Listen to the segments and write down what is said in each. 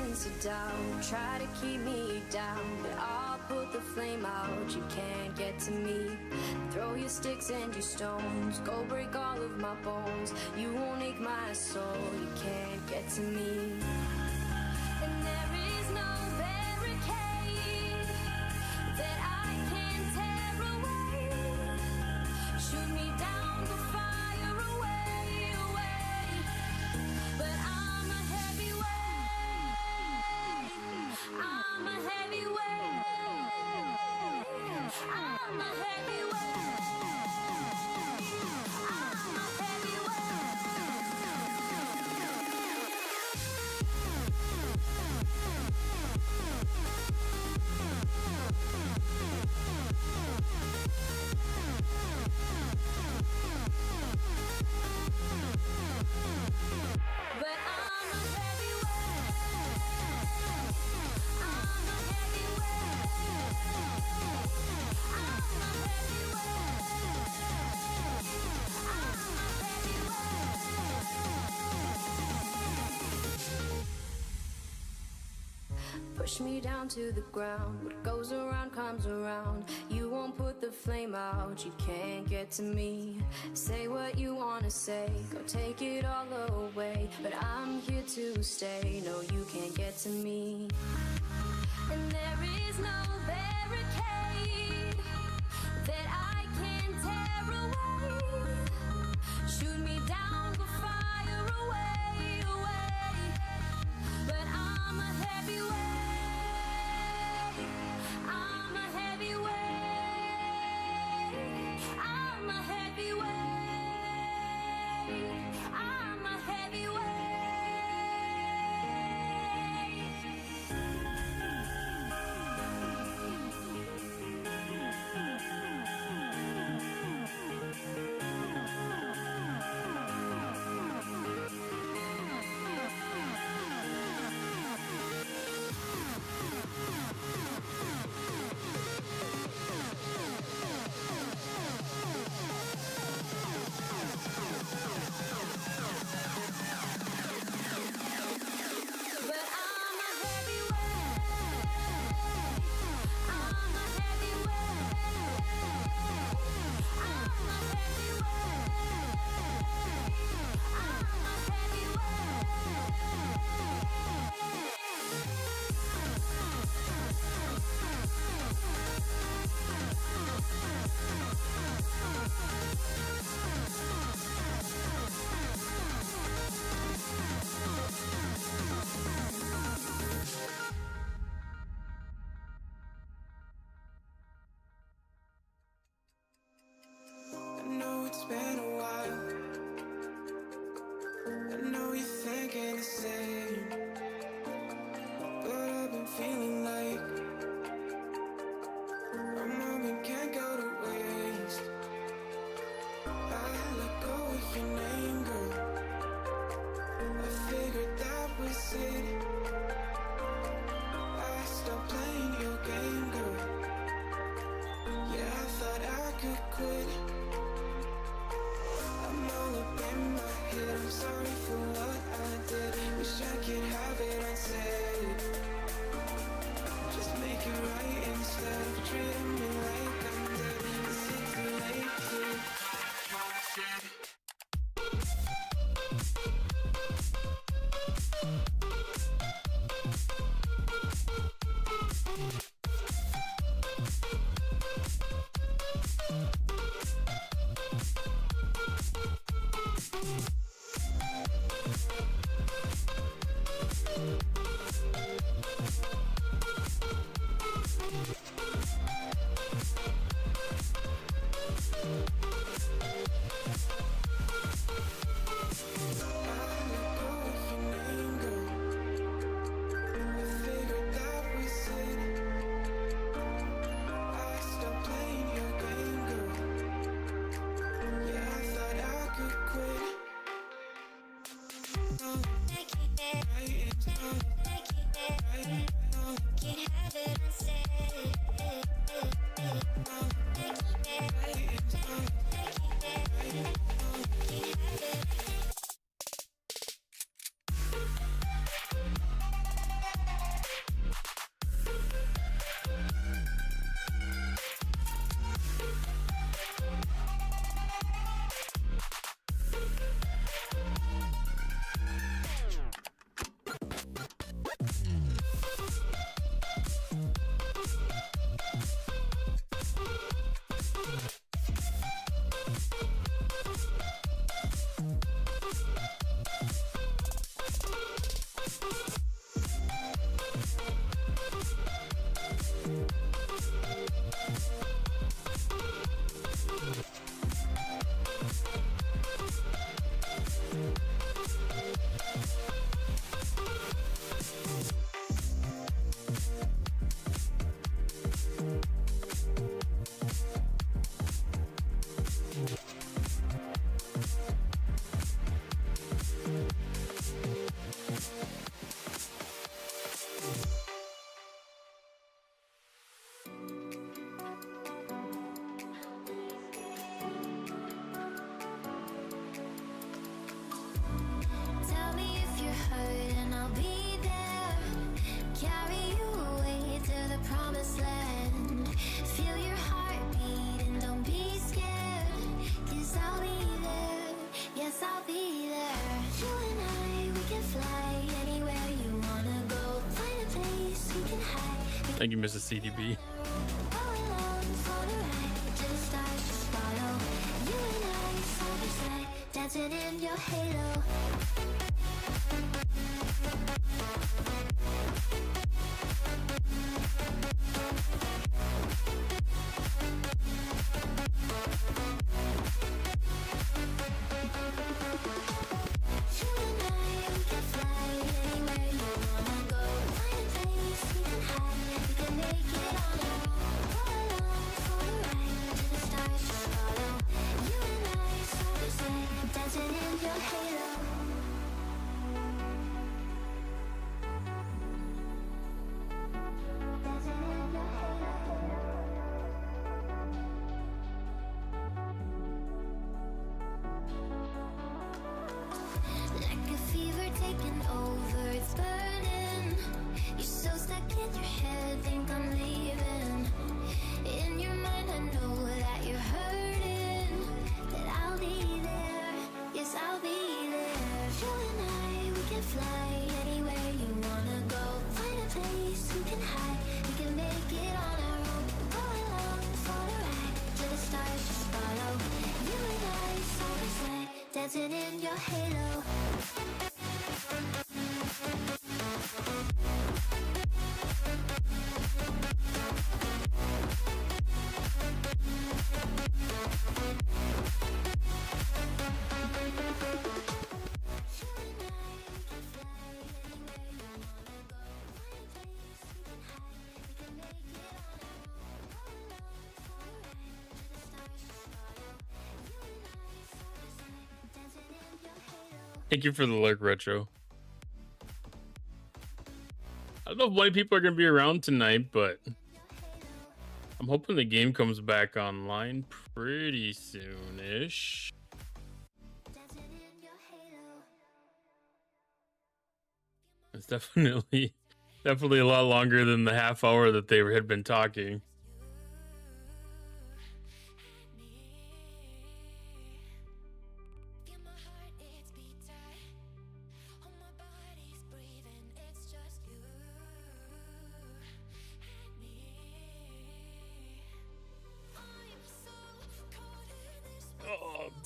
sense of doubt try to keep me down, but I'll put the flame out. You can't get to me. Throw your sticks and your stones, go break all of my bones. You won't ache my soul. You can't get to me. And there is no barricade that I can tear away. Shoot me down to fire away, away. But I'm a heavyweight. I'm a heavyweight. I'm a heavyweight. Push me down to the ground. What goes around comes around. You won't put the flame out. You can't get to me. Say what you wanna say, go take it all away. But I'm here to stay. No, you can't get to me. And there is no barricade that I can tear away. Shoot me down, go fire away, away. But I'm a heavyweight. It's been a while. I know you're thinking the same, but I've been feeling like a moment can't go to waste. I let go of your name, girl. I figured that was it. I stopped playing your game, girl. Yeah, I thought I could quit. I'm sorry for what I did. Wish I could have it unsaid. Just make it right instead of treating me like I'm dead. Is it too late to right, it's Thank you, Mrs. CDB. Dancing in your halo. Dancing in your halo. Thank you for the lurk, Retro. I don't know if many people are going to be around tonight, but I'm hoping the game comes back online pretty soon-ish. It's definitely a lot longer than the half hour that they had been talking.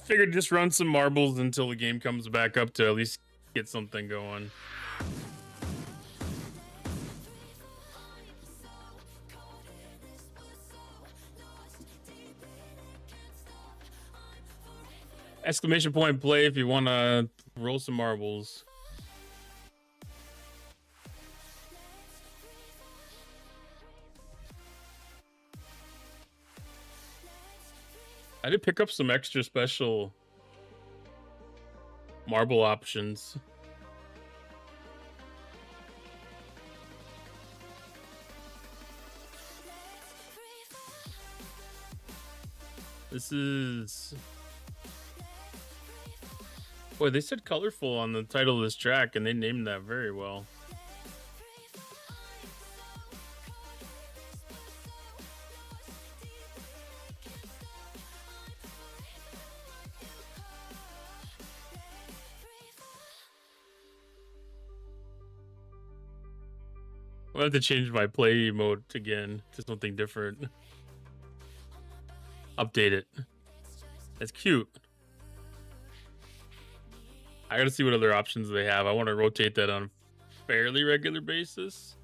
Figured just run some marbles until the game comes back up to at least get something going. Exclamation point play if you want to roll some marbles. I did pick up some extra special marble options. This is... Boy, they said colorful on the title of this track, and they named that very well. I'll have to change my play mode again to something different. Update it. That's cute. I gotta see what other options they have. I want to rotate that on a fairly regular basis.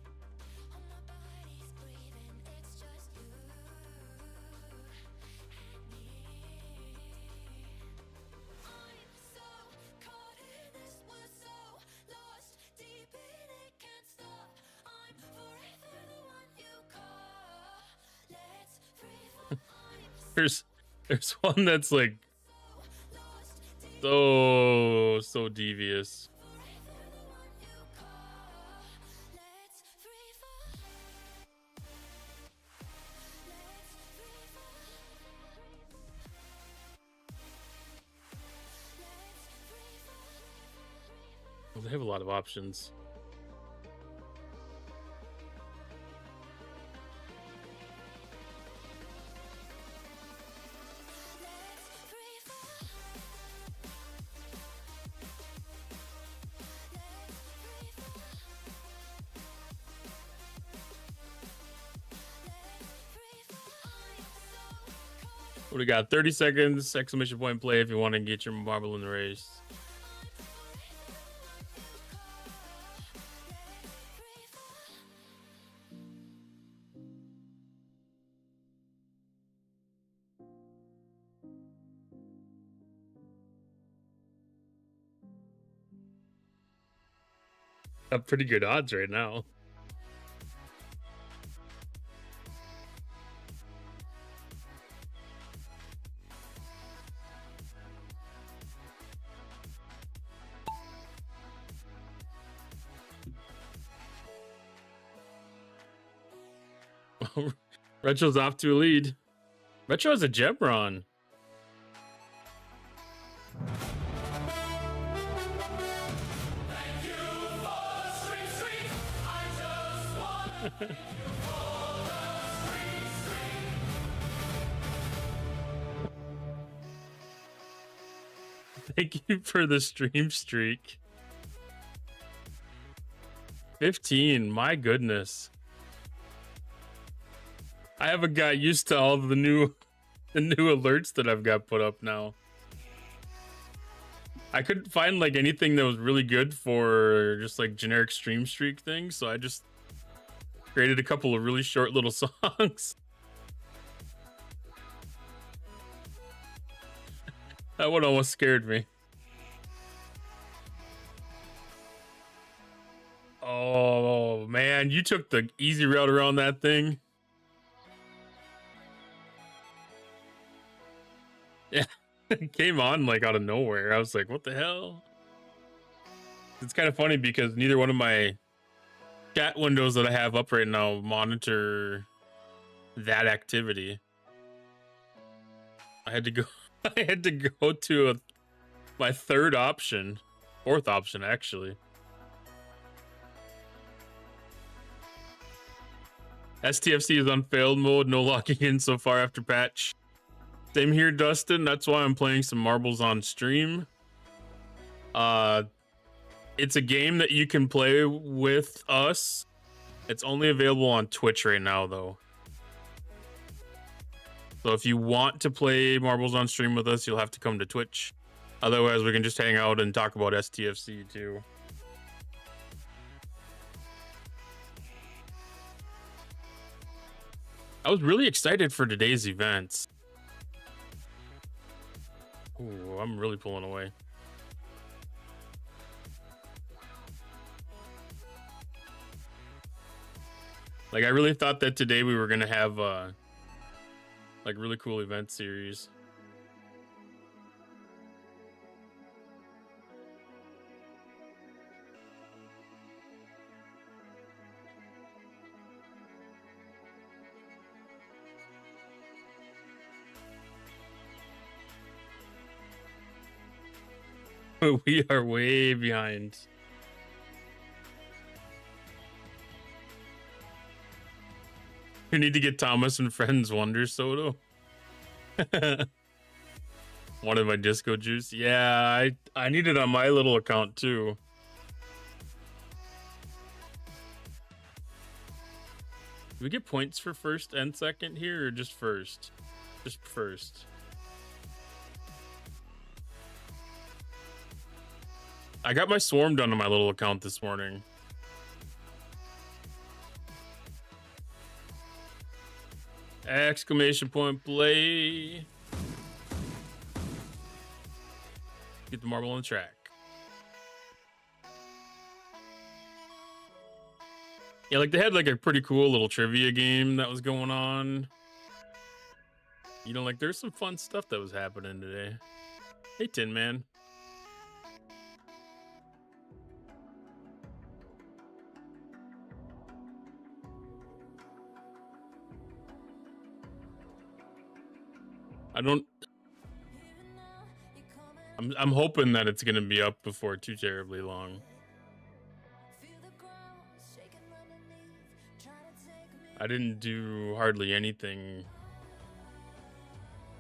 There's one that's like so devious. Well, they have a lot of options. What do we got? 30 seconds, exclamation point play if you want to get your marble in the race. Have pretty good odds right now. Retro's off to a lead. Retro has a Gebron. Thank you for the stream streak. 15, my goodness. I haven't got used to all of the new alerts that I've got put up now. I couldn't find like anything that was really good for just like generic stream streak things, so I just created a couple of really short little songs. That one almost scared me. Oh man, you took the easy route around that thing. Yeah, it came on like out of nowhere. I was like, what the hell? It's kind of funny because neither one of my chat windows that I have up right now monitor that activity. I had to go to my fourth option actually. STFC is on failed mode, no locking in so far after patch. Same here, Dustin. That's why I'm playing some marbles on stream. It's a game that you can play with us. It's only available on Twitch right now, though. So if you want to play marbles on stream with us, you'll have to come to Twitch. Otherwise, we can just hang out and talk about STFC too. I was really excited for today's events. Ooh, I'm really pulling away. Like, I really thought that today we were gonna have like really cool event series. We are way behind. You need to get Thomas and Friends Wonder Soda. Wanted my disco juice. Yeah, I need it on my little account too. Do we get points for first and second here, or just first? Just first. I got my swarm done on my little account this morning. Exclamation point play. Get the marble on the track. Yeah, like they had like a pretty cool little trivia game that was going on. You know, like there's some fun stuff that was happening today. Hey, Tin Man. I'm hoping that it's gonna be up before too terribly long. I didn't do hardly anything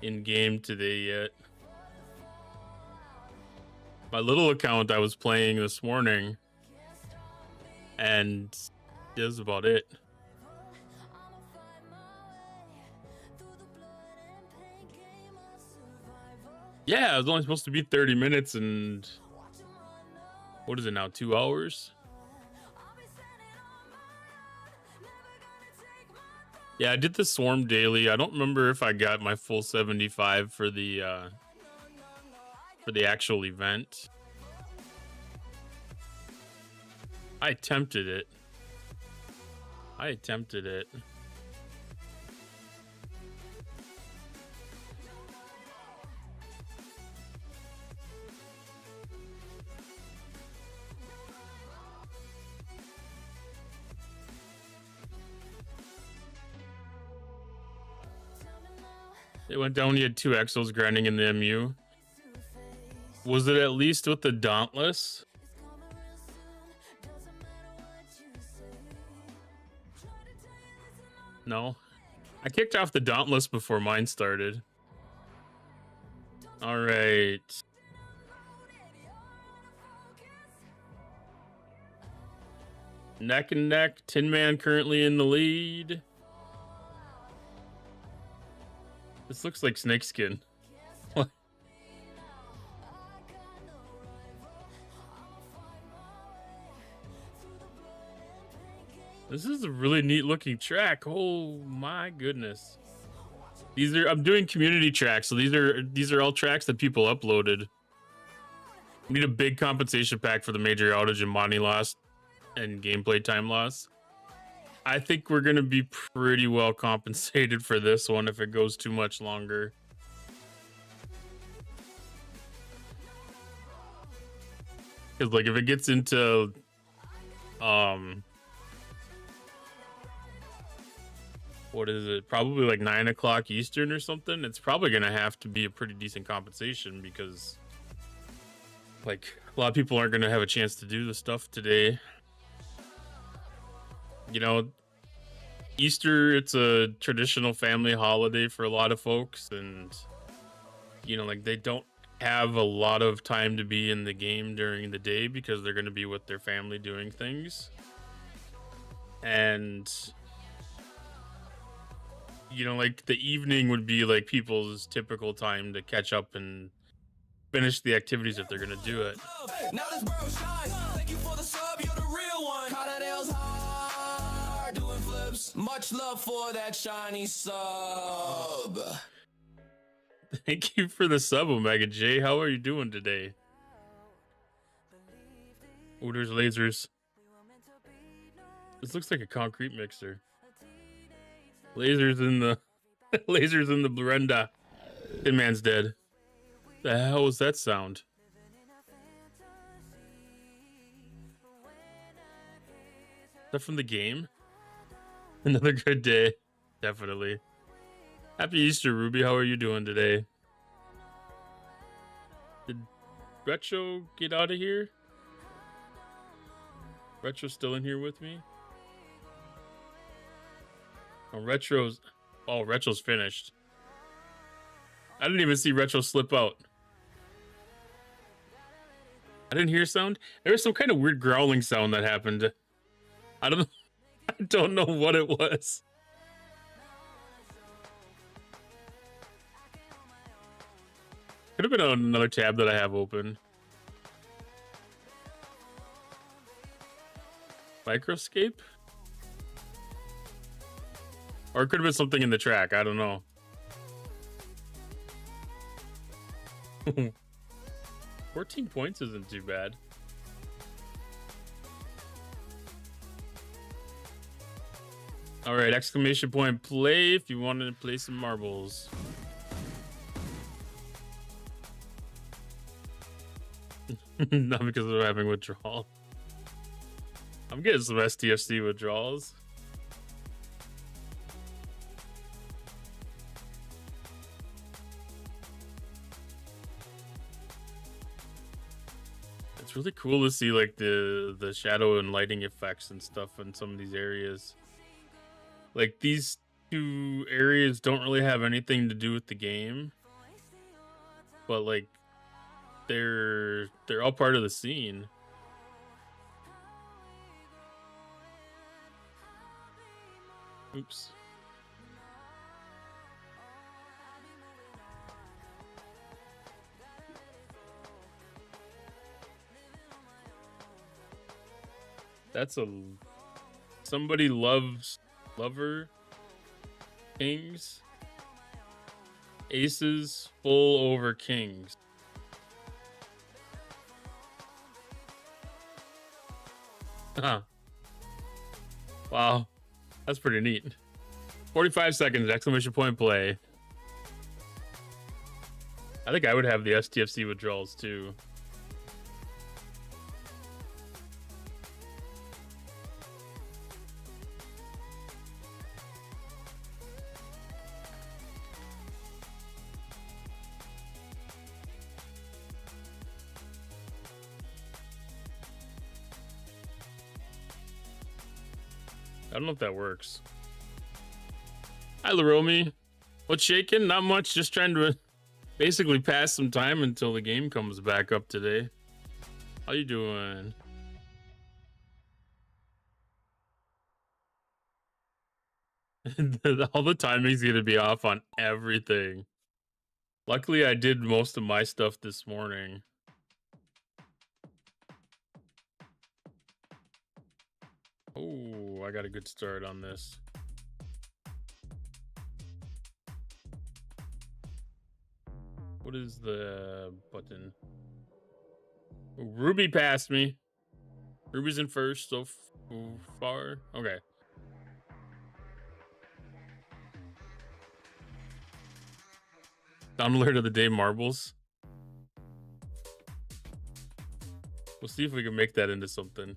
in game today yet. My little account I was playing this morning, and that was about it. Yeah, it was only supposed to be 30 minutes, and what is it now? 2 hours? Yeah, I did the Swarm daily. I don't remember if I got my full 75 for the actual event. I attempted it. It went down. You had 2 Exos grinding in the MU. Was it at least with the Dauntless? No. I kicked off the Dauntless before mine started. All right. Neck and neck. Tin Man currently in the lead. This looks like snakeskin. What? This is a really neat looking track. Oh my goodness. I'm doing community tracks, so these are all tracks that people uploaded. We need a big compensation pack for the major outage and money loss and gameplay time loss. I think we're gonna be pretty well compensated for this one if it goes too much longer. Because like if it gets into what is it? Probably like 9 o'clock Eastern or something. It's probably gonna have to be a pretty decent compensation because like a lot of people aren't gonna have a chance to do the stuff today. You know, Easter, it's a traditional family holiday for a lot of folks, and you know, like they don't have a lot of time to be in the game during the day because they're going to be with their family doing things. And you know, like the evening would be like people's typical time to catch up and finish the activities if they're going to do it. Now this bro shine. Thank you for the sub, you're the real one. Caught our nails hard, doing flips. Much love for that shiny sub. Thank you for the sub, Omega J. How are you doing today? Oh, there's lasers. This looks like a concrete mixer. Lasers in the lasers in the Brenda. Tin Man's dead. The hell was that sound? Is that from the game? Another good day. Definitely. Happy Easter, Ruby. How are you doing today? Did Retro get out of here? Retro's still in here with me? Oh, Retro's finished. I didn't even see Retro slip out. I didn't hear sound. There was some kind of weird growling sound that happened. I don't know what it was. Could have been on another tab that I have open. Microscape? Or it could have been something in the track. I don't know. 14 points isn't too bad. All right, exclamation point play if you wanted to play some marbles. Not because I'm having withdrawal. I'm getting some STFC withdrawals. It's really cool to see like the shadow and lighting effects and stuff in some of these areas. Like these two areas don't really have anything to do with the game, but like they're all part of the scene. Oops. That's a somebody loves lover kings. Aces full over kings. Huh. Wow. That's pretty neat. 45 seconds, exclamation point play. I think I would have the STFC withdrawals too. I don't know if that works. Hi, Laromi. What's shaking? Not much. Just trying to basically pass some time until the game comes back up today. How you doing? All the timing's gonna be off on everything. Luckily, I did most of my stuff this morning. Oh, I got a good start on this. What is the button? Ooh, Ruby passed me. Ruby's in first so far. Okay. Sound alert of the day, marbles. We'll see if we can make that into something.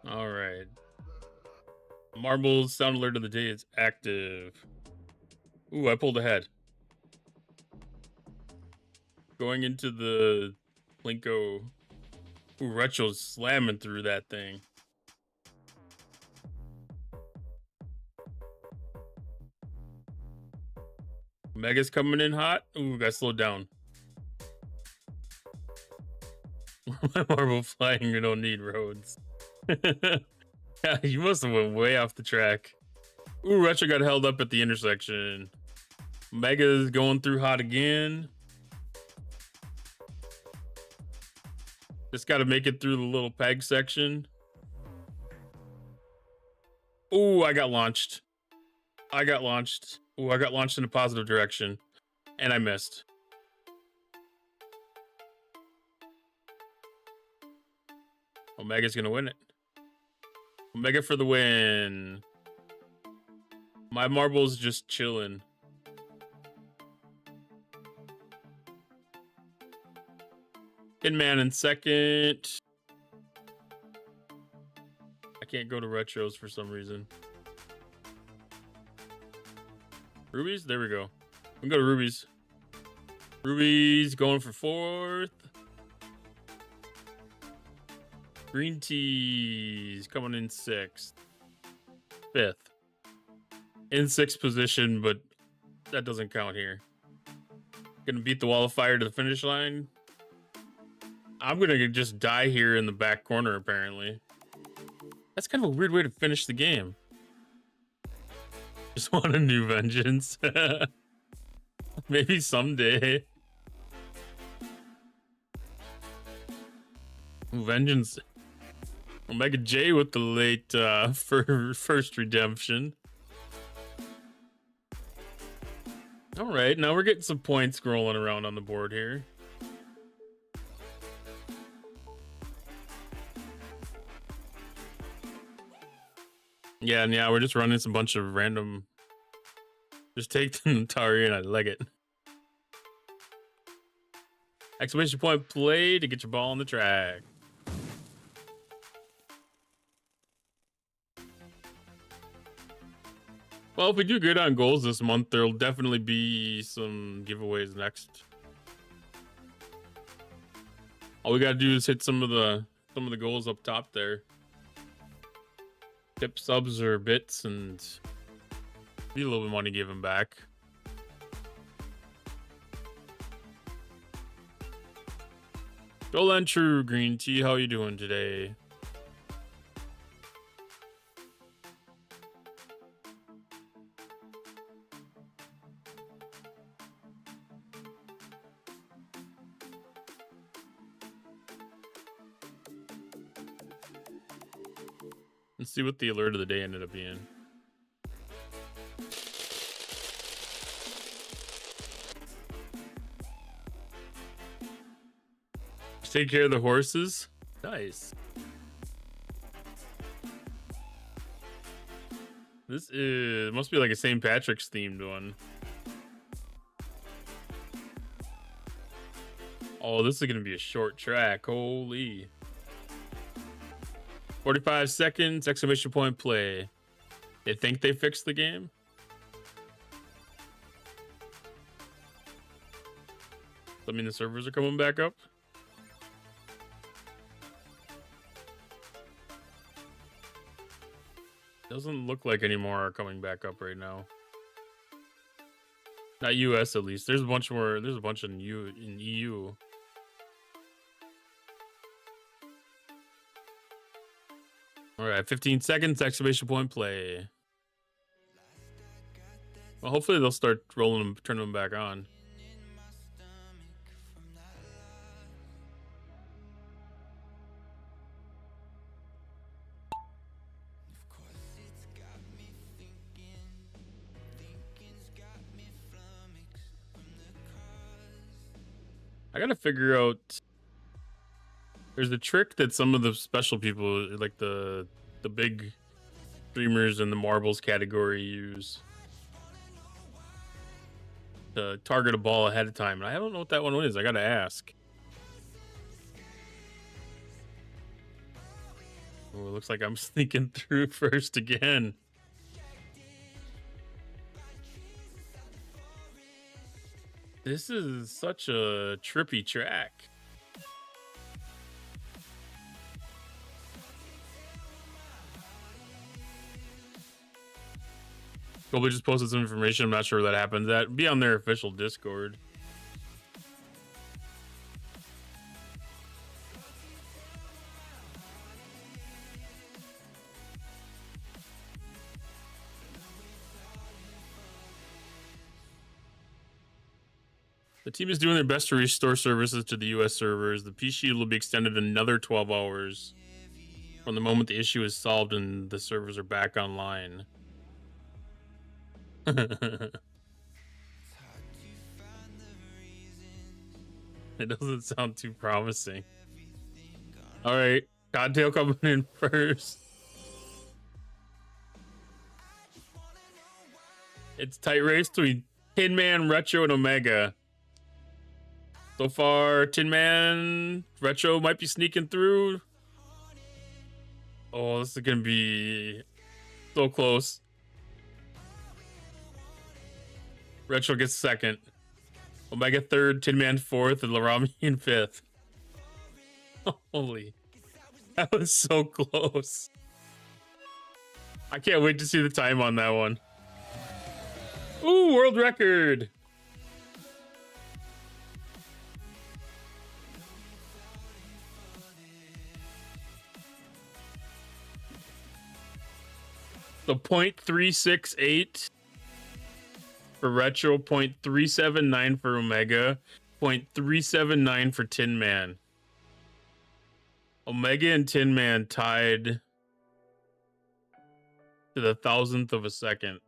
All right. Marbles sound alert of the day is active. Ooh, I pulled ahead. Going into the Plinko. Ooh, Retro's slamming through that thing. Mega's coming in hot. Ooh, got slowed down. My marble flying, we don't need roads. Yeah, you must have went way off the track. Ooh, Retro got held up at the intersection. Mega's going through hot again. Just got to make it through the little peg section. Ooh, I got launched. Ooh, I got launched in a positive direction. And I missed. Omega's gonna win it. Omega for the win. My marble's just chilling. Hitman in second. I can't go to retros for some reason. Rubies? There we go. We can go to Rubies. Rubies going for fourth. Green teas coming in sixth. Fifth. In sixth position, but that doesn't count here. Gonna beat the wall of fire to the finish line. I'm gonna just die here in the back corner, apparently. That's kind of a weird way to finish the game. Just want a new vengeance. Maybe someday. Vengeance. Omega J with the late first redemption. All right, now we're getting some points scrolling around on the board here. Yeah, and yeah, we're just running some bunch of random. Just take the Atari and I leg it. Exclamation point play to get your ball on the track. Well, if we do good on goals this month, there'll definitely be some giveaways next. All we gotta do is hit some of the goals up top there. Tip subs or bits and need a little bit of money given back. Joel True Green Tea, how you doing today? Let's see what the alert of the day ended up being. Take care of the horses. Nice. This must be like a St. Patrick's themed one. Oh, this is gonna be a short track. Holy. 45 seconds, exclamation point play. They think they fixed the game? Does that mean the servers are coming back up? Doesn't look like any more are coming back up right now. Not US at least. There's a bunch more. There's a bunch in EU. All right, 15 seconds, exclamation point play. Well, hopefully they'll start rolling them, turning them back on. I gotta figure out. There's a trick that some of the special people, like the big streamers in the marbles category, use to target a ball ahead of time. And I don't know what that one is. I gotta ask. Oh, it looks like I'm sneaking through first again. This is such a trippy track. Probably just posted some information. I'm not sure where that happens at. Be on their official Discord. The team is doing their best to restore services to the US servers. The peace shield will be extended another 12 hours from the moment the issue is solved and the servers are back online. It doesn't sound too promising. All right, Codtail coming in first. It's a tight race between Tin Man, Retro, and Omega. So far, Tin Man, Retro might be sneaking through. Oh, this is gonna be so close. Retro gets second. Omega third, Tin Man fourth, and Laramian fifth. Holy. That was so close. I can't wait to see the time on that one. Ooh, world record. So 0.368 for Retro, 0.379 for Omega, 0.379 for Tin Man. Omega and Tin Man tied to the 1,000th of a second.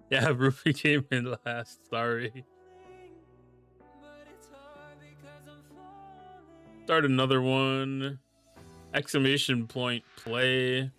Yeah, Rufy came in last. Sorry. Start another one. Exclamation point play.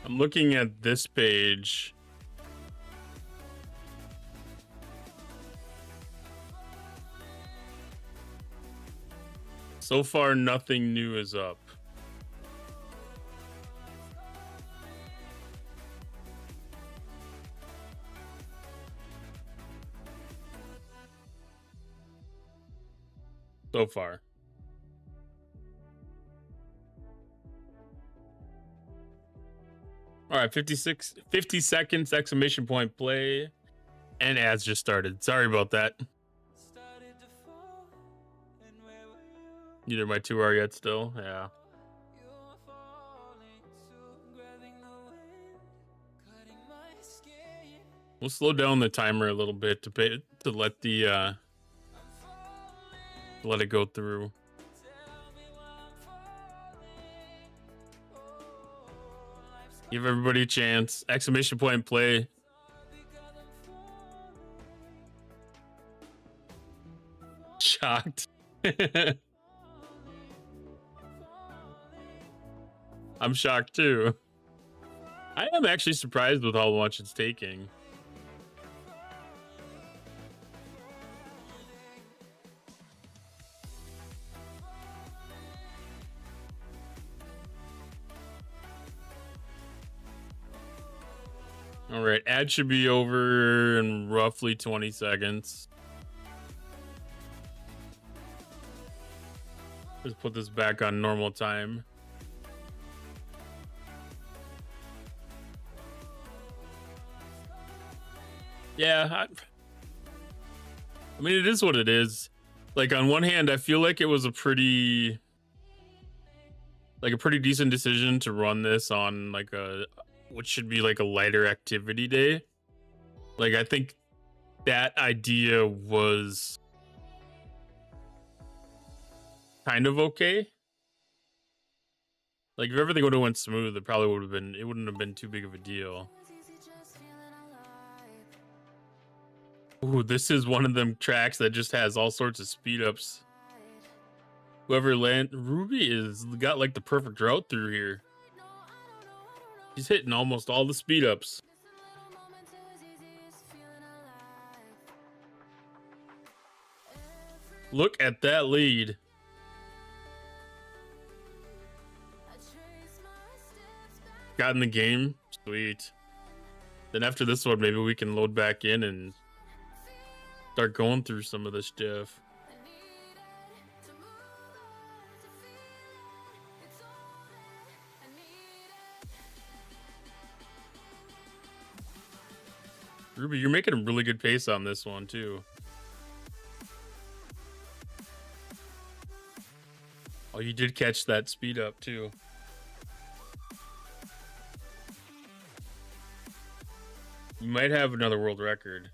I'm looking at this page. So far, nothing new is up. So far. All right, 50 seconds, exclamation point play. And ads just started. Sorry about that. Neither my two are yet still. Yeah. We'll slow down the timer a little bit to let the let it go through. Give everybody a chance. Exclamation point play. Shocked. I'm shocked too. I am actually surprised with how much it's taking. All right, ad should be over in roughly 20 seconds. Let's put this back on normal time. Yeah, I mean, it is what it is. Like, on one hand, I feel like it was a pretty decent decision to run this on like what should be like a lighter activity day. Like, I think that idea was kind of okay. Like, if everything would have went smooth, it wouldn't have been too big of a deal. Ooh, this is one of them tracks that just has all sorts of speed ups. Ruby is got like the perfect route through here. He's hitting almost all the speed ups. Look at that lead. Got in the game. Sweet. Then after this one, maybe we can load back in and start going through some of this stuff. Ruby, you're making a really good pace on this one too. Oh, you did catch that speed up too. You might have another world record.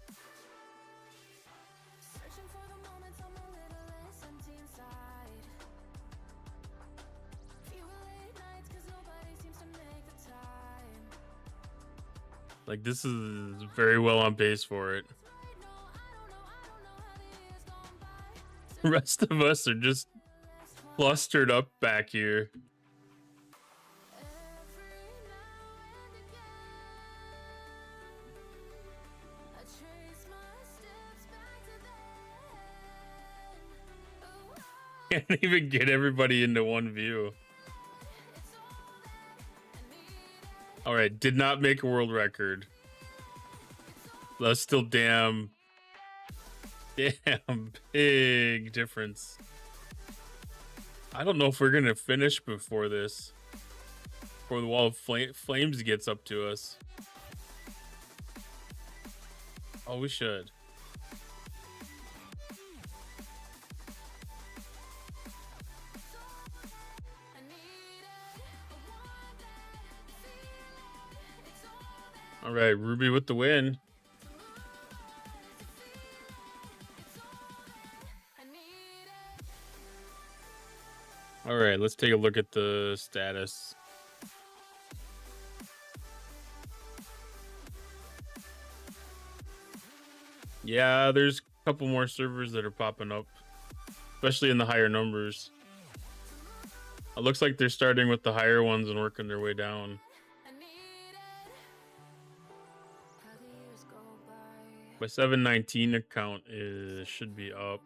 Like, this is very well on pace for it. The rest of us are just clustered up back here. Can't even get everybody into one view. All right, did not make a world record. That's still damn big difference. I don't know if we're gonna finish before the wall of flames gets up to us. Oh, we should. All right, Ruby with the win. All right, let's take a look at the status. Yeah, there's a couple more servers that are popping up, especially in the higher numbers. It looks like they're starting with the higher ones and working their way down. My 719 account should be up.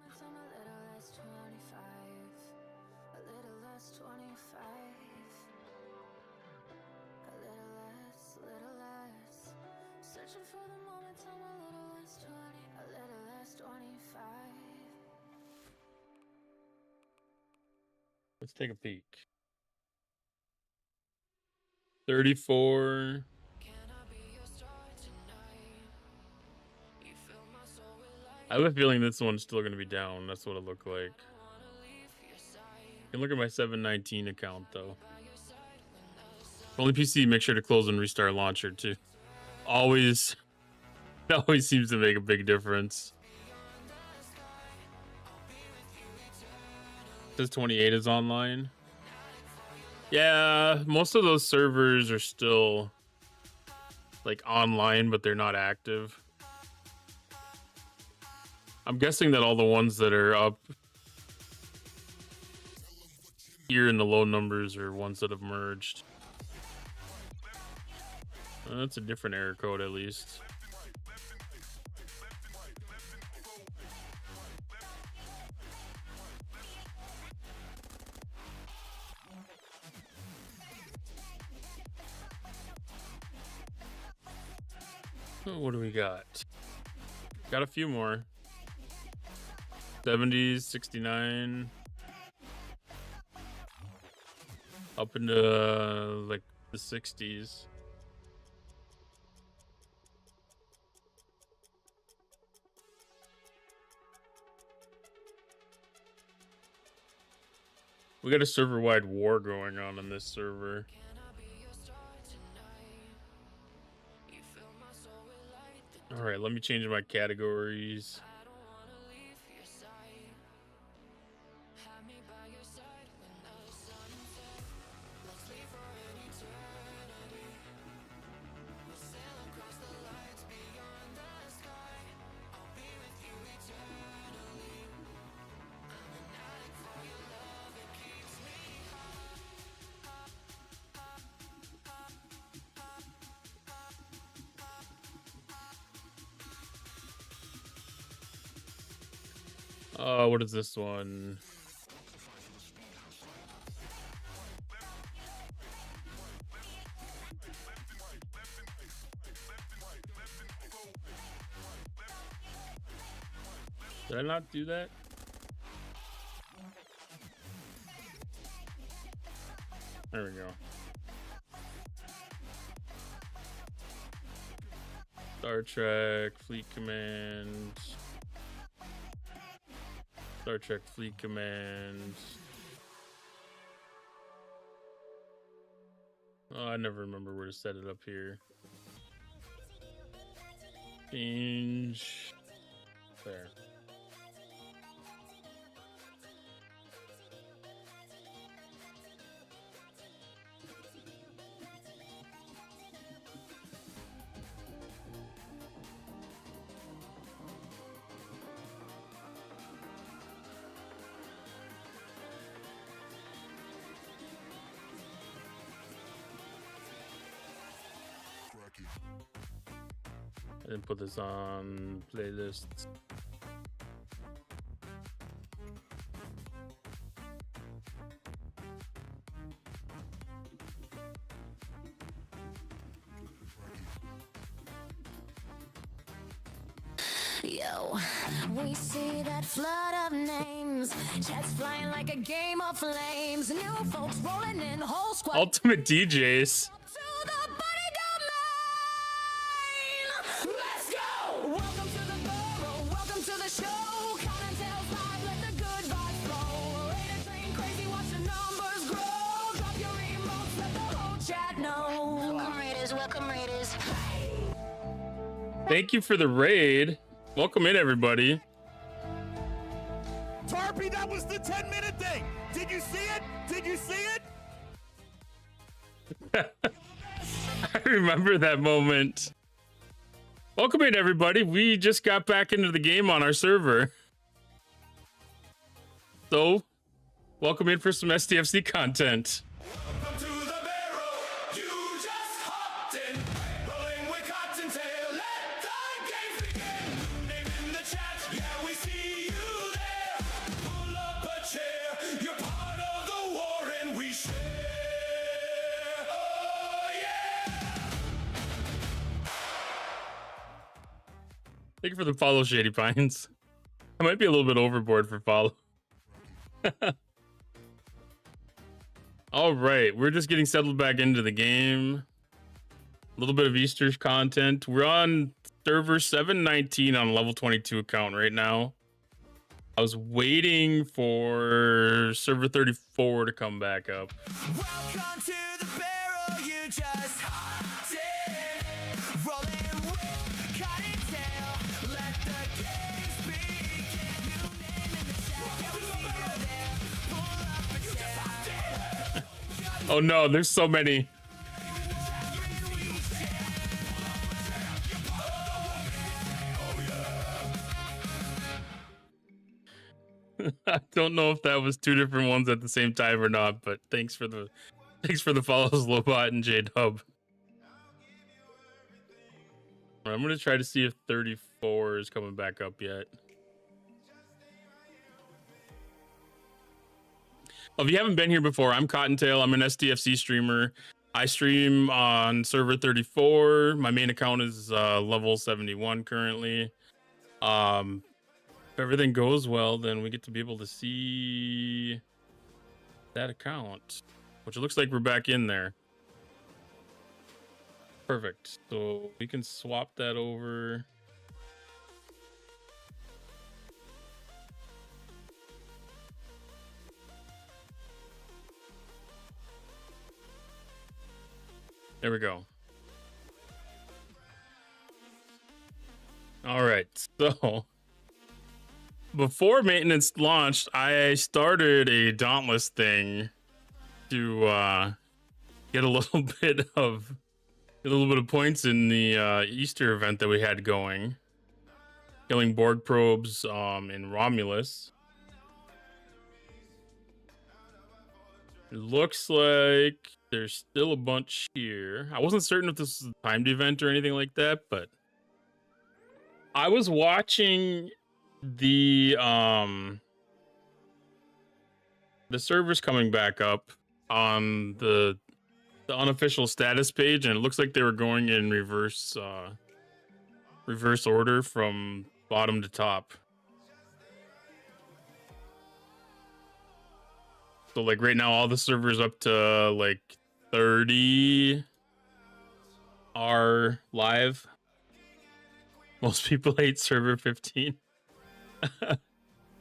Let's take a peek. 34. I have a feeling this one's still going to be down. That's what it looked like. You can look at my 719 account, though. Only PC, make sure to close and restart launcher, too. Always, it always seems to make a big difference. It says 28 is online. Yeah, most of those servers are still, like, online, but they're not active. I'm guessing that all the ones that are up here in the low numbers are ones that have merged. That's a different error code, at least. What do we got? Got a few more. 70s, 69. Up into like the 60s. We got a server-wide war going on this server. All right, let me change my categories. What is this one? Did I not do that? There we go. Star Trek, Fleet Command. Star Trek Fleet Command. Oh, I never remember where to set it up here. Change. There. And put this on playlists. Yo, we see that flood of names, chats flying like a game of flames, new folks rolling in, whole squad. Ultimate DJs. Thank you for the raid. Welcome in, everybody. Tarpy, that was the 10-minute thing. Did you see it? Did you see it? I remember that moment. Welcome in, everybody. We just got back into the game on our server. So, welcome in for some STFC content. Thank you for the follow, Shady Pines. I might be a little bit overboard for follow. All right, we're just getting settled back into the game. A little bit of Easter content. We're on server 719 on level 22 account right now. I was waiting for server 34 to come back up. Welcome to the barrel you just did. Rolling with cutting tail. Let the games begin. New name in the chat. Yeah, we see you there. Pull up a chair. Oh no, there's so many. I don't know if that was two different ones at the same time or not, but thanks for the follows, Lobot and J-Dub. I'm gonna try to see if 34 is coming back up yet. If you haven't been here before, I'm Cottontail. I'm an STFC streamer. I stream on server 34. My main account is level 71 currently. If everything goes well, then we get to be able to see that account, which it looks like we're back in there. Perfect. So we can swap that over. There we go. All right. So before maintenance launched, I started a Dauntless thing to get a little bit of points in the Easter event that we had going, killing Borg probes in Romulus. It looks like there's still a bunch here. I wasn't certain if this was a timed event or anything like that, but I was watching the servers coming back up on the unofficial status page, and it looks like they were going in reverse order from bottom to top. So like right now all the servers up to like 30 are live. Most people hate server 15.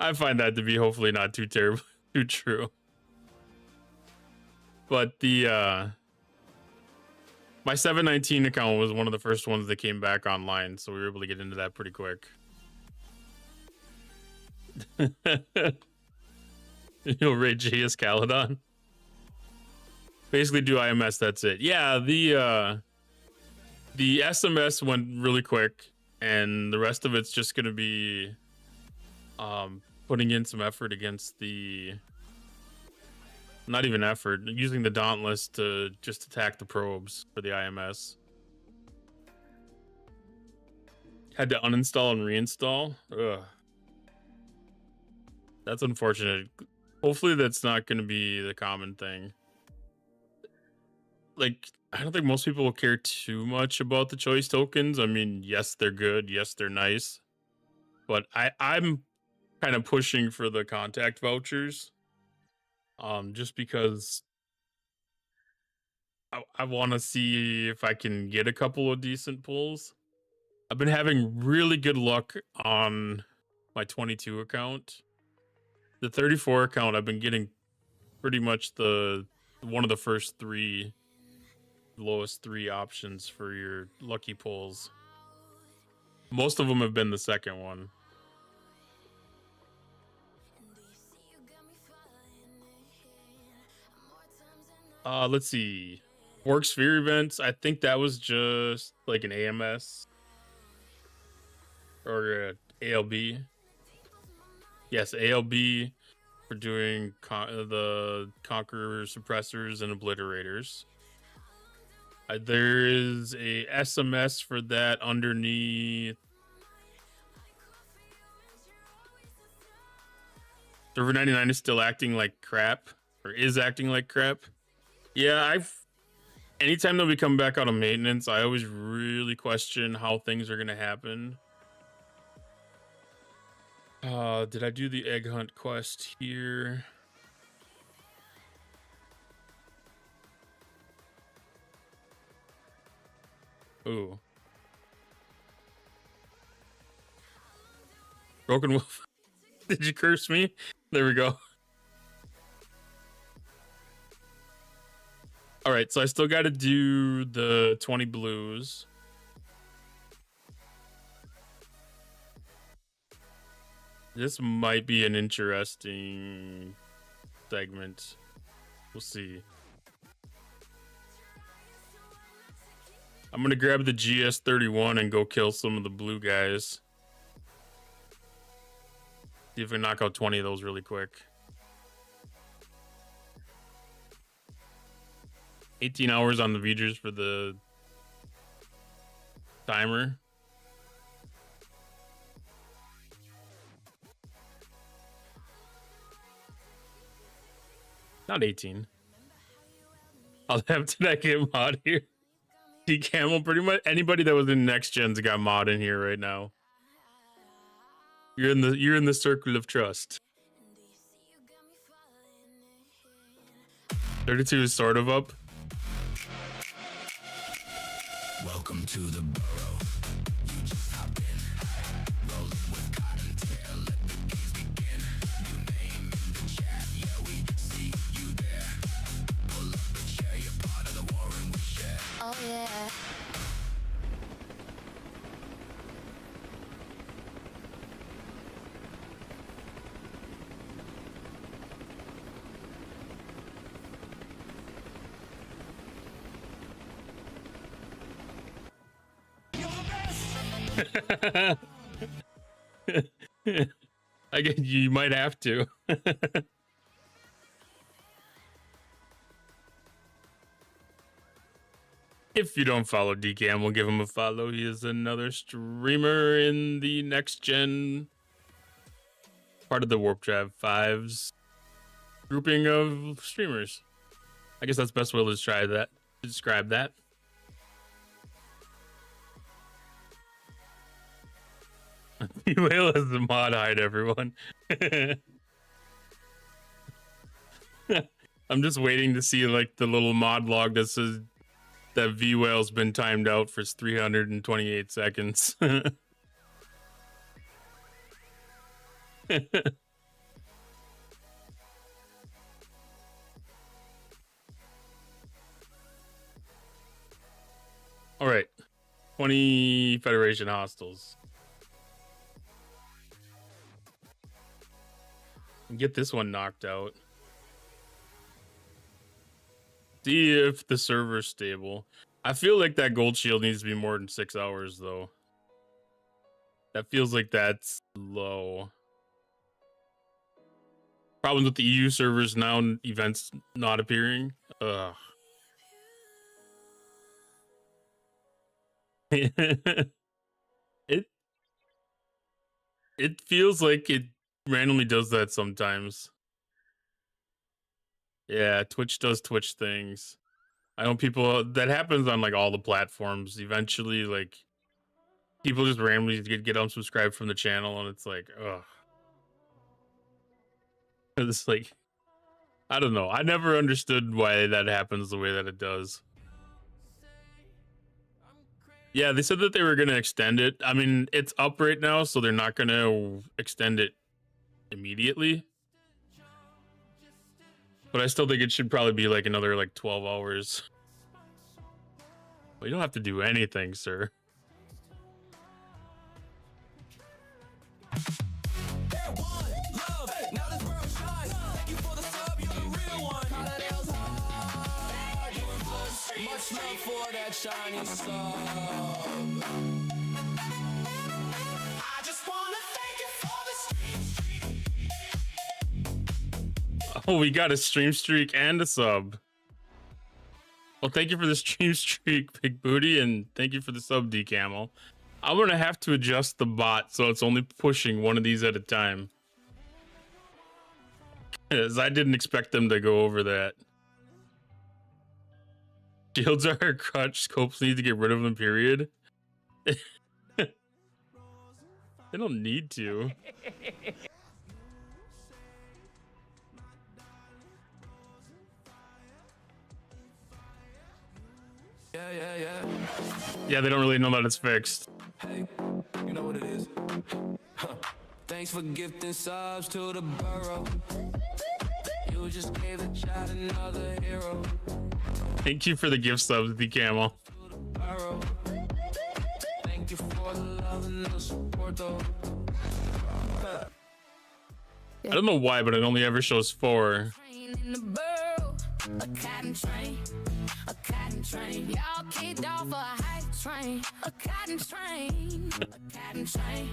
I find that to be hopefully not too terrible, too true. But the my 719 account was one of the first ones that came back online, so we were able to get into that pretty quick. You'll rate JS Caledon. Basically do IMS, that's it. Yeah, the SMS went really quick, and the rest of it's just gonna be putting in some effort against the, not even effort, using the Dauntless to just attack the probes for the IMS. Had to uninstall and reinstall. Ugh. That's unfortunate. Hopefully that's not going to be the common thing. Like, I don't think most people will care too much about the choice tokens. I mean, yes, they're good. Yes, they're nice. But I'm kind of pushing for the contact vouchers. Just because I want to see if I can get a couple of decent pulls. I've been having really good luck on my 22 account. The 34 account, I've been getting pretty much one of the first three, lowest three options for your lucky pulls. Most of them have been the second one. Let's see. Work Sphere events, I think that was just like an AMS or ALB. Yes, ALB for doing the Conqueror suppressors and obliterators. There is a SMS for that underneath. Server 99 is still acting like crap, or is acting like crap. Yeah, anytime that we come back out of maintenance, I always really question how things are going to happen. Did I do the egg hunt quest here? Ooh. Broken Wolf. Did you curse me? There we go. All right, so I still got to do the 20 blues. This might be an interesting segment. We'll see. I'm going to grab the GS31 and go kill some of the blue guys. See if we knock out 20 of those really quick. 18 hours on the V'gers for the timer. Not 18. I'll have to get mod here. D-Camel, pretty much anybody that was in next gen's got mod in here right now. You're in the circle of trust. 32 is sort of up. Welcome to the burrow. You just hop in. Rolling with cottontail. Let the games begin. Your name in the chat. Yeah, we see you there. Pull up a chair. You're part of the war and we share. Oh yeah. I guess you might have to. If you don't follow DCAM, we'll give him a follow. He is another streamer in the next gen part of the Warp Drive 5's grouping of streamers. I guess that's the best way to describe that. Whale is the mod hide, everyone. I'm just waiting to see like the little mod log that says that V-Whale's been timed out for 328 seconds. All right, 20 Federation hostiles. Get this one knocked out. See if the server's stable. I feel like that gold shield needs to be more than 6 hours, though. That feels like that's low. Problems with the EU servers now, events not appearing. Ugh. it feels like it randomly does that sometimes. Yeah, Twitch does Twitch things. I know people that happens on like all the platforms. Eventually, like people just randomly get unsubscribed from the channel, and it's like, ugh. It's like, I don't know. I never understood why that happens the way that it does. Yeah, they said that they were gonna extend it. I mean, it's up right now, so they're not gonna extend it immediately. But I still think it should probably be like another like 12 hours. Well, you don't have to do anything, sir. Much love for that shining star. I just wanna thank you for the stream. Oh, we got a stream streak and a sub. Well, thank you for the stream streak, Big Booty, and thank you for the sub, D-Camel. I'm gonna have to adjust the bot so it's only pushing one of these at a time. Because I didn't expect them to go over that. Shields are a crutch. Scopes need to get rid of them, period. It They don't need to. Yeah, they don't really know that it's fixed. Hey, you know what it is. Huh. Thanks for gifting subs to the borough. You just gave a child another hero. Thank you for the gift subs, the camel. Borough. Thank you for the love and the support, though. I don't know why, but it only ever shows 4. Train in the burrow, a cotton train, a cotton train. Y'all kicked off a hype train, a cotton train, a cotton train.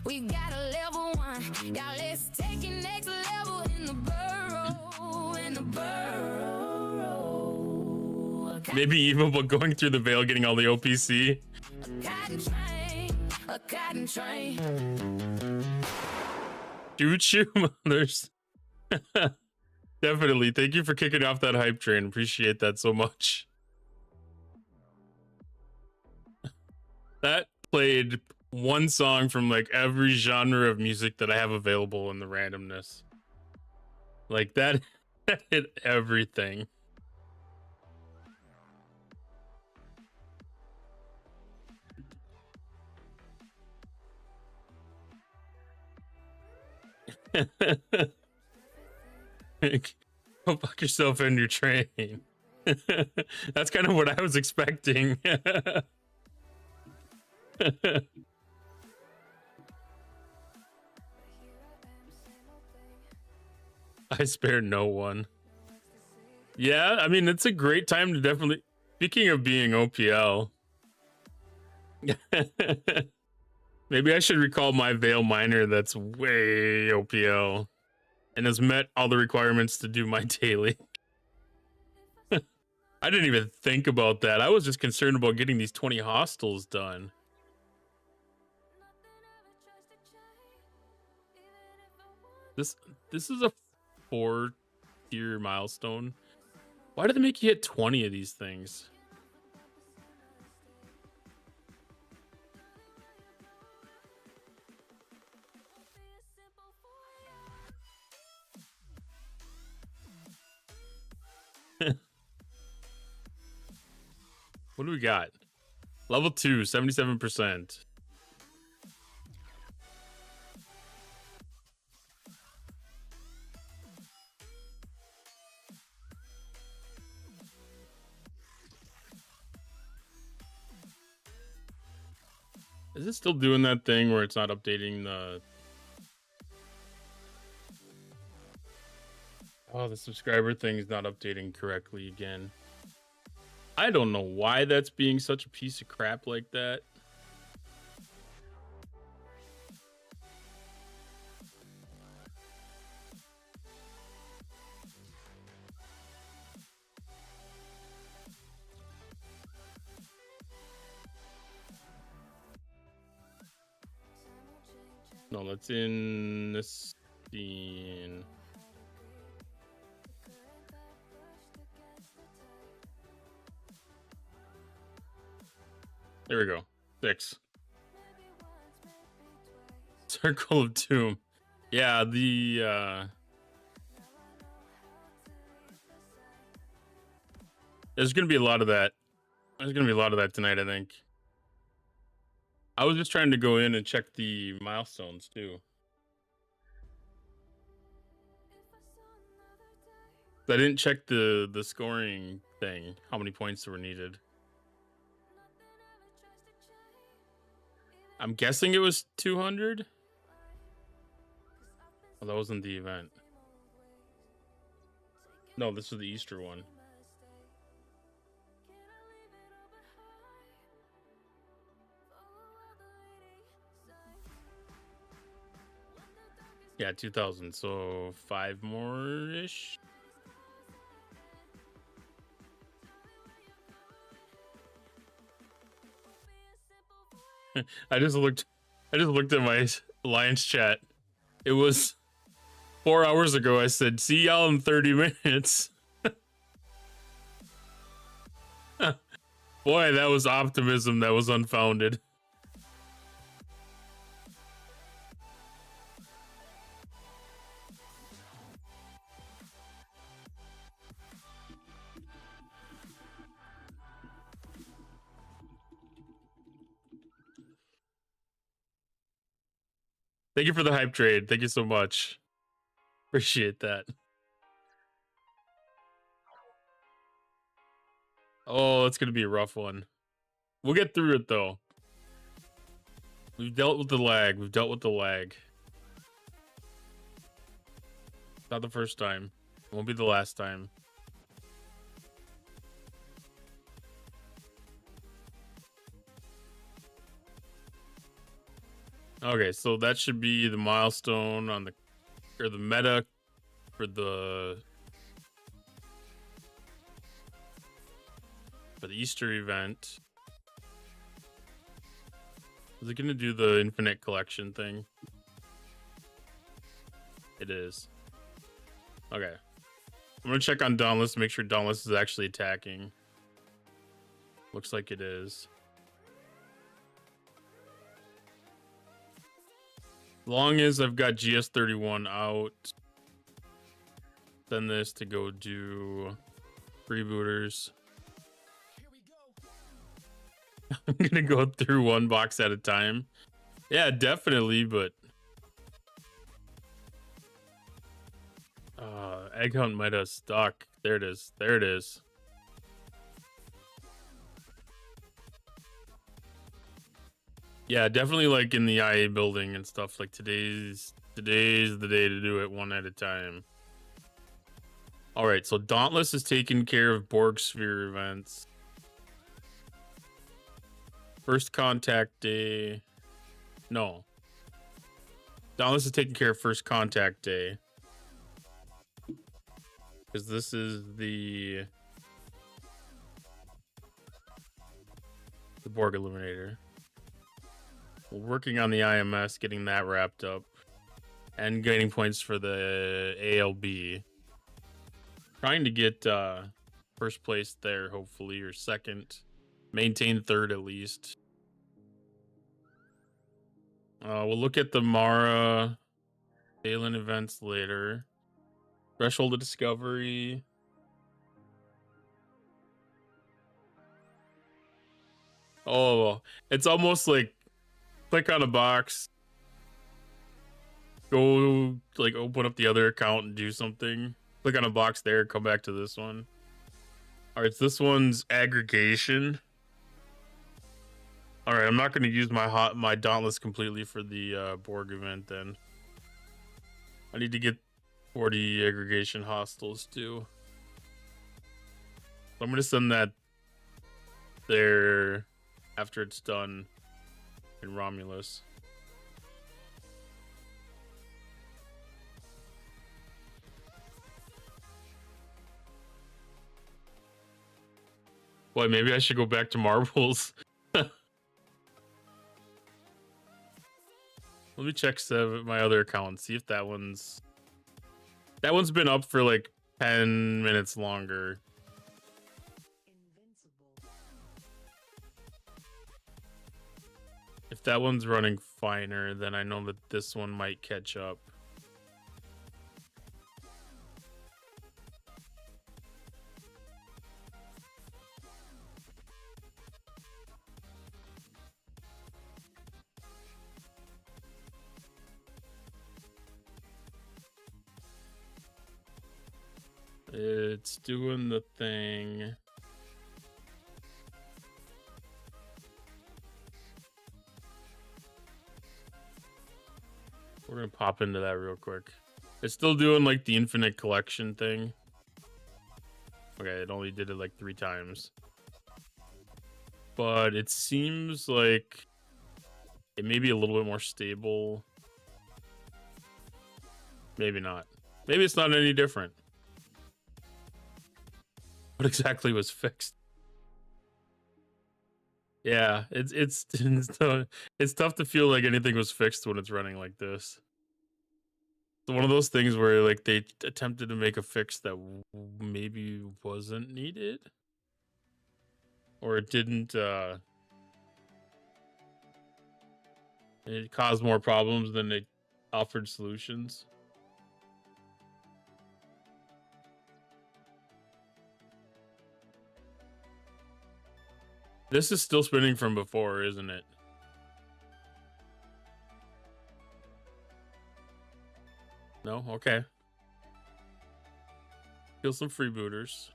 We got a level 1, y'all let's take it next level in the burrow, in the burrow. A Maybe evil, but going through the veil, getting all the OPC. cotton train, a cotton train. Shoot you, mothers. Definitely. Thank you for kicking off that hype train. Appreciate that so much. That played one song from like every genre of music that I have available in the randomness. Like that hit everything. Go fuck yourself in your train. That's kind of what I was expecting. I spare no one. Yeah, I mean, it's a great time to definitely... Speaking of being OPL... Maybe I should recall my Veil Miner that's way OPL and has met all the requirements to do my daily. I didn't even think about that. I was just concerned about getting these 20 hostels done. This is a 4-tier milestone. Why do they make you hit 20 of these things? What do we got? Level 2, 77%. Is it still doing that thing where it's not updating the... Oh, the subscriber thing is not updating correctly again. I don't know why that's being such a piece of crap like that. No, that's in this scene. There we go. 6. Circle of Doom. Yeah, there's gonna be a lot of that. There's gonna be a lot of that tonight, I think. I was just trying to go in and check the milestones too. I didn't check the scoring thing, how many points were needed. I'm guessing it was 200. Oh, that wasn't the event. No, this was the Easter one. Yeah, 2,000. So 5 more-ish. I just looked at my Alliance chat. It was 4 hours ago. I said, "See y'all in 30 minutes." Boy, that was optimism that was unfounded. Thank you for the hype trade. Thank you so much. Appreciate that. Oh, it's gonna be a rough one. We'll get through it though. We've dealt with the lag. We've dealt with the lag. Not the first time. It won't be the last time. Okay, so that should be the milestone on the, or the meta for the Easter event. Is it gonna do the infinite collection thing? It is. Okay. I'm gonna check on Dauntless to make sure Dauntless is actually attacking. Looks like it is. Long as I've got GS31 out, send this to go do freebooters. I'm gonna go through one box at a time. Yeah, definitely, but egg hunt might have stuck. There it is. There it is. Yeah, definitely like in the IA building and stuff. Like today's the day to do it one at a time. All right, so Dauntless is taking care of Borg Sphere events. First contact day. No. Dauntless is taking care of first contact day. Because this is the Borg Illuminator. We're working on the IMS, getting that wrapped up. And gaining points for the ALB. Trying to get first place there, hopefully, or second. Maintain third at least. We'll look at the Mara Balin events later. Threshold of Discovery. Oh, it's almost like click on a box. Go like open up the other account and do something. Click on a box there, come back to this one. All right, so this one's aggregation. All right, I'm not going to use my Dauntless completely for the Borg event then. I need to get 40 aggregation hostiles too. So I'm going to send that there after it's done in Romulus. Boy, maybe I should go back to marbles. Let me check my other account, see if that one's been up for like 10 minutes longer. If that one's running finer, then I know that this one might catch up. It's doing the thing. We're gonna pop into that real quick. It's still doing like the infinite collection thing. Okay, it only did it like 3 times. But it seems like it may be a little bit more stable. Maybe not. Maybe it's not any different. What exactly was fixed? Yeah, it's tough to feel like anything was fixed when it's running like this. It's one of those things where like they attempted to make a fix that maybe wasn't needed, or it didn't. It caused more problems than it offered solutions. This is still spinning from before, isn't it? No? Okay. Kill some freebooters.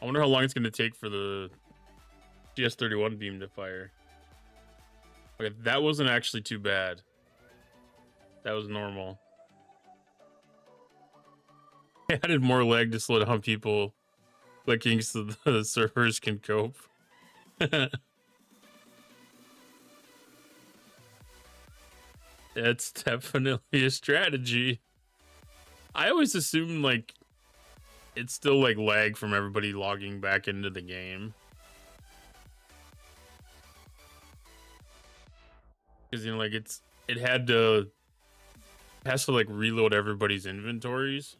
I wonder how long it's going to take for the GS-31 beam to fire. Okay, that wasn't actually too bad. That was normal. I added more lag to slow down people clicking so the servers can cope. It's definitely a strategy. I always assume like it's still like lag from everybody logging back into the game. Because you know, like it has to like reload everybody's inventories.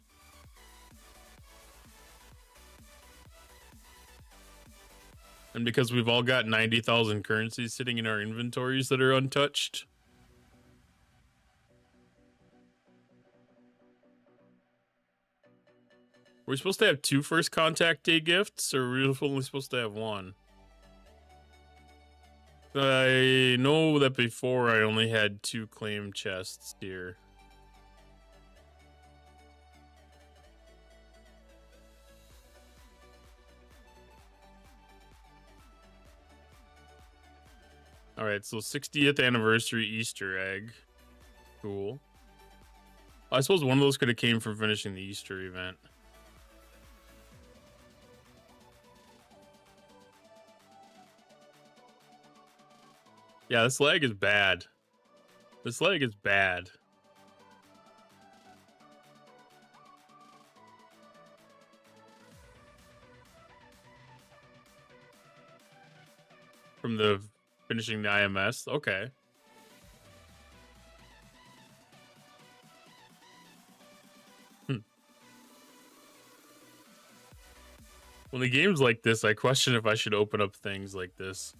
And because we've all got 90,000 currencies sitting in our inventories that are untouched. We're supposed to have 2 first contact day gifts, or we're only supposed to have 1? I know that before I only had 2 claim chests here. Alright, so 60th anniversary Easter egg. Cool. I suppose one of those could have came from finishing the Easter event. Yeah, this lag is bad. This lag is bad. From the finishing the IMS? Okay. When the game's like this, I question if I should open up things like this.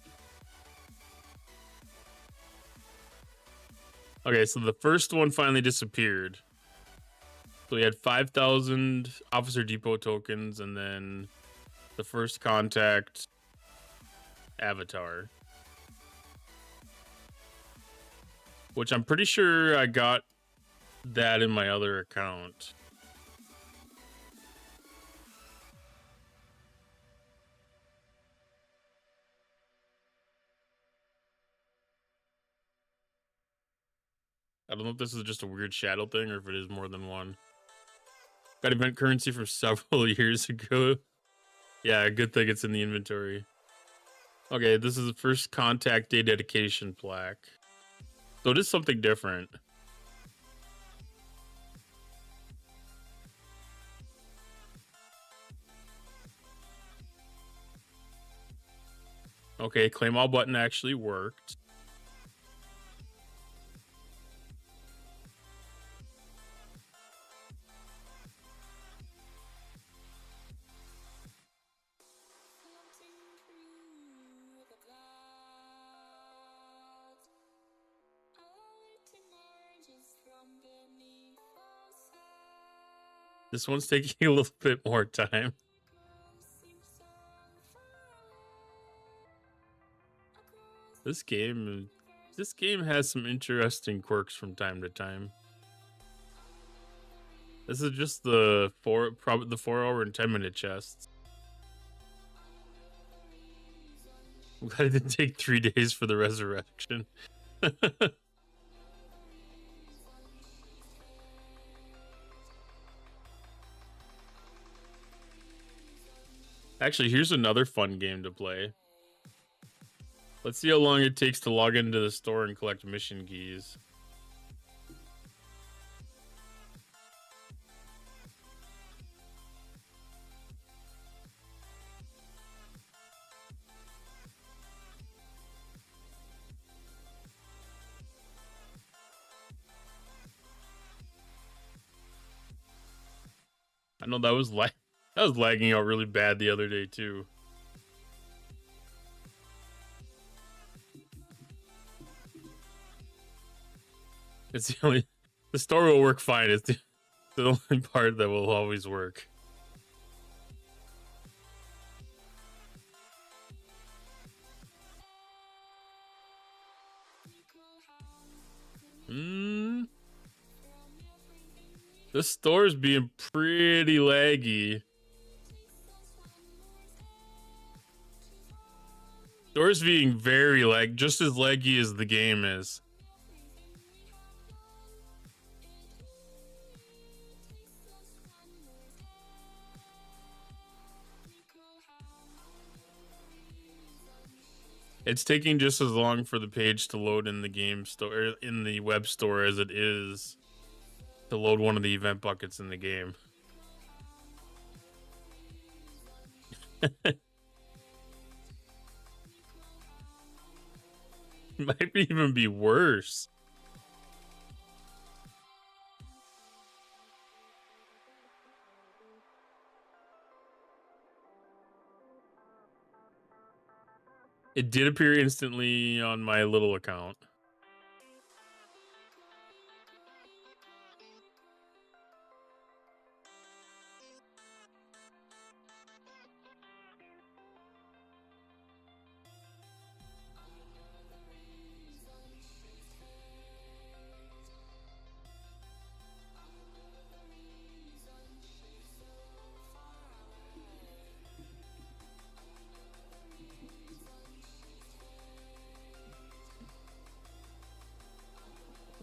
Okay, so the first one finally disappeared. So we had 5,000 Officer Depot tokens, and then the first contact avatar. Which I'm pretty sure I got that in my other account. I don't know if this is just a weird shadow thing or if it is more than one. Got event currency from several years ago. Yeah, good thing it's in the inventory. Okay, this is the first contact day dedication plaque. So it is something different. Okay, claim all button actually worked. This one's taking a little bit more time. This game has some interesting quirks from time to time. This is just the 4 hour and 10-minute chests. I'm glad it didn't take 3 days for the resurrection. Actually, here's another fun game to play. Let's see how long it takes to log into the store and collect mission keys. I know that was lagging out really bad the other day too. It's the store will work fine. It's the only part that will always work. This store's being pretty laggy. Store's being very just as laggy as the game is. It's taking just as long for the page to load in the game store, in the web store, as it is to load one of the event buckets in the game. Might even be worse. It did appear instantly on my little account.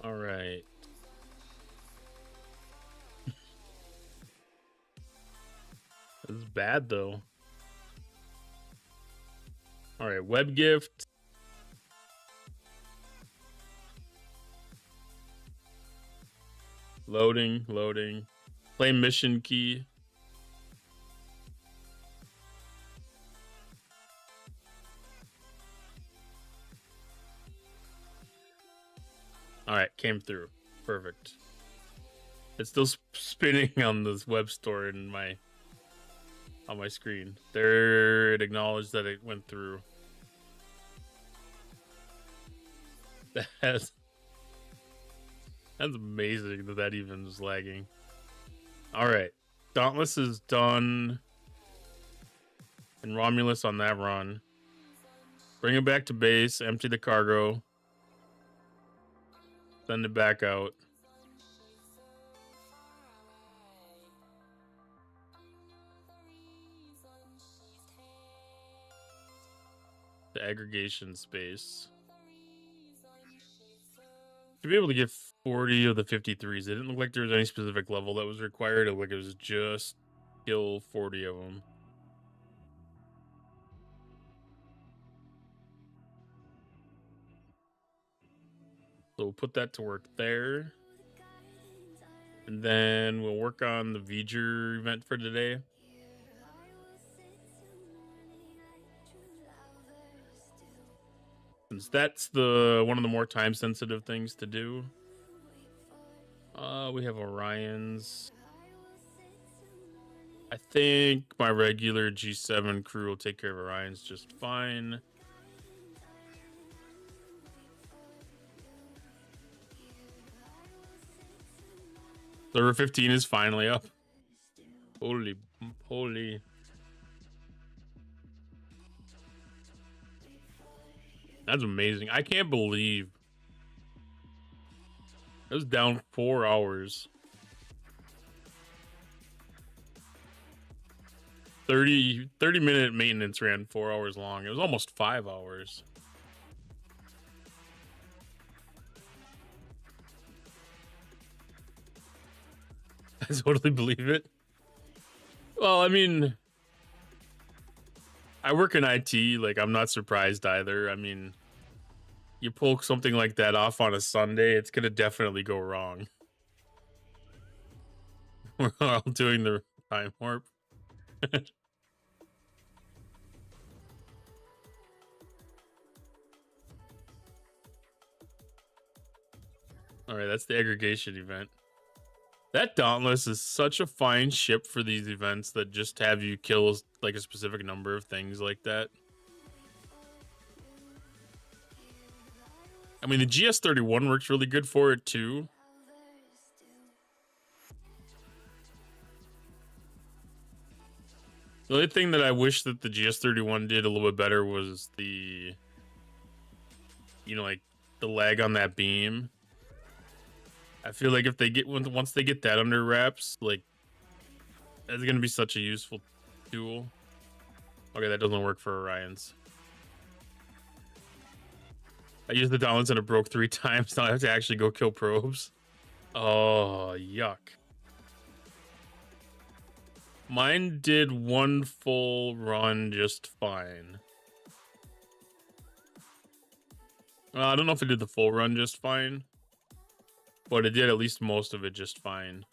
All right. This is bad though. All right, web gift. Loading. Play mission key. All right, came through. Perfect. It's still spinning on this web store on my screen. There, it acknowledged that it went through. That's amazing that even is lagging. All right, Dauntless is done, and Romulus on that run. Bring it back to base. Empty the cargo. Send it back out. The aggregation space. To be able to get 40 of the 53s, it didn't look like there was any specific level that was required. It looked like it was just kill 40 of them. So we'll put that to work there. And then we'll work on the V'ger event for today. Since that's one of the more time sensitive things to do. We have Orions. I think my regular G7 crew will take care of Orions just fine. Server 15 is finally up. Holy. That's amazing. I can't believe it was down 4 hours. 30-minute maintenance ran 4 hours long. It was almost 5 hours. I totally believe it. Well, I mean, I work in IT. Like, I'm not surprised either. I mean, you pull something like that off on a Sunday, it's gonna definitely go wrong. We're all doing the time warp. All right, that's the aggregation event. That Dauntless is such a fine ship for these events that just have you kill like a specific number of things like that. I mean, the GS31 works really good for it too. The only thing that I wish that the GS31 did a little bit better was the, like the lag on that beam. I feel like if they get once they get that under wraps, like that's gonna be such a useful tool. Okay, that doesn't work for Orion's. I used the downloads and it broke 3 times. Now I have to actually go kill probes. Oh, yuck. Mine did 1 full run just fine. I don't know if it did the full run just fine, but it did at least most of it just fine.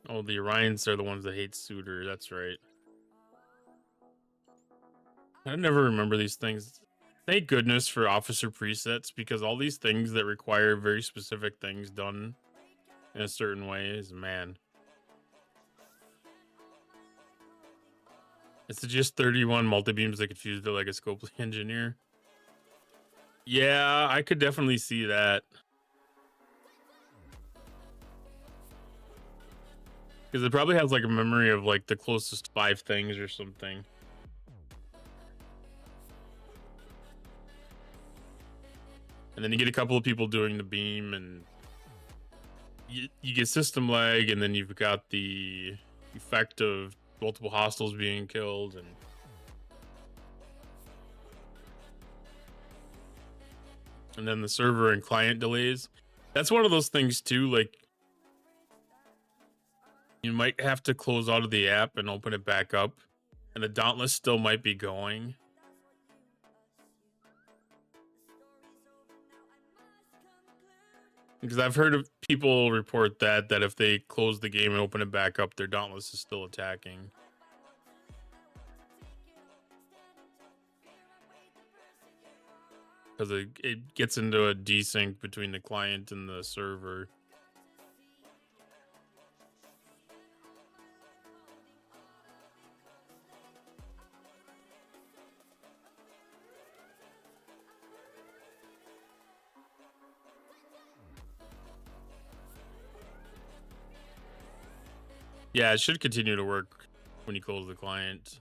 Oh, the Orions are the ones that hate Suitor. That's right. I never remember these things. Thank goodness for officer presets, because all these things that require very specific things done in a certain way is, man. It's just 31 multi-beams that confused it like a Scopely engineer. Yeah, I could definitely see that. Because it probably has like a memory of like the closest 5 things or something. And then you get a couple of people doing the beam, and you get system lag, and then you've got the effect of multiple hostiles being killed, and then the server and client delays. That's one of those things too, like you might have to close out of the app and open it back up, and the Dauntless still might be going. Because I've heard of people report that if they close the game and open it back up, their Dauntless is still attacking. Because it gets into a desync between the client and the server. Yeah, it should continue to work when you close the client.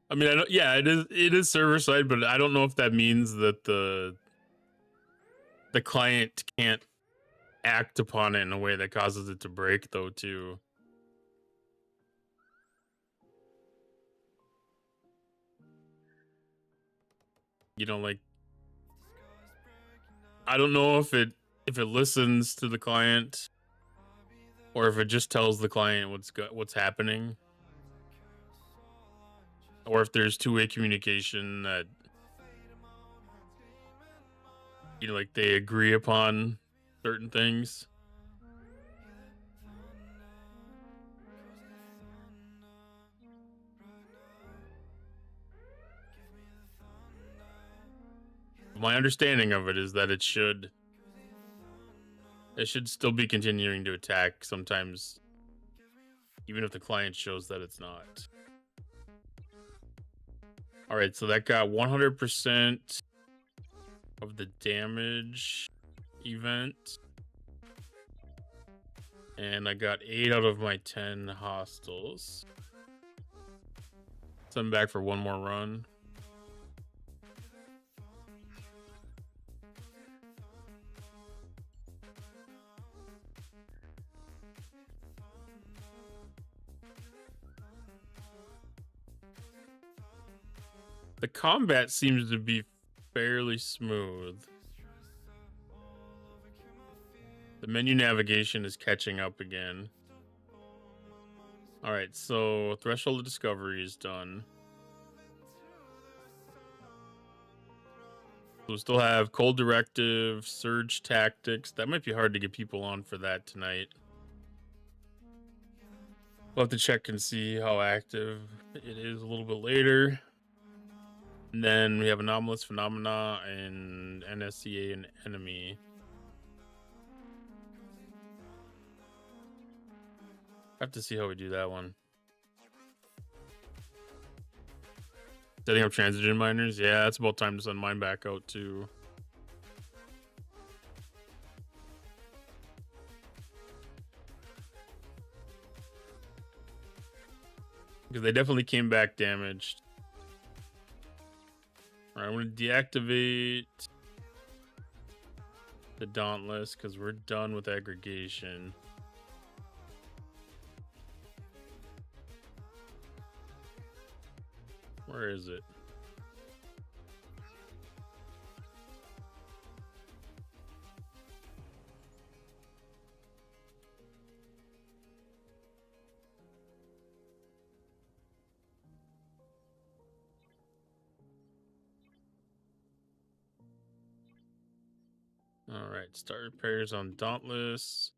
I mean, I don't, yeah, it is server side, but I don't know if that means that the client can't act upon it in a way that causes it to break, though, too. You know, like, I don't know if it listens to the client, or if it just tells the client what's happening, or if there's two-way communication that, you know, like they agree upon certain things. My understanding of it is that it should still be continuing to attack sometimes, even if the client shows that it's not. All right, so that got 100% of the damage event, and I got 8 out of my 10 hostiles. So I'm back for one more run. The combat seems to be fairly smooth. The menu navigation is catching up again. All right, so Threshold of Discovery is done. We'll still have Cold Directive, Surge Tactics. That might be hard to get people on for that tonight. We'll have to check and see how active it is a little bit later. And then we have anomalous phenomena and NSCA and enemy. Have to see how we do that one. Setting up transition miners. Yeah, it's about time to send mine back out too. Because they definitely came back damaged. Alright, I'm going to deactivate the Dauntless because we're done with aggregation. Where is it? All right, start repairs on Dauntless.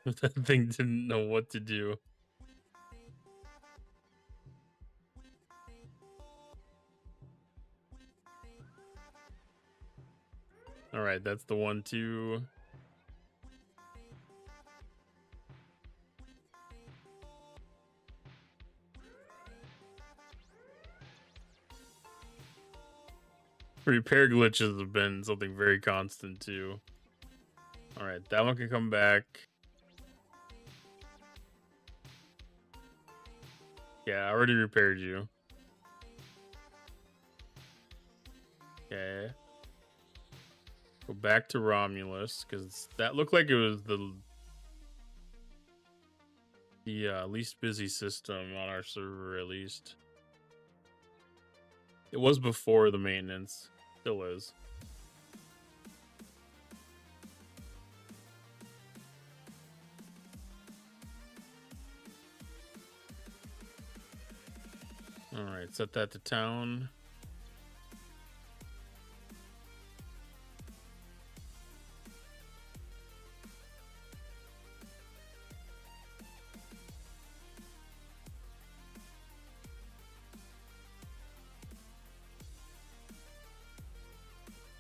That thing didn't know what to do. All right, that's the 1-2. Repair glitches have been something very constant too. All right, that one can come back. Yeah, I already repaired you. Okay. Go back to Romulus because that looked like it was the least busy system on our server, at least. It was before the maintenance. Still is. Alright, set that to town.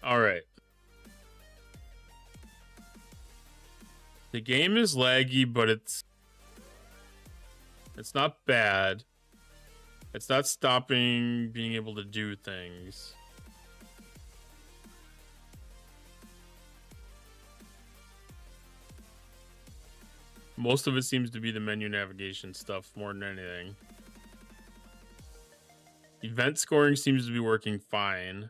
Alright. The game is laggy, but it's not bad. It's not stopping being able to do things. Most of it seems to be the menu navigation stuff more than anything. Event scoring seems to be working fine.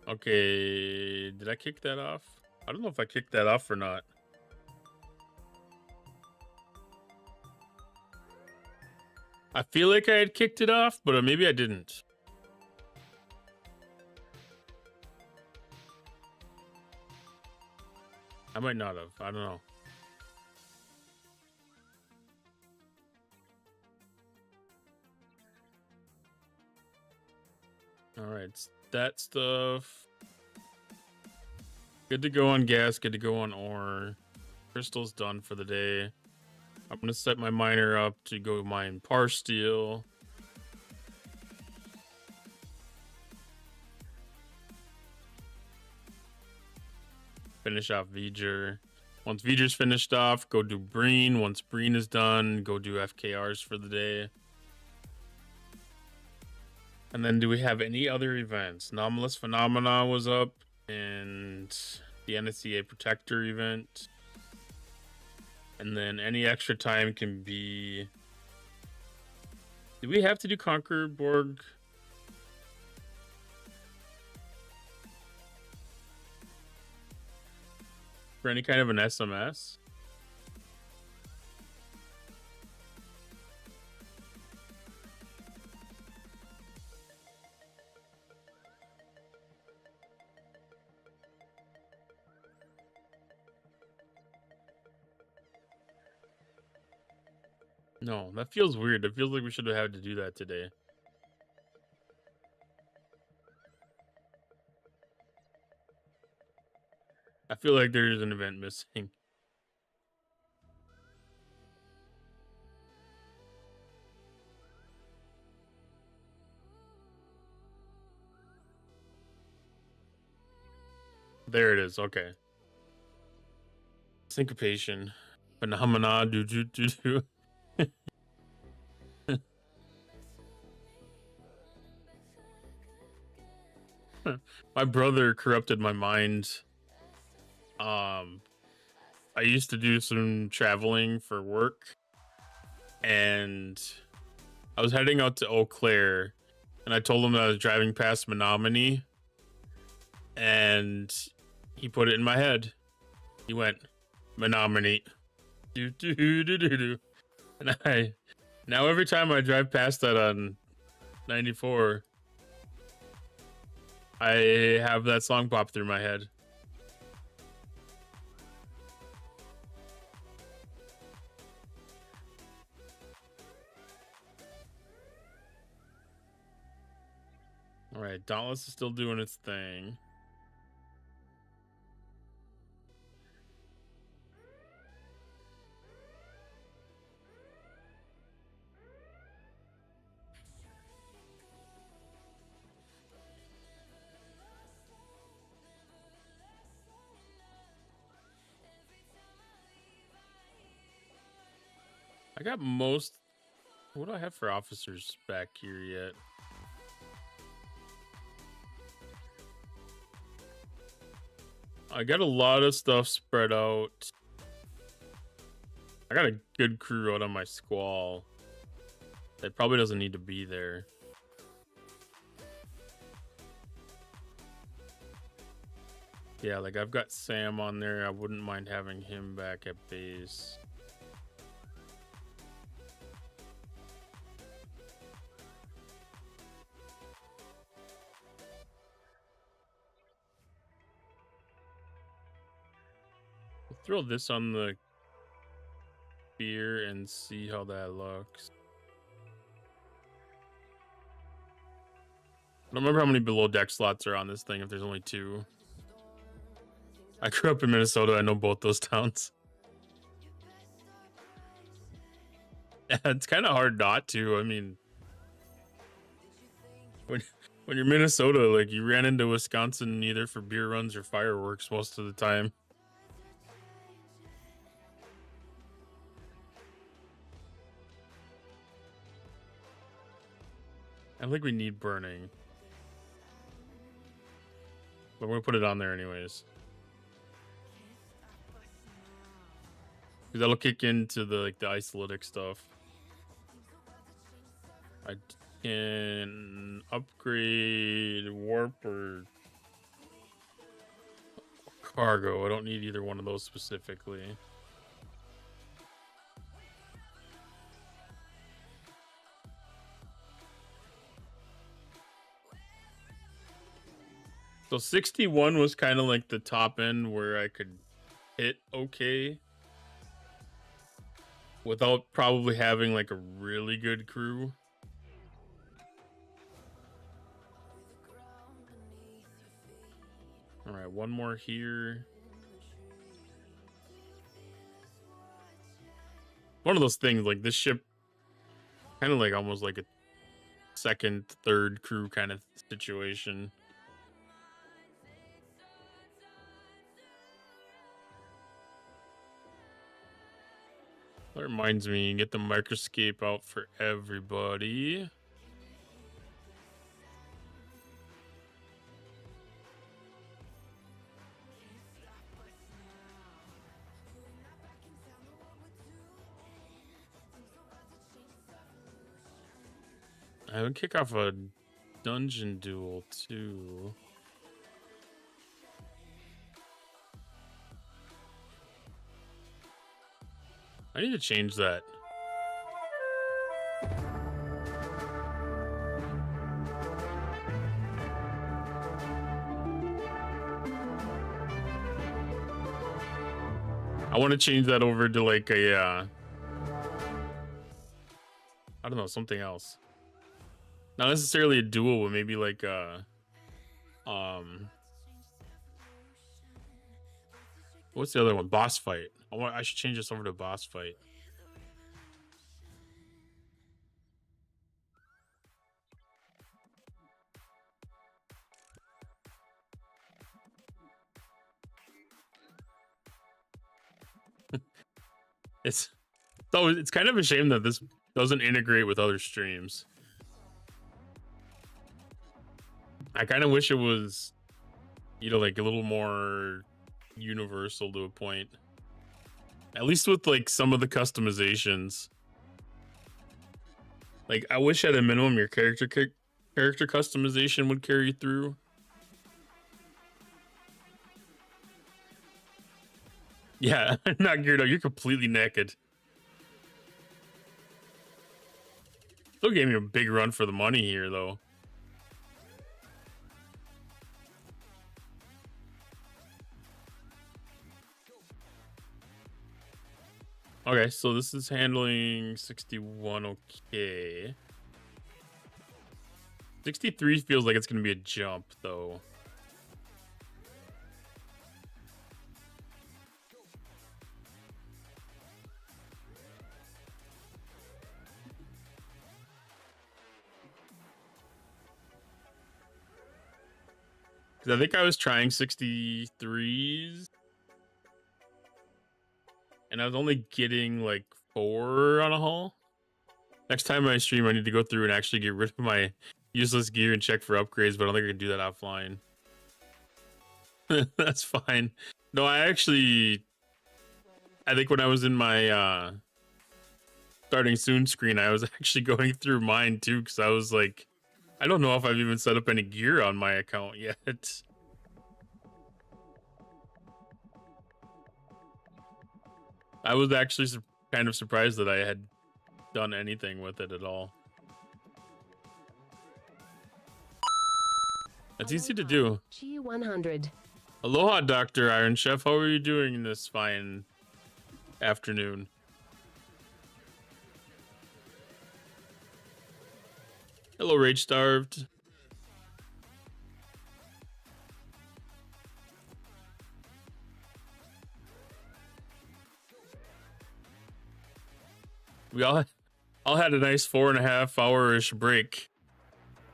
Okay, did I kick that off? I don't know if I kicked that off or not. I feel like I had kicked it off, but maybe I didn't. I might not have. I don't know. All right, that stuff. Good to go on gas, good to go on ore. Crystal's done for the day. I'm gonna set my miner up to go mine par steel. Finish off V'ger. Once V'ger's finished off, go do Breen. Once Breen is done, go do FKRs for the day. And then do we have any other events? Anomalous Phenomena was up, and the NSCA Protector event. And then any extra time can be... Do we have to do Conquer Borg? For any kind of an SMS? No, that feels weird. It feels like we should have had to do that today. I feel like there's an event missing. There it is. Okay. Syncopation. Phenomena. Do do do do. My brother corrupted my mind. I used to do some traveling for work, and I was heading out to Eau Claire, and I told him that I was driving past Menominee, and he put it in my head. He went, Menominee. Do do do do do. And now every time I drive past that on 94, I have that song pop through my head. All right, Dauntless is still doing its thing. I got most. What do I have for officers back here yet? I got a lot of stuff spread out. I got a good crew out on my squall. That probably doesn't need to be there. Yeah, like I've got Sam on there. I wouldn't mind having him back at base. Throw this on the spear and see how that looks. I don't remember how many below deck slots are on this thing if there's only 2. I grew up in Minnesota. I know both those towns. Yeah, it's kind of hard not to. I mean, when you're Minnesota, like you ran into Wisconsin either for beer runs or fireworks most of the time. I think we need burning, but we're gonna put it on there anyways, because that'll kick into the isolytic stuff. I can upgrade warp or cargo. I don't need either one of those specifically. So 61 was kind of like the top end where I could hit okay without probably having like a really good crew. All right, one more here. One of those things, like this ship, kind of like almost like a second, third crew kind of situation. That reminds me, get the microscape out for everybody. I would kick off a dungeon duel too. I need to change that. I want to change that over to like a I don't know, something else. Not necessarily a duel, but maybe like what's the other one? Boss fight. I should change this over to boss fight. It's kind of a shame that this doesn't integrate with other streams. I kind of wish it was, you know, like a little more universal to a point. At least with like some of the customizations. Like I wish at a minimum your character customization would carry through. Yeah, not geared up. You're completely naked. Still gave me a big run for the money here, though. Okay, so this is handling 61 okay. 63 feels like it's going to be a jump, though. I think I was trying 63s. And I was only getting like 4 on a haul. Next time I stream, I need to go through and actually get rid of my useless gear and check for upgrades, but I don't think I can do that offline. That's fine. No, I think when I was in my starting soon screen, I was actually going through mine too, because I was like, I don't know if I've even set up any gear on my account yet. I was actually kind of surprised that I had done anything with it at all. That's easy to do. G100. Aloha, Dr. Iron Chef. How are you doing this fine afternoon? Hello, Rage Starved. We all had a nice 4.5 hour-ish break.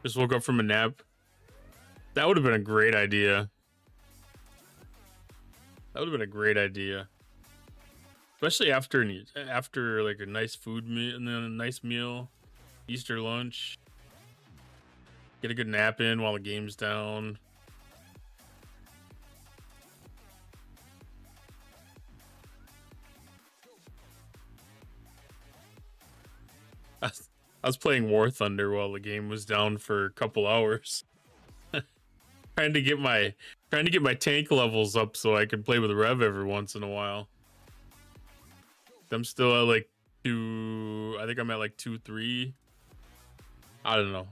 Just woke up from a nap. That would have been a great idea. That would have been a great idea. Especially after like a nice food meal and then a nice meal, Easter lunch. Get a good nap in while the game's down. I was playing War Thunder while the game was down for a couple hours. trying to get my tank levels up so I could play with Rev every once in a while. I'm still at like 2, I think I'm at like 2-3. I don't know.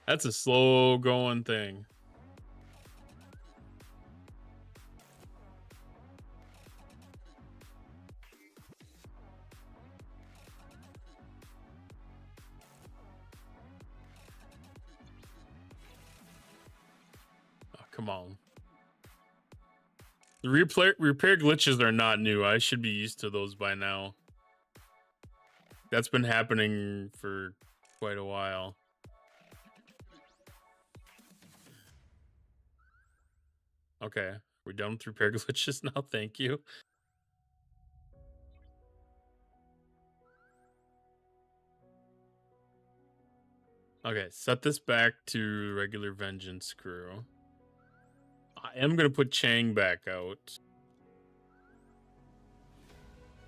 That's a slow going thing. Oh, come on. The repair glitches are not new. I should be used to those by now. That's been happening for quite a while. Okay, we're done with repair glitches now. Thank you. Okay, set this back to regular Vengeance crew. I am gonna put Chang back out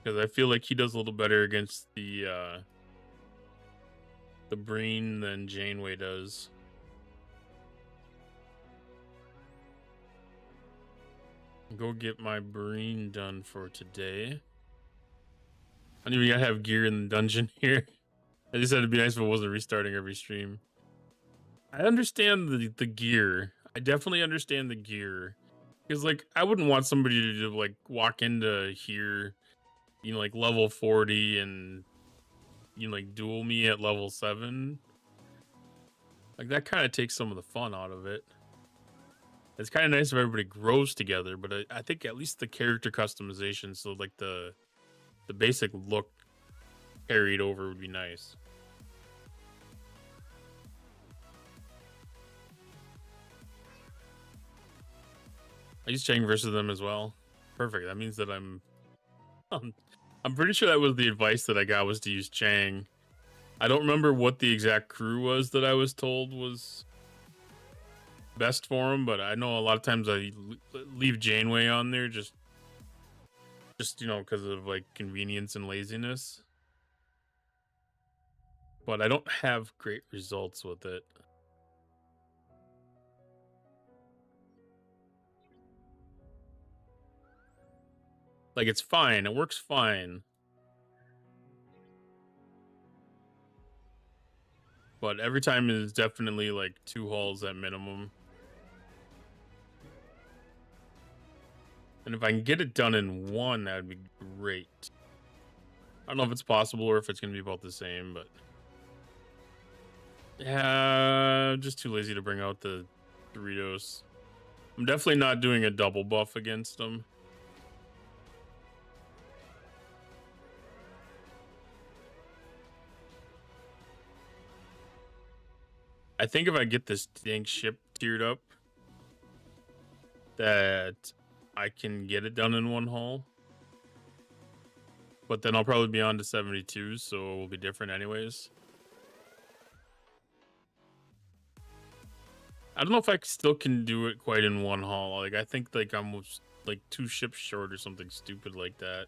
because I feel like he does a little better against the Breen than Janeway does. Go get my Breen done for today. I don't even gotta have gear in the dungeon here. I just said it'd be nice if it wasn't restarting every stream. I understand the gear. I definitely understand the gear. Because, like, I wouldn't want somebody to, like, walk into here, you know, like, level 40 and you know, like duel me at level 7. Like that kind of takes some of the fun out of it. It's kind of nice if everybody grows together, but I think at least the character customization, so like the basic look carried over would be nice. I use Chang versus them as well. Perfect. That means that I'm pretty sure that was the advice that I got, was to use Chang. I don't remember what the exact crew was that I was told was best for him, but I know a lot of times I leave Janeway on there just you know, because of like convenience and laziness. But I don't have great results with it. Like, it's fine. It works fine. But every time is definitely like 2 hulls at minimum. And if I can get it done in 1, that would be great. I don't know if it's possible or if it's going to be about the same, but... yeah, I'm just too lazy to bring out the Doritos. I'm definitely not doing a double buff against them. I think if I get this dang ship tiered up, that I can get it done in 1 haul. But then I'll probably be on to 72, so it will be different anyways. I don't know if I still can do it quite in 1 haul. Like, I think like I'm like 2 ships short or something stupid like that.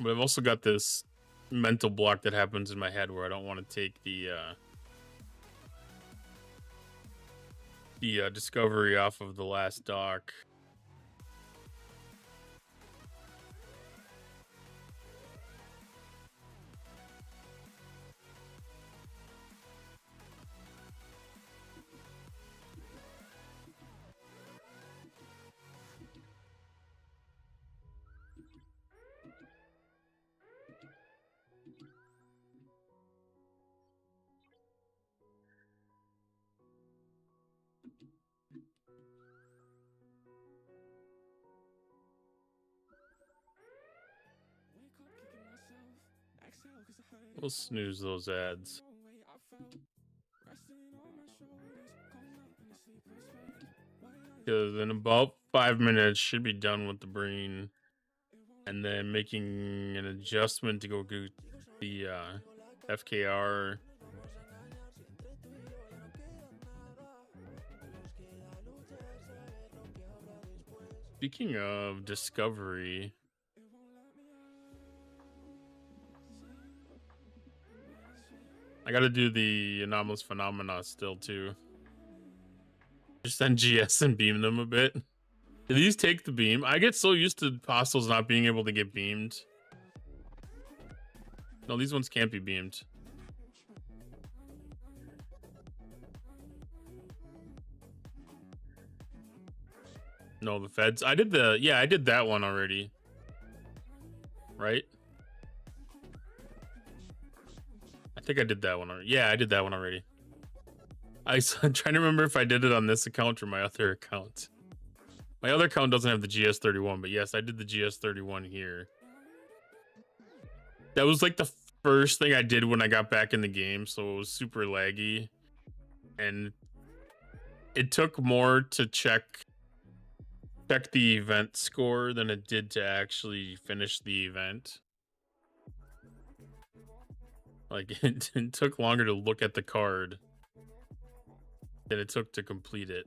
But I've also got this mental block that happens in my head where I don't want to take the Discovery off of the last dock. We'll snooze those ads. Because in about 5 minutes, should be done with the Breen. And then making an adjustment to go do the FKR. Speaking of Discovery, I gotta do the anomalous phenomena still too. Just send GS and beam them a bit. Do these take the beam? I get so used to Apostles not being able to get beamed. No, these ones can't be beamed. No, the feds. I did that one already. Right? I think I did that one already. Yeah, I did that one already. I'm trying to remember if I did it on this account or my other account. My other account doesn't have the GS31, but yes, I did the GS31 here. That was like the first thing I did when I got back in the game, so it was super laggy. And it took more to check the event score than it did to actually finish the event. Like, it took longer to look at the card than it took to complete it.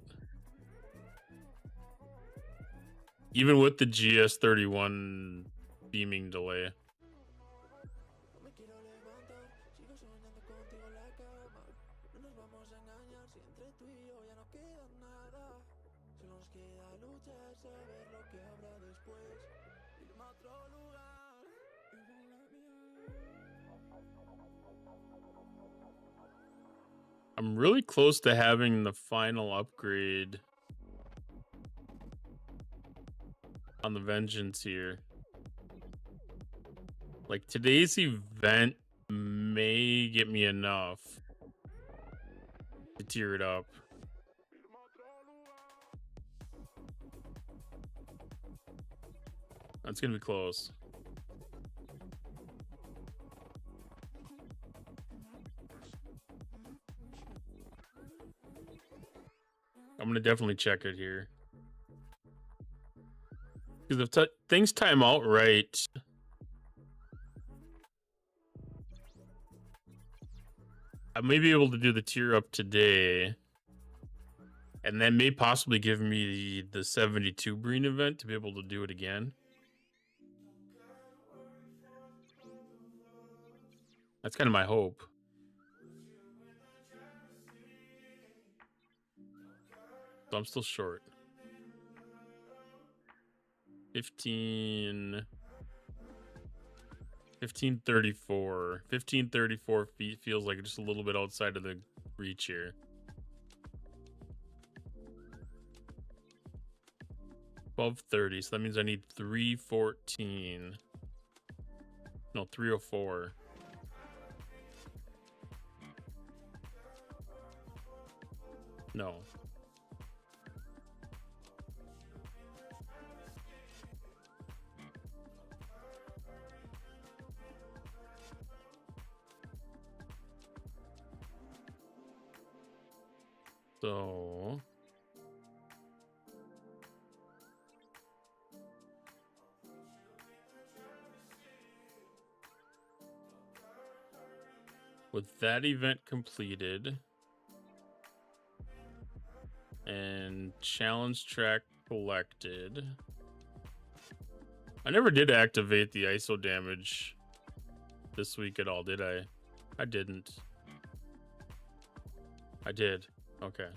Even with the GS31 beaming delay. I'm really close to having the final upgrade on the Vengeance here. Like, today's event may get me enough to tier it up. That's gonna be close. I'm gonna definitely check it here. Because if things time out right, I may be able to do the tier up today. And then may possibly give me the 72 Breen event to be able to do it again. That's kind of my hope. So I'm still short. 1534. 1534 feet feels like just a little bit outside of the reach here. Above 30, so that means I need 314. No, 304. No. So with that event completed and challenge track collected, I never did activate the ISO damage this week at all, did I? I didn't. I did. Okay.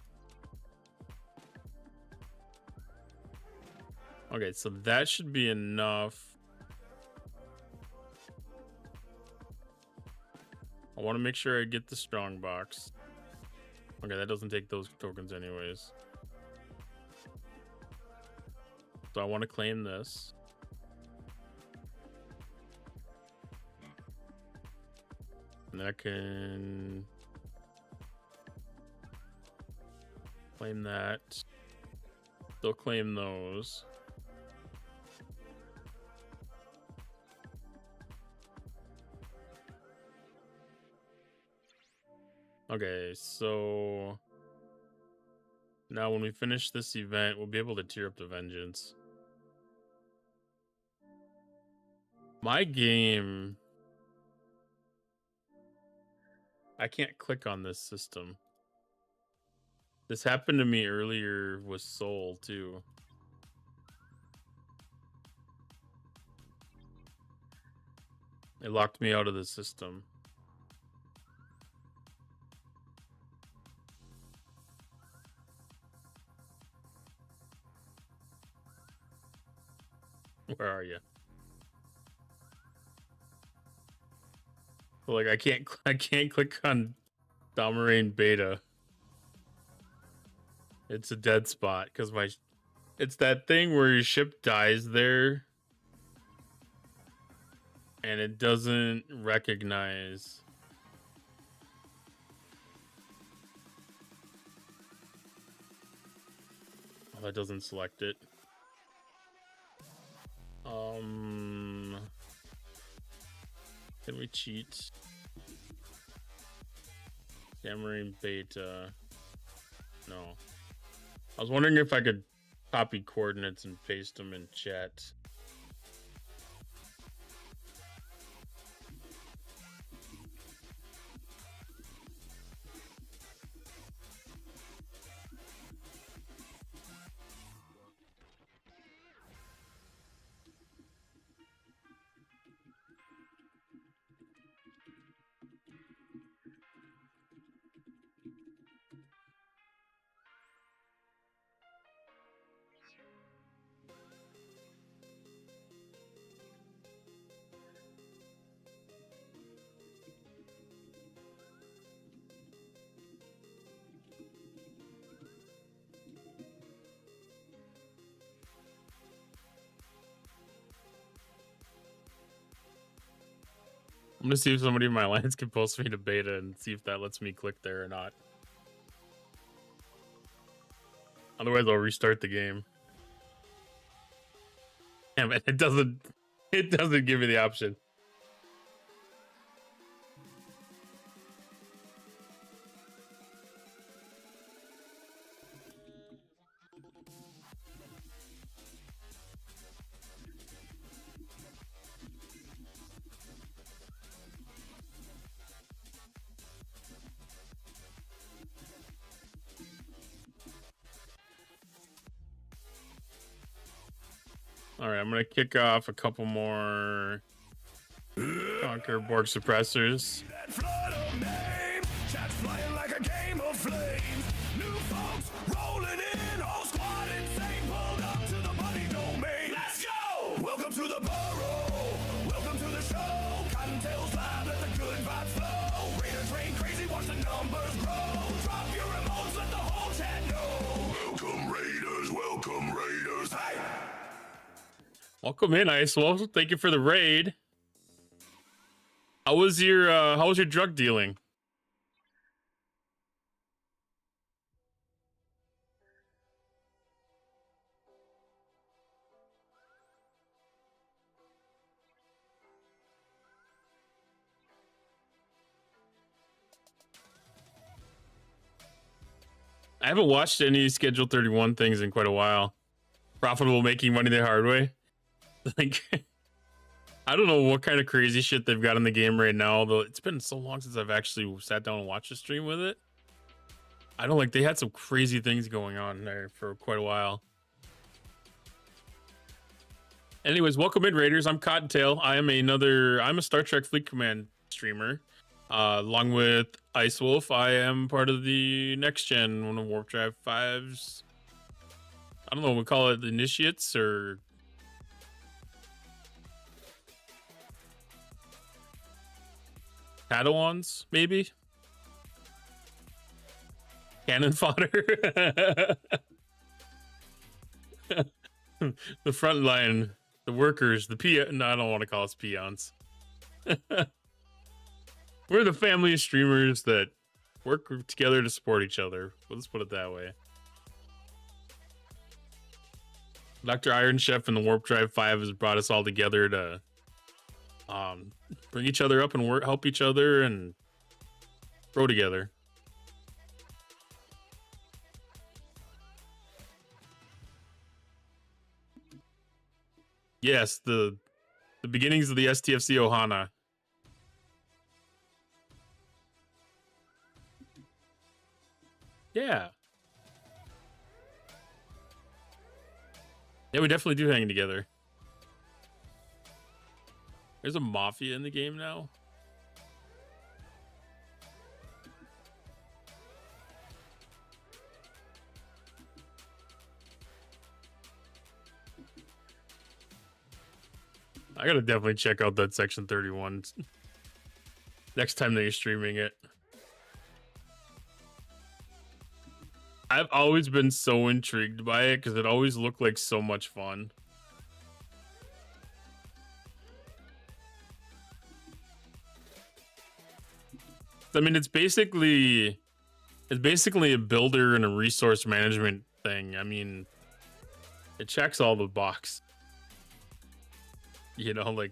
Okay, so that should be enough. I want to make sure I get the strong box. Okay, that doesn't take those tokens anyways. So I want to claim this. And I can claim that. Still claim those. Okay, so now when we finish this event, we'll be able to tier up the Vengeance. My game, I can't click on this system. This happened to me earlier with Soul too. It locked me out of the system. Where are you? Like I can't click on Domarane Beta. It's a dead spot because it's that thing where your ship dies there and it doesn't recognize. Oh, that doesn't select it. Can we cheat? Domarane Beta. No. I was wondering if I could copy coordinates and paste them in chat. I'm gonna see if somebody in my alliance can post me to beta and see if that lets me click there or not. Otherwise, I'll restart the game. Damn it! It doesn't give me the option. All right, I'm gonna kick off a couple more Conquer Borg suppressors. That flood of name, shots flying like a game of flames. New folks rolling in, whole squad insane, pulled up to the money domain. Let's go! Welcome to the burrow, welcome to the show. Cottontails live, let the good vibes flow. Raider train crazy, watch the numbers grow. Drop your remotes, let the whole chat know. Welcome Raiders, hey! Welcome in, Ice Wolf. Thank you for the raid. How was your drug dealing? I haven't watched any Schedule 31 things in quite a while. Profitable making money the hard way. Like, I don't know what kind of crazy shit they've got in the game right now, though it's been so long since I've actually sat down and watched a stream with it. I don't like, they had some crazy things going on there for quite a while. Anyways, welcome in, Raiders. I'm Cottontail. I'm a Star Trek Fleet Command streamer. Along with Ice Wolf, I am part of the next gen, one of Warp Drive 5's. I don't know, we call it the initiates or Padawans, maybe? Cannon fodder. The front line, the workers, no, I don't want to call us peons. We're the family of streamers that work together to support each other. Let's put it that way. Dr. Iron Chef and the Warp Drive 5 has brought us all together to bring each other up and help each other and grow together. Yes, the beginnings of the STFC Ohana. Yeah. Yeah, we definitely do hang together. There's a mafia in the game now. I gotta definitely check out that Section 31 next time that you're streaming it. I've always been so intrigued by it because it always looked like so much fun. I mean, it's basically a builder and a resource management thing. I mean, it checks all the boxes. You know, like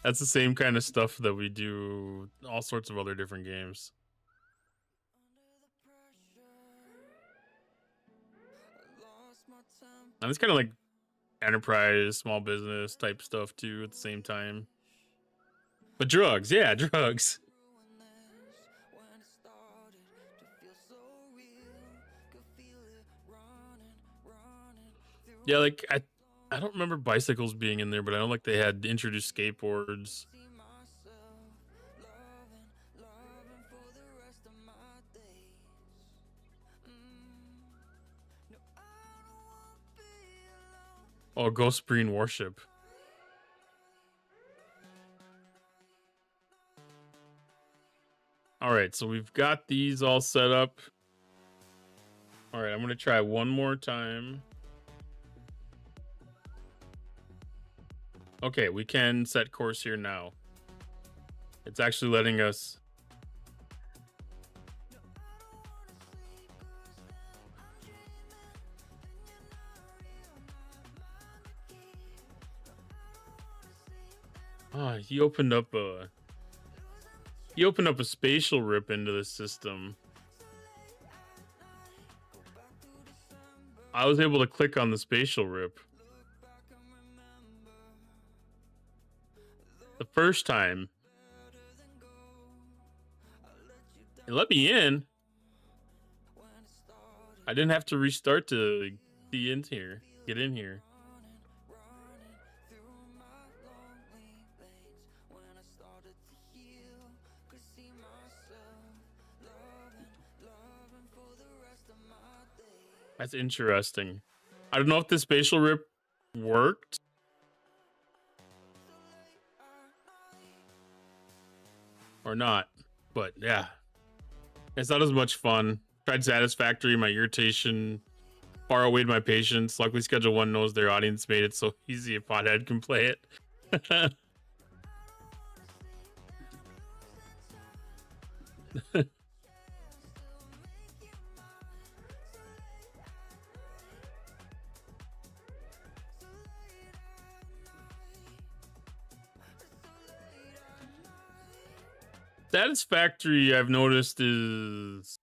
that's the same kind of stuff that we do all sorts of other different games. And it's kind of like enterprise, small business type stuff too at the same time. But drugs, yeah, drugs. Yeah, like I don't remember bicycles being in there, but I know like they had introduced skateboards. Oh, Ghost Marine Warship. All right, so we've got these all set up. All right, I'm gonna try one more time. Okay, we can set course here now. It's actually letting us. Ah, he opened up a spatial rip into the system. I was able to click on the spatial rip the first time. It let me in. I didn't have to restart to get in here. That's interesting. I don't know if the spatial rip worked. Or not. But yeah. It's not as much fun. Tried Satisfactory, my irritation far outweighed my patience. Luckily Schedule 1 knows their audience made it so easy a pothead can play it. Satisfactory, I've noticed, is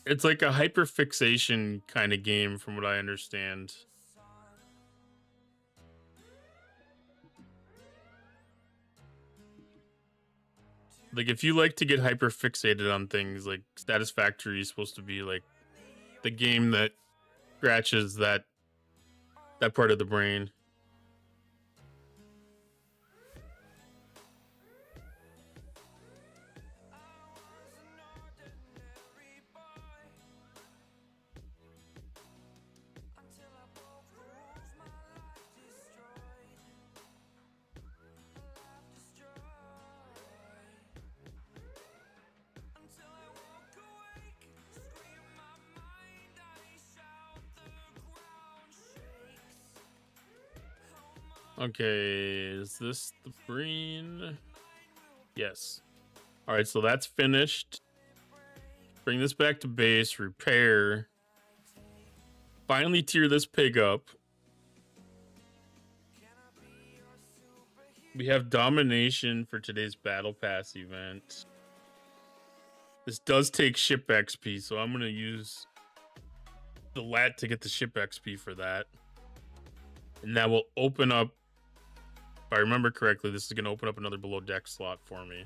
it's like a hyperfixation kind of game from what I understand. Like if you like to get hyperfixated on things, like Satisfactory is supposed to be like the game that scratches that part of the brain. Okay, is this the brain? Yes. All right, so that's finished. Bring this back to base, repair. Finally tier this pig up. We have domination for today's battle pass event. This does take ship XP, so I'm gonna use the lat to get the ship XP for that. And that will open up, if I remember correctly, this is going to open up another below deck slot for me.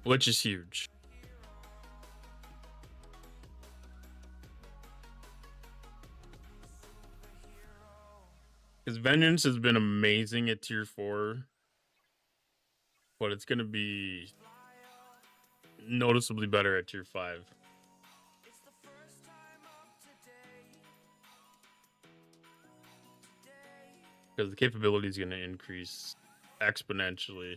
Which is huge. Because Vengeance has been amazing at tier 4. But it's going to be noticeably better at tier 5. Because the capability is going to increase exponentially.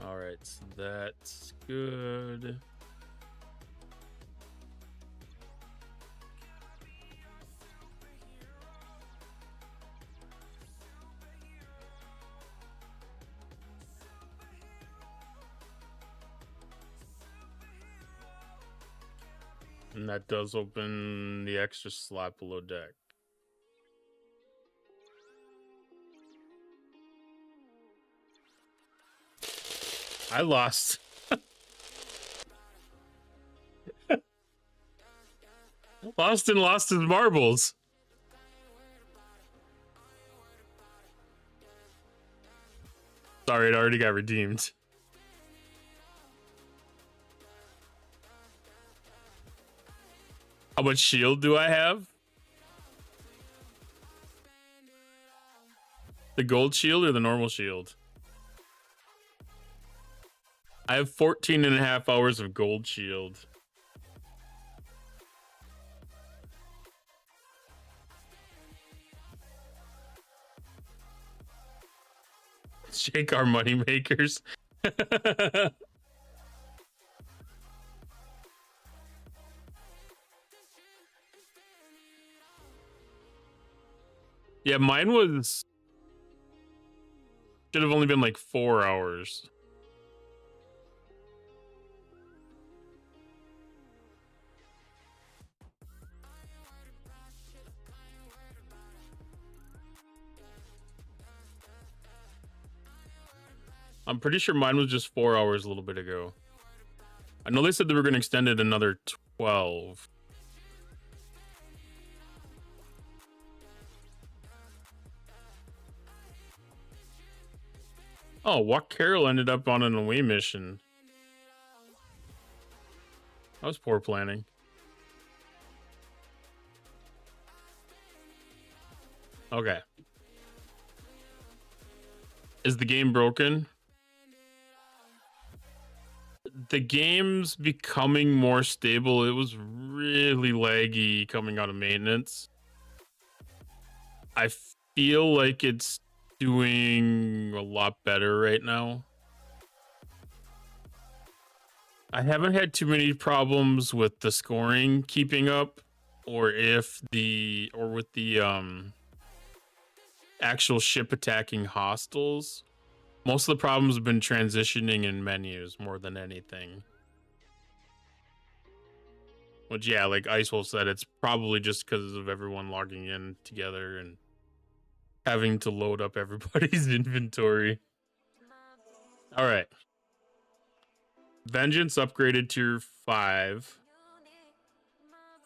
All right, so that's good. And that does open the extra slot below deck. I lost. Austin lost his marbles. Sorry, it already got redeemed. How much shield do I have? The gold shield or the normal shield? I have 14 and a half hours of gold shield. Shake our money makers. Yeah, mine was should have only been like 4 hours. I'm pretty sure mine was just 4 hours a little bit ago. I know they said they were going to extend it another 12. Oh, Walk Carroll ended up on an away mission. That was poor planning. Okay. Is the game broken? The game's becoming more stable. It was really laggy coming out of maintenance. I feel like it's doing a lot better right now. I haven't had too many problems with the scoring keeping up, or with the actual ship attacking hostiles. Most of the problems have been transitioning in menus more than anything. Which, yeah, like Icewolf said, it's probably just because of everyone logging in together and having to load up everybody's inventory. All right. Vengeance upgraded tier 5.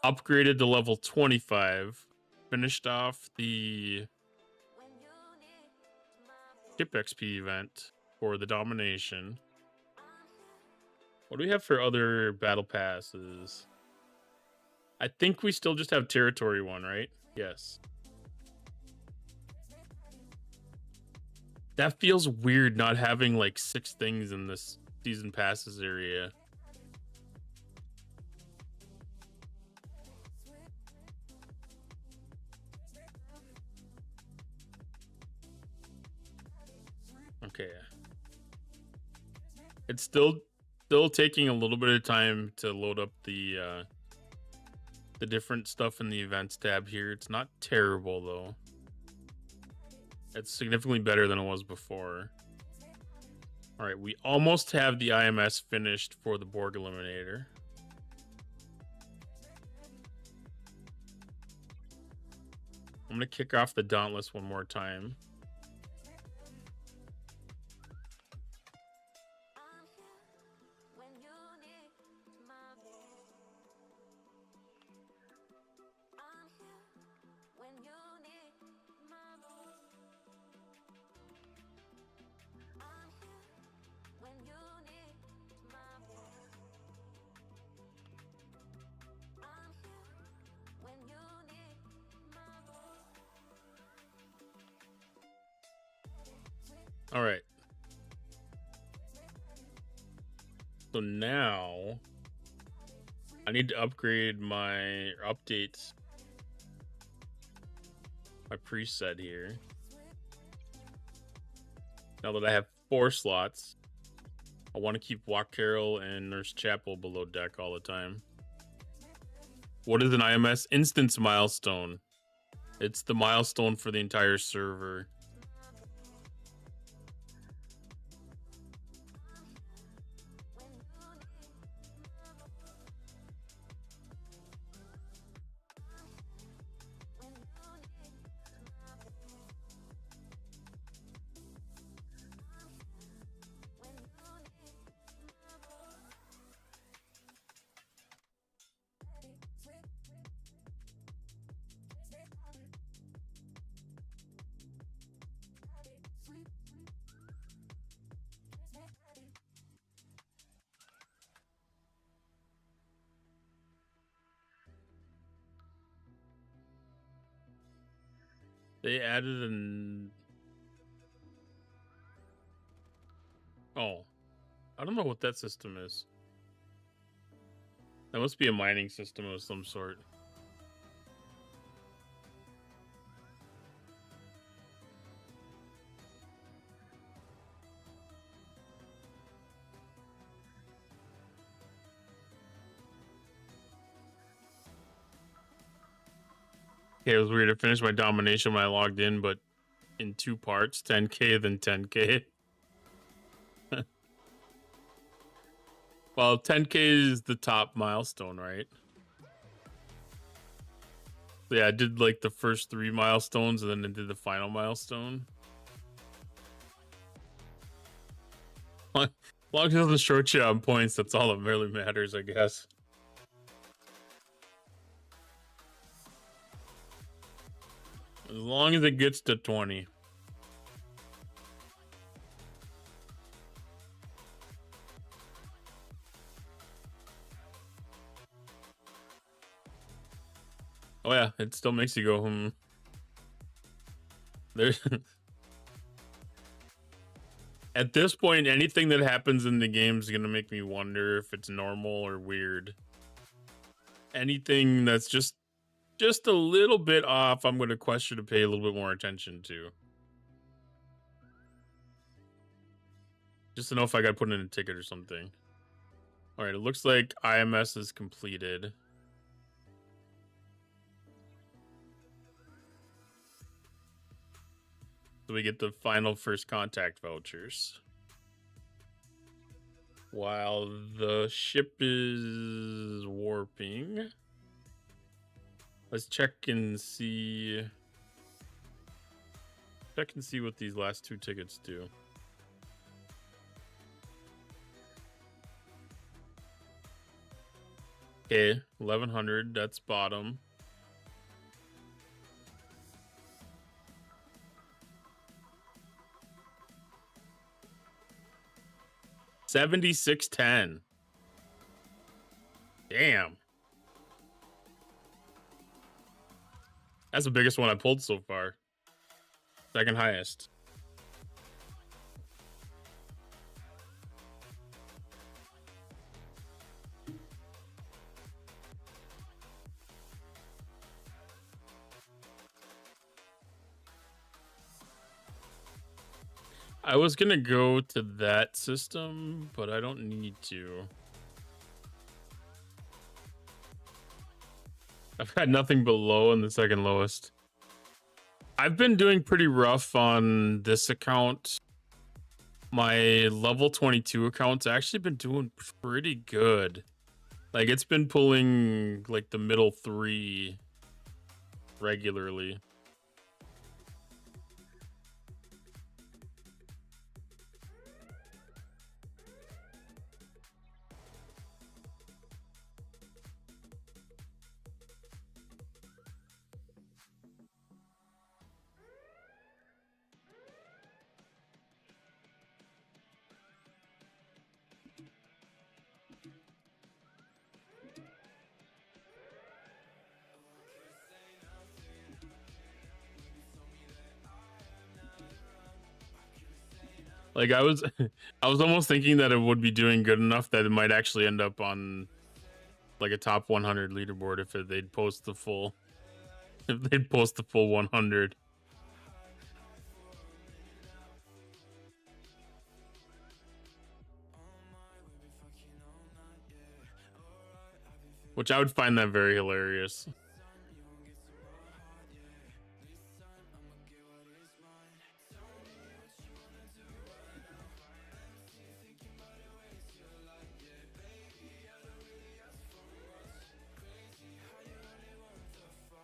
Upgraded to level 25. Finished off the ship XP event for the domination. What do we have for other battle passes? I think we still just have territory 1, right? Yes. That feels weird not having like 6 things in this season passes area. Okay. It's still taking a little bit of time to load up the different stuff in the events tab here. It's not terrible though. It's significantly better than it was before. All right, we almost have the IMS finished for the Borg Eliminator. I'm gonna kick off the Dauntless one more time. All right. So now I need to upgrade my update my preset here. Now that I have 4 slots, I want to keep Walk Carroll and Nurse Chapel below deck all the time. What is an IMS instance milestone? It's the milestone for the entire server. They added an Oh, I don't know what that system is. That must be a mining system of some sort. Okay, it was weird. I finished my domination when I logged in, but in 2 parts, 10K, then 10K. Well, 10K is the top milestone, right? So yeah, I did like the first 3 milestones and then I did the final milestone. As long as it doesn't short you on points, that's all that really matters, I guess. As long as it gets to 20. Oh yeah, it still makes you go, There's at this point, anything that happens in the game is gonna make me wonder if it's normal or weird. Anything that's just a little bit off, I'm gonna question to pay a little bit more attention to. Just to know if I gotta put in a ticket or something. Alright, it looks like IMS is completed. So we get the final first contact vouchers. While the ship is warping. Let's check and see. Check and see what these last 2 tickets do. Okay, 1100, that's bottom. $76.10. Damn. That's the biggest one I pulled so far. Second highest. I was gonna go to that system, but I don't need to. I've got nothing but low in the second lowest. I've been doing pretty rough on this account. My level 22 account's actually been doing pretty good. Like, it's been pulling like the middle 3 regularly. Like, I was almost thinking that it would be doing good enough that it might actually end up on like a top 100 leaderboard if they'd post the full 100. Which I would find that very hilarious.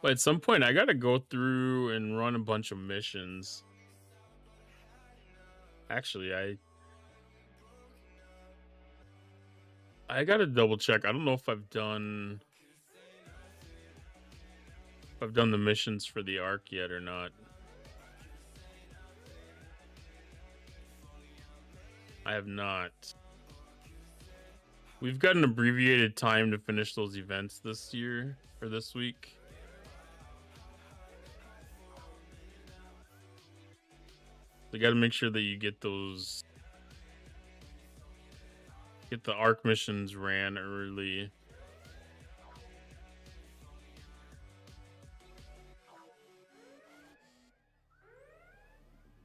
But at some point, I gotta go through and run a bunch of missions. Actually, I gotta double check. I don't know if I've done the missions for the Ark yet or not. I have not. We've got an abbreviated time to finish those events this year or this week. You got to make sure that you get those Get the arc missions ran early.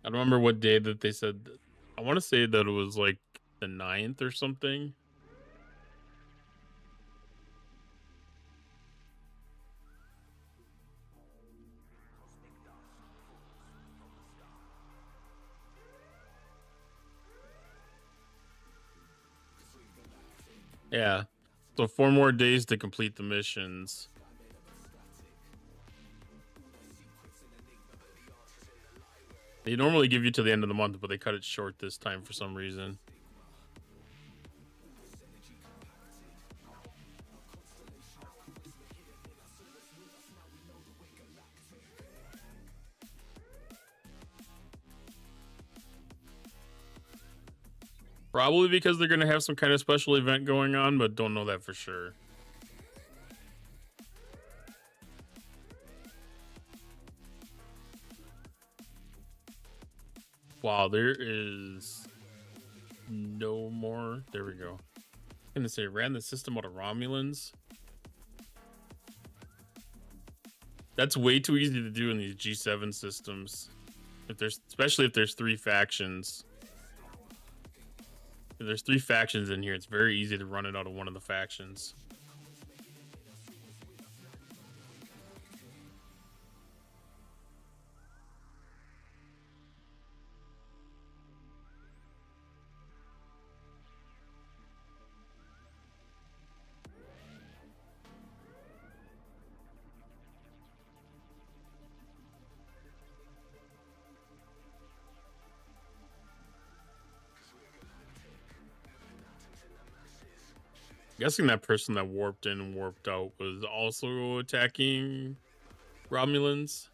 I don't remember what day that they said. I want to say that it was like the 9th or something. Yeah. So 4 more days to complete the missions. They normally give you to the end of the month, but they cut it short this time for some reason. Probably because they're going to have some kind of special event going on, but don't know that for sure. Wow, there is no more. There we go. I'm gonna say ran the system out of Romulans. That's way too easy to do in these G7 systems. Especially if there's 3 factions. If there's 3 factions in here, it's very easy to run it out of one of the factions. Guessing that person that warped in and warped out was also attacking Romulans.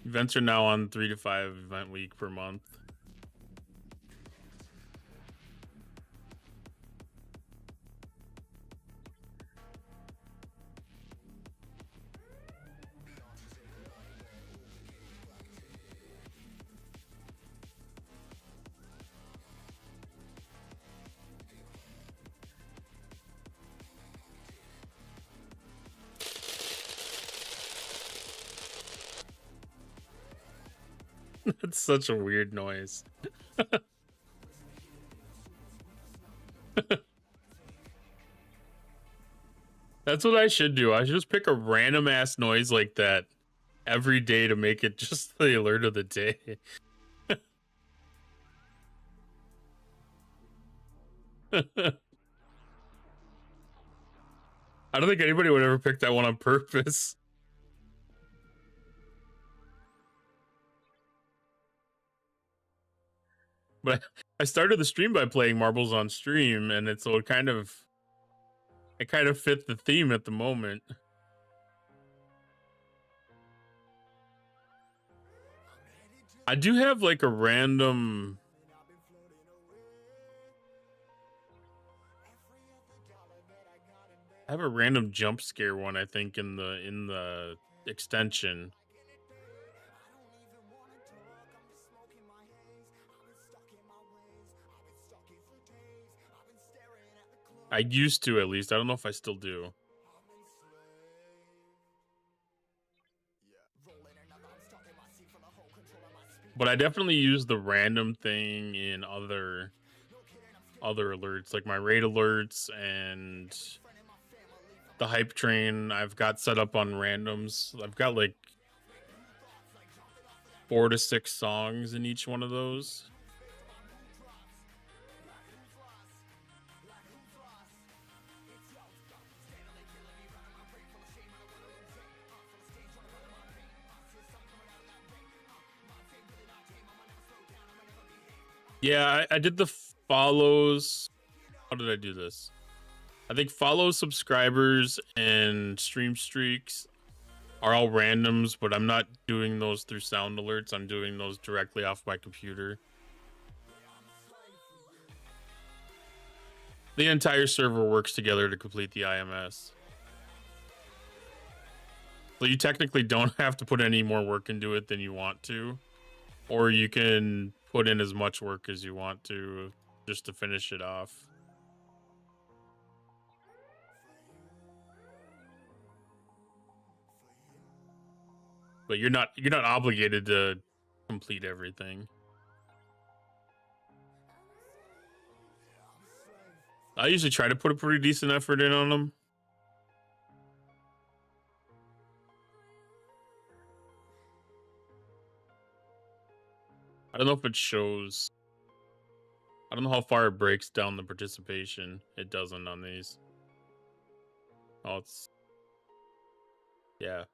Events are now on 3 to 5 event week per month. That's such a weird noise. That's what I should do. I should just pick a random ass noise like that every day to make it just the alert of the day. I don't think anybody would ever pick that one on purpose. But I started the stream by playing marbles on stream, and it kind of fit the theme at the moment. I do have like a random jump scare one, I think, in the extension. I used to, at least. I don't know if I still do. But I definitely use the random thing in other alerts, like my raid alerts and the hype train. I've got set up on randoms. I've got like 4 to 6 songs in each one of those. Yeah, I did the follows. How did I do this? I think follow, subscribers, and stream streaks are all randoms, but I'm not doing those through sound alerts. I'm doing those directly off my computer. The entire server works together to complete the IMS. So you technically don't have to put any more work into it than you want to, or you can put in as much work as you want to just to finish it off. But you're not obligated to complete everything. I usually try to put a pretty decent effort in on them. I don't know if it shows. I don't know how far it breaks down the participation. It doesn't on these. Oh, it's... Yeah.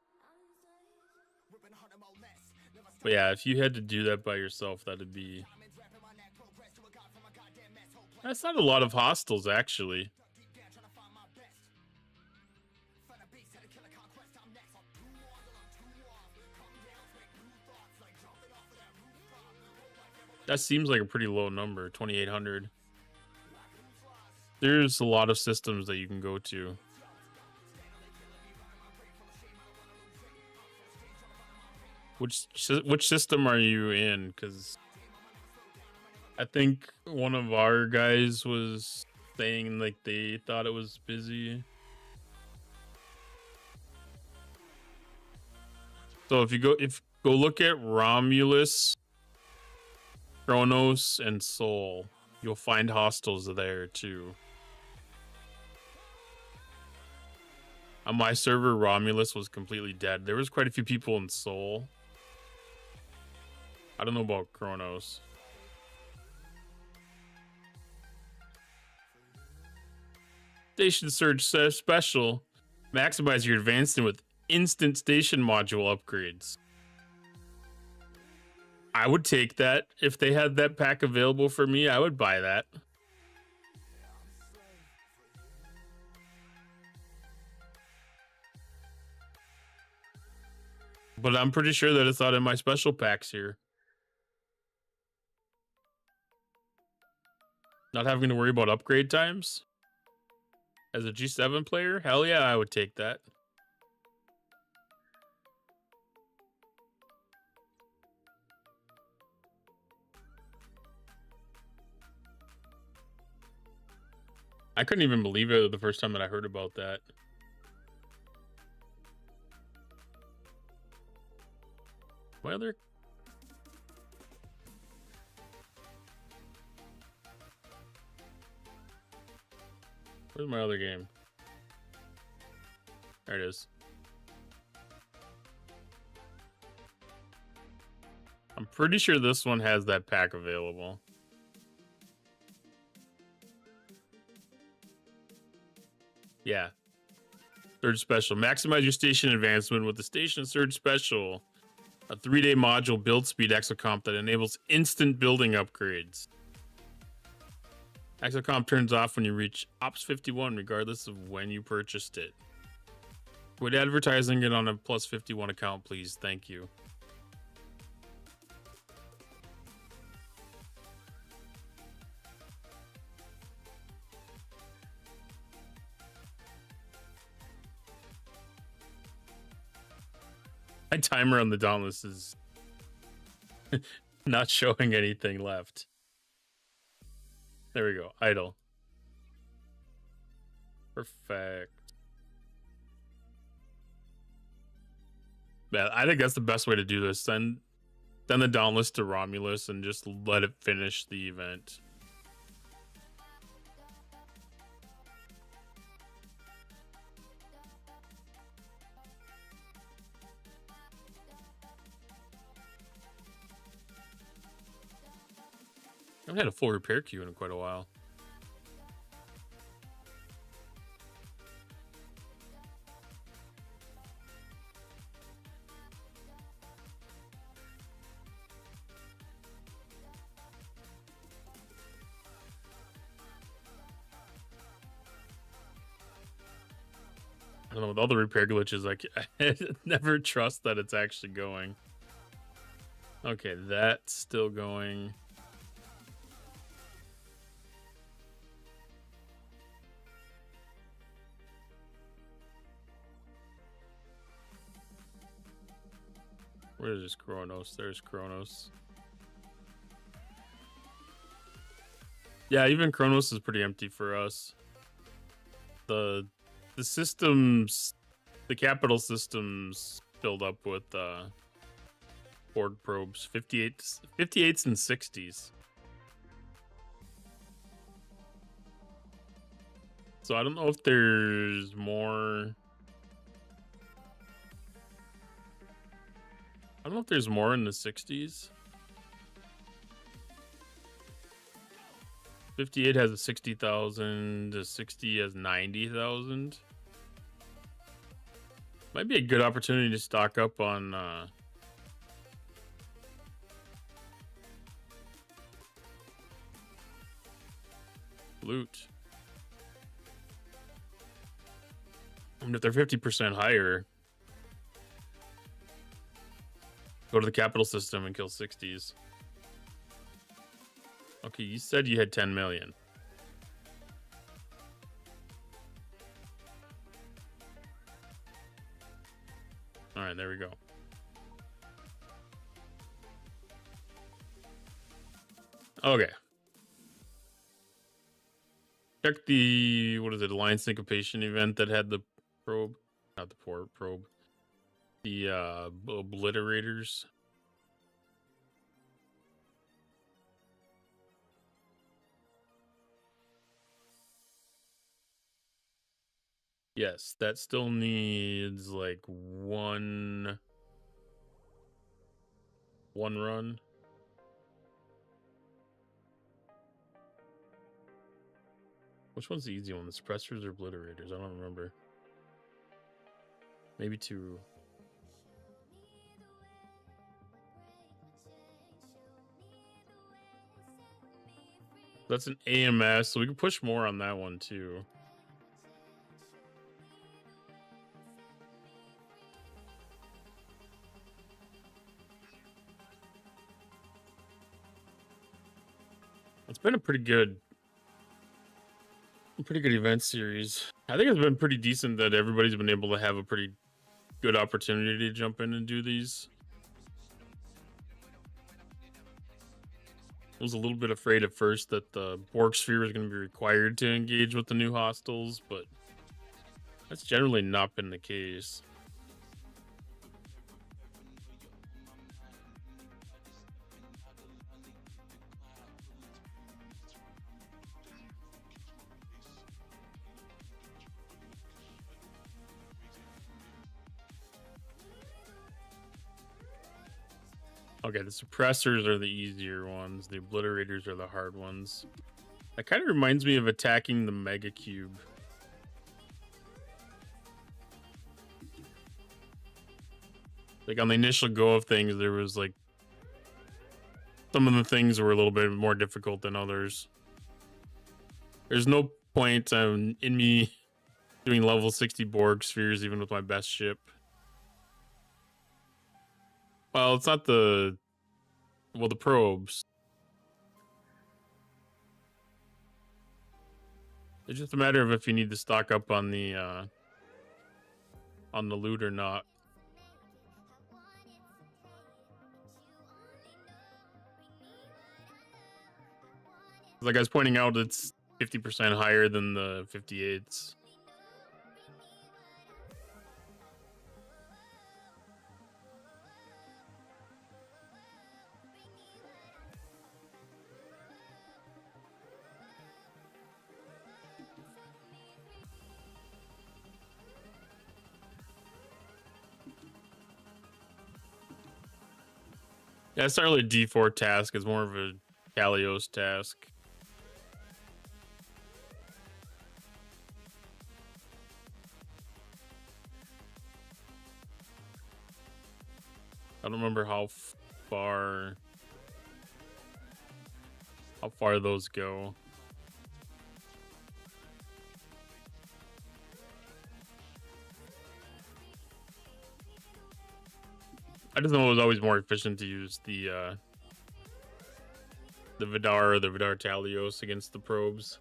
But yeah, if you had to do that by yourself, that'd be... That's not a lot of hostiles, actually. That seems like a pretty low number, 2,800. There's a lot of systems that you can go to. Which system are you in? Because I think one of our guys was saying like they thought it was busy. So if you go look at Romulus, Kronos, and Sol, you'll find hostiles there too. On my server, Romulus was completely dead. There was quite a few people in Sol. I don't know about Kronos. Station Surge Special. Maximize your advancement with instant station module upgrades. I would take that. If they had that pack available for me, I would buy that. But I'm pretty sure that it's not in my special packs here. Not having to worry about upgrade times? As a G7 player? Hell yeah, I would take that. I couldn't even believe it the first time that I heard about that. My other... Where's my other game? There it is. I'm pretty sure this one has that pack available. Yeah. Surge Special. Maximize your station advancement with the Station Surge Special. A 3-day module build speed exocomp that enables instant building upgrades. Exocomp turns off when you reach Ops 51, regardless of when you purchased it. Quit advertising it on a plus 51 account, please. Thank you. My timer on the Dauntless is not showing anything left. There we go. Idle. Perfect. Yeah, I think that's the best way to do this. Send the Dauntless to Romulus and just let it finish the event. I haven't had a full repair queue in quite a while. I don't know, with all the repair glitches, I never trust that it's actually going. Okay, that's still going. Where is Kronos? There's Kronos. Yeah, even Kronos is pretty empty for us. The systems, the capital systems filled up with board probes, 58s and 60s. So I don't know if there's more. I don't know if there's more in the 60s. 58 has a 60,000, the 60 has 90,000. Might be a good opportunity to stock up on loot. And if they're 50% higher, go to the capital system and kill 60s. Okay, you said you had 10 million. All right, there we go. Okay. Check the, what is it, Alliance Syncopation event that had the probe? Not the probe. The obliterators. Yes, that still needs like one run. Which one's the easy one? The suppressors or obliterators? I don't remember. Maybe two. That's an AMS, so we can push more on that one too. It's been a pretty good event series. I think it's been pretty decent that everybody's been able to have a pretty good opportunity to jump in and do these. I was a little bit afraid at first that the Borg sphere was going to be required to engage with the new hostiles, but that's generally not been the case. Okay, the suppressors are the easier ones. The obliterators are the hard ones. That kind of reminds me of attacking the Mega Cube. Like on the initial go of things, there was like some of the things were a little bit more difficult than others. There's no point in me doing level 60 Borg spheres even with my best ship. Well, it's not the probes. It's just a matter of if you need to stock up on the loot or not. Like I was pointing out, it's 50% higher than the 58s. Yeah, it's not really a D4 task. It's more of a Kalios task. I don't remember how far those go. I just know it was always more efficient to use the Vidar or the Vidar Talios against the probes.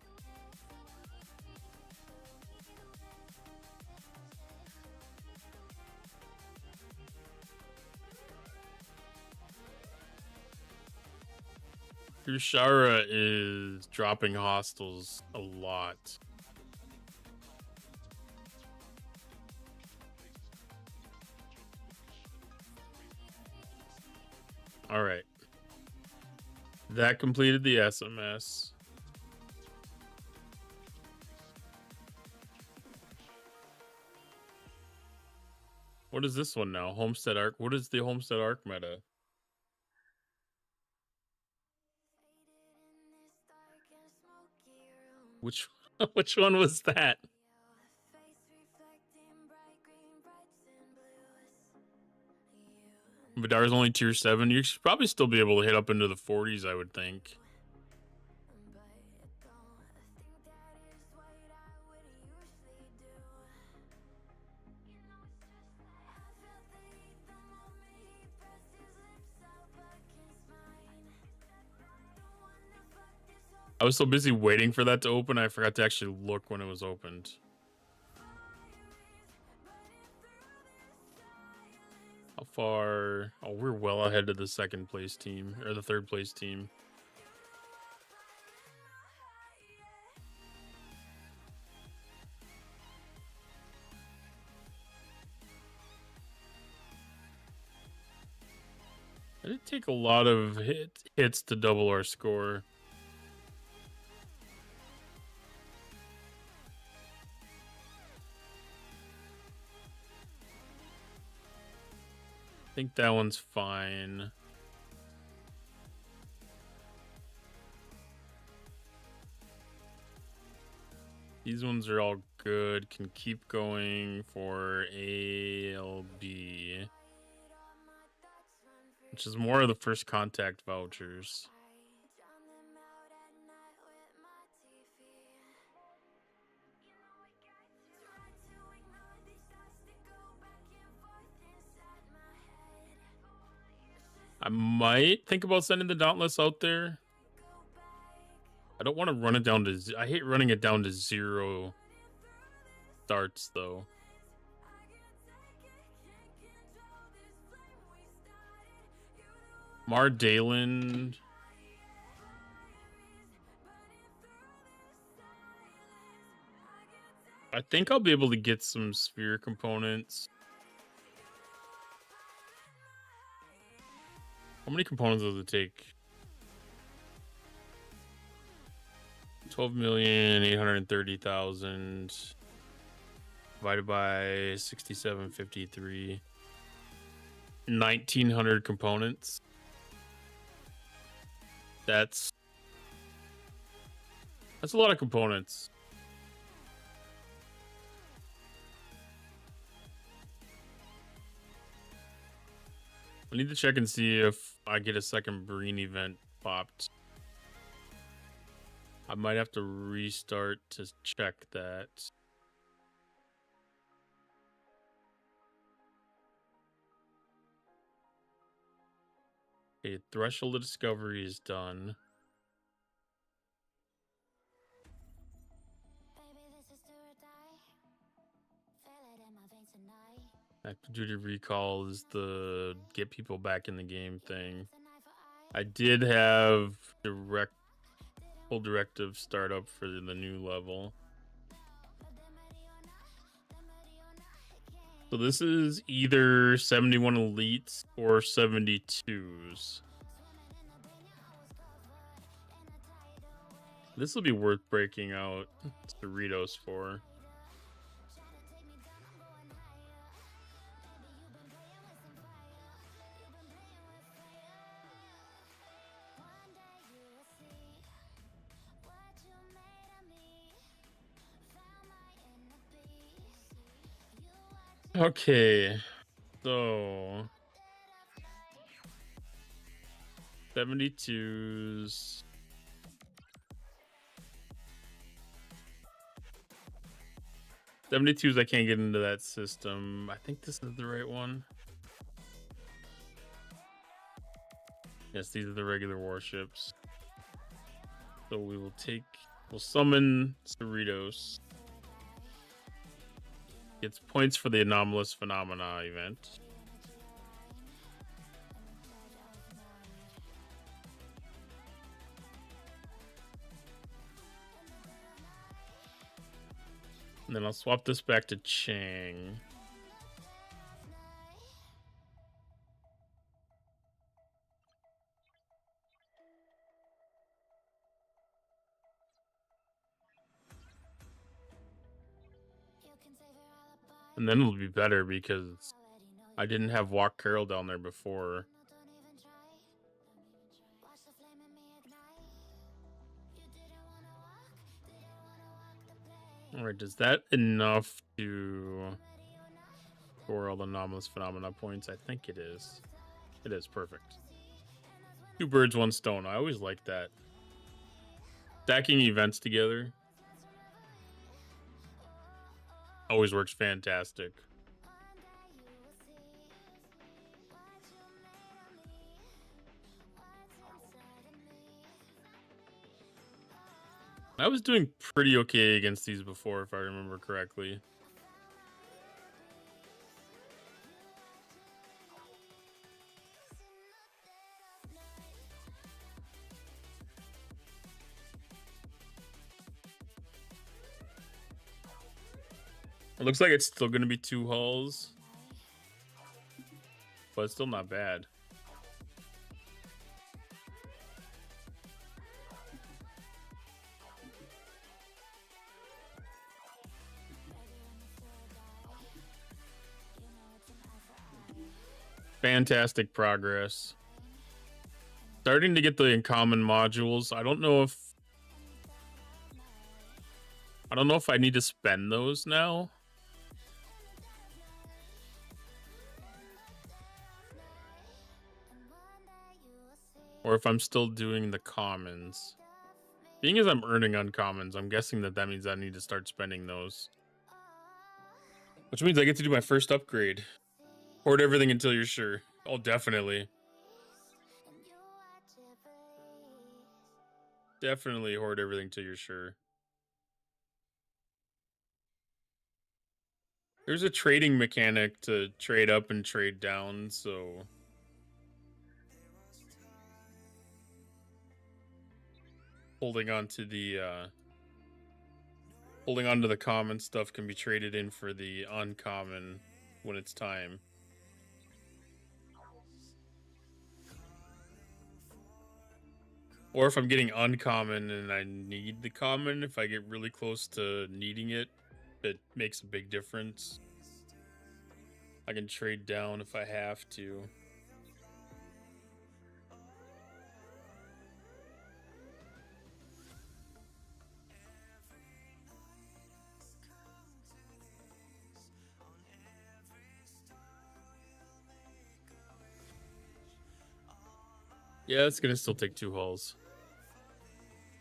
Ushara is dropping hostiles a lot. All right. That completed the SMS. What is this one now? Homestead Arc. What is the Homestead Arc meta? Which one was that? Vidar's only tier 7. You should probably still be able to hit up into the 40s, I would think. I was so busy waiting for that to open, I forgot to actually look when it was opened. How far? Oh, we're well ahead of the second place team, or the third place team. It did take a lot of hits to double our score. I think that one's fine. These ones are all good. Can keep going for ALB, which is more of the first contact vouchers. I might think about sending the Dauntless out there. I don't want to run it down to... I hate running it down to 0 starts, though. Mar Dalen. I think I'll be able to get some sphere components. How many components does it take? 12,830,000 divided by 6753. 1,900 components. That's a lot of components. I need to check and see if I get a second Breen event popped. I might have to restart to check that. Okay, Threshold of Discovery is done. Active Duty Recall is the get people back in the game thing. I did have full directive startup for the new level. So this is either 71 elites or 72s. This will be worth breaking out Doritos for. Okay, so 72s. I can't get into that system. I think this is the right one. Yes, these are the regular warships. So we'll summon Cerritos. Gets points for the anomalous phenomena event. And then I'll swap this back to Chang. And then it'll be better because I didn't have Walk Carol down there before. Alright, is that enough to score all the anomalous phenomena points? I think it is. It is perfect. 2 birds, 1 stone. I always like that. Stacking events together always works fantastic. I was doing pretty okay against these before, if I remember correctly. It looks like it's still going to be 2 hulls, but it's still not bad. Fantastic progress. Starting to get the uncommon modules. I don't know if I need to spend those now. Or if I'm still doing the commons. Being as I'm earning uncommons, I'm guessing that means I need to start spending those. Which means I get to do my first upgrade. Hoard everything until you're sure. Oh, definitely. Definitely hoard everything till you're sure. There's a trading mechanic to trade up and trade down, so... Holding on to the common stuff can be traded in for the uncommon when it's time. Or if I'm getting uncommon and I need the common, if I get really close to needing it, it makes a big difference. I can trade down if I have to. Yeah, it's gonna still take 2 hulls.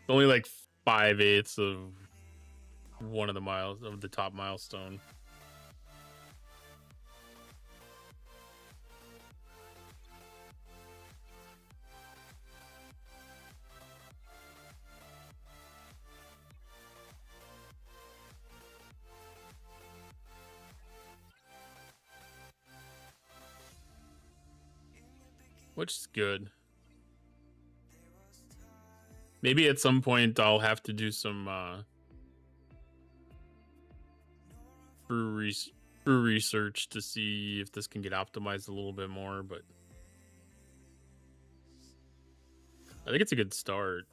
Only like 5/8 of one of the miles of the top milestone. Which is good. Maybe at some point I'll have to do some through research to see if this can get optimized a little bit more, but I think it's a good start.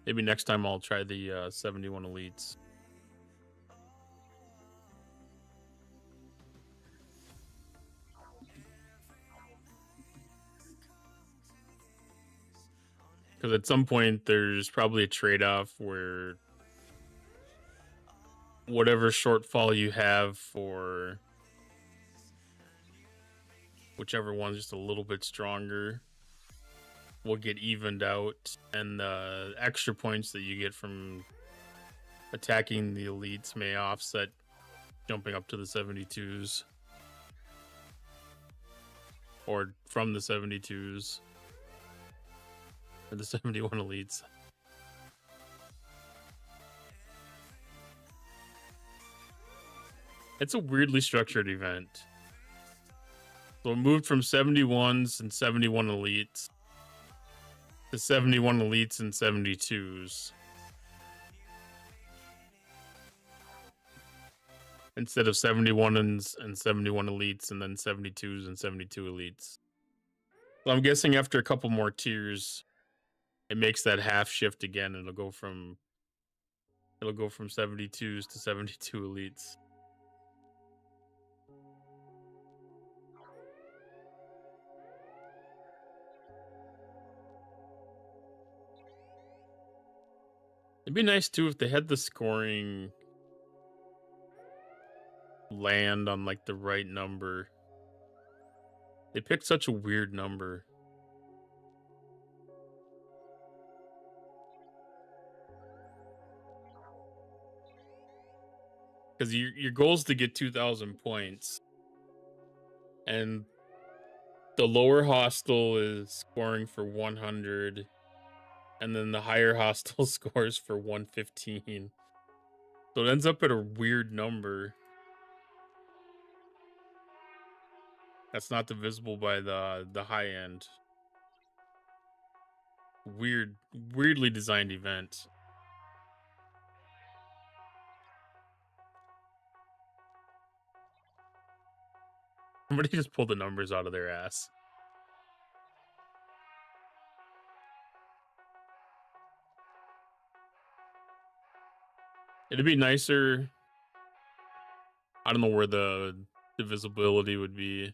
Maybe next time I'll try the 71 elites. Because at some point there's probably a trade-off where whatever shortfall you have for whichever one's just a little bit stronger will get evened out, and the extra points that you get from attacking the elites may offset jumping up to the 72s or from the 72s. Or the 71 elites. It's a weirdly structured event. So it moved from 71s and 71 elites to 71 elites and 72s. Instead of 71s and 71 elites and then 72s and 72 elites. So I'm guessing after a couple more tiers, it makes that half shift again, and it'll go from 72s to 72 elites. It'd be nice too if they had the scoring land on like the right number. They picked such a weird number. Because your goal is to get 2,000 points. And the lower hostel is scoring for 100. And then the higher hostel scores for 115. So it ends up at a weird number. That's not divisible by the high end. Weirdly designed event. Somebody just pulled the numbers out of their ass. It'd be nicer. I don't know where the divisibility would be.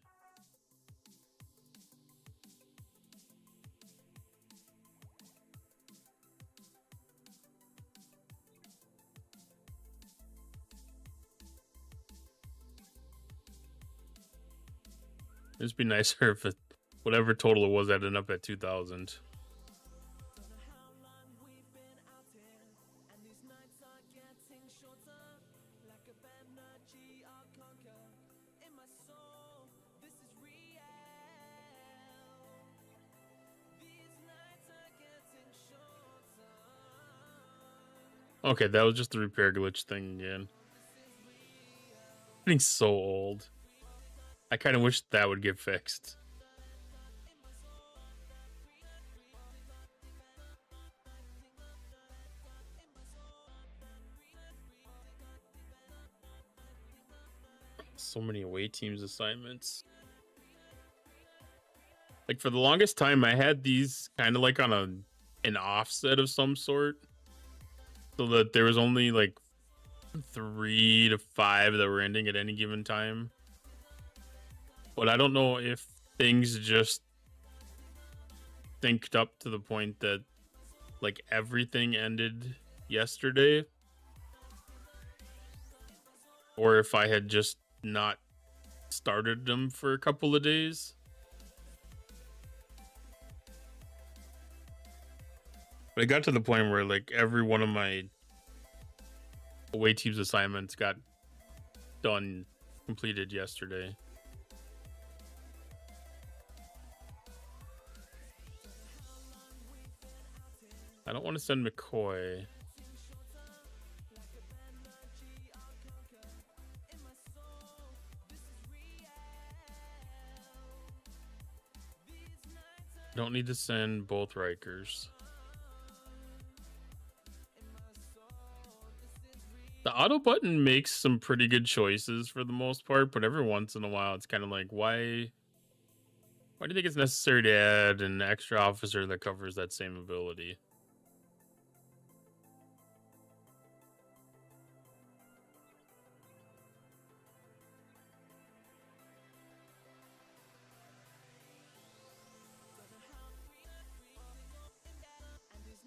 It'd just be nicer if whatever total it was ended up at 2,000. Okay, that was just the repair glitch thing again. Getting so old. I kind of wish that would get fixed. So many away teams assignments. Like for the longest time, I had these kind of like on an offset of some sort, so that there was only like 3 to 5 that were ending at any given time. But I don't know if things just synced up to the point that like everything ended yesterday, or if I had just not started them for a couple of days. But it got to the point where like every one of my away teams assignments got completed yesterday. I don't want to send McCoy. Don't need to send both Rikers. The auto button makes some pretty good choices for the most part, but every once in a while it's kind of like, why do you think it's necessary to add an extra officer that covers that same ability?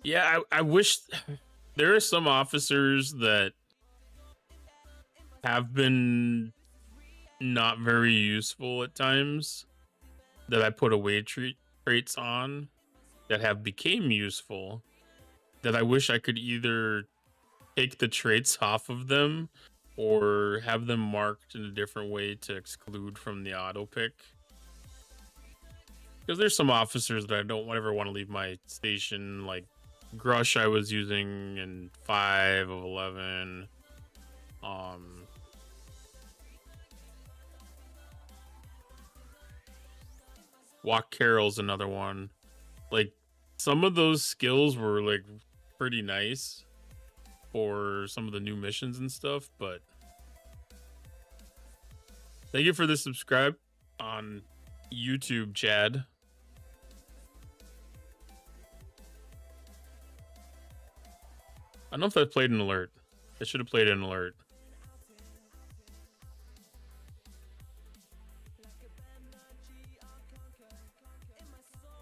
Yeah, I wish there are some officers that have been not very useful at times that I put away traits on that have became useful, that I wish I could either take the traits off of them or have them marked in a different way to exclude from the auto pick. Because there's some officers that I don't ever want to leave my station, like Grush I was using in 5 of 11. Walk Carol's another one. Like, some of those skills were like pretty nice for some of the new missions and stuff, but thank you for the subscribe on YouTube, Chad. I don't know if I played an alert. I should have played an alert.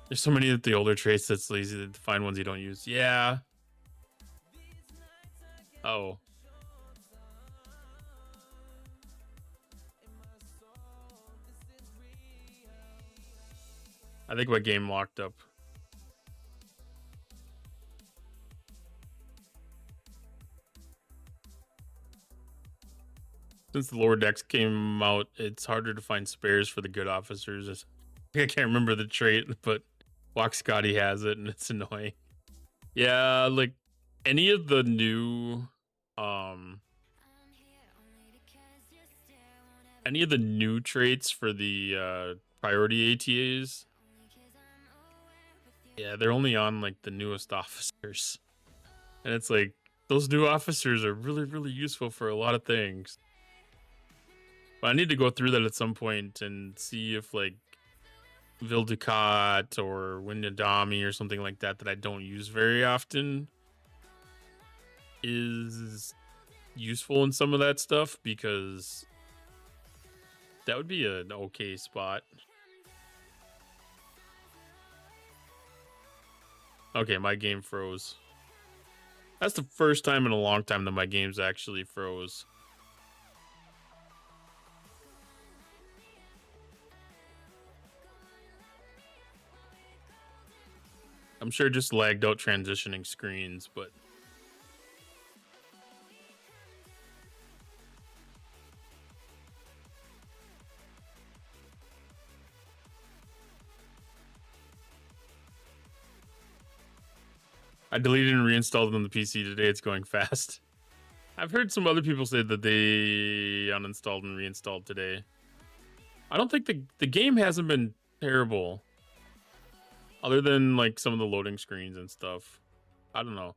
There's so many of the older traits that's lazy to find ones you don't use. Yeah. Oh. I think my game locked up. Since the lower decks came out, it's harder to find spares for the good officers. I can't remember the trait, but Walk Scotty has it, and it's annoying. Yeah, like any of the new traits for the priority ATAs, yeah, they're only on like the newest officers, and it's like those new officers are really, really useful for a lot of things. But I need to go through that at some point and see if like Vilducat or Windadami or something like that I don't use very often is useful in some of that stuff, because that would be an okay spot. Okay, my game froze. That's the first time in a long time that my game's actually froze. I'm sure it just lagged out transitioning screens, but I deleted and reinstalled it on the PC today. It's going fast. I've heard some other people say that they uninstalled and reinstalled today. I don't think the game hasn't been terrible, other than like some of the loading screens and stuff. I don't know.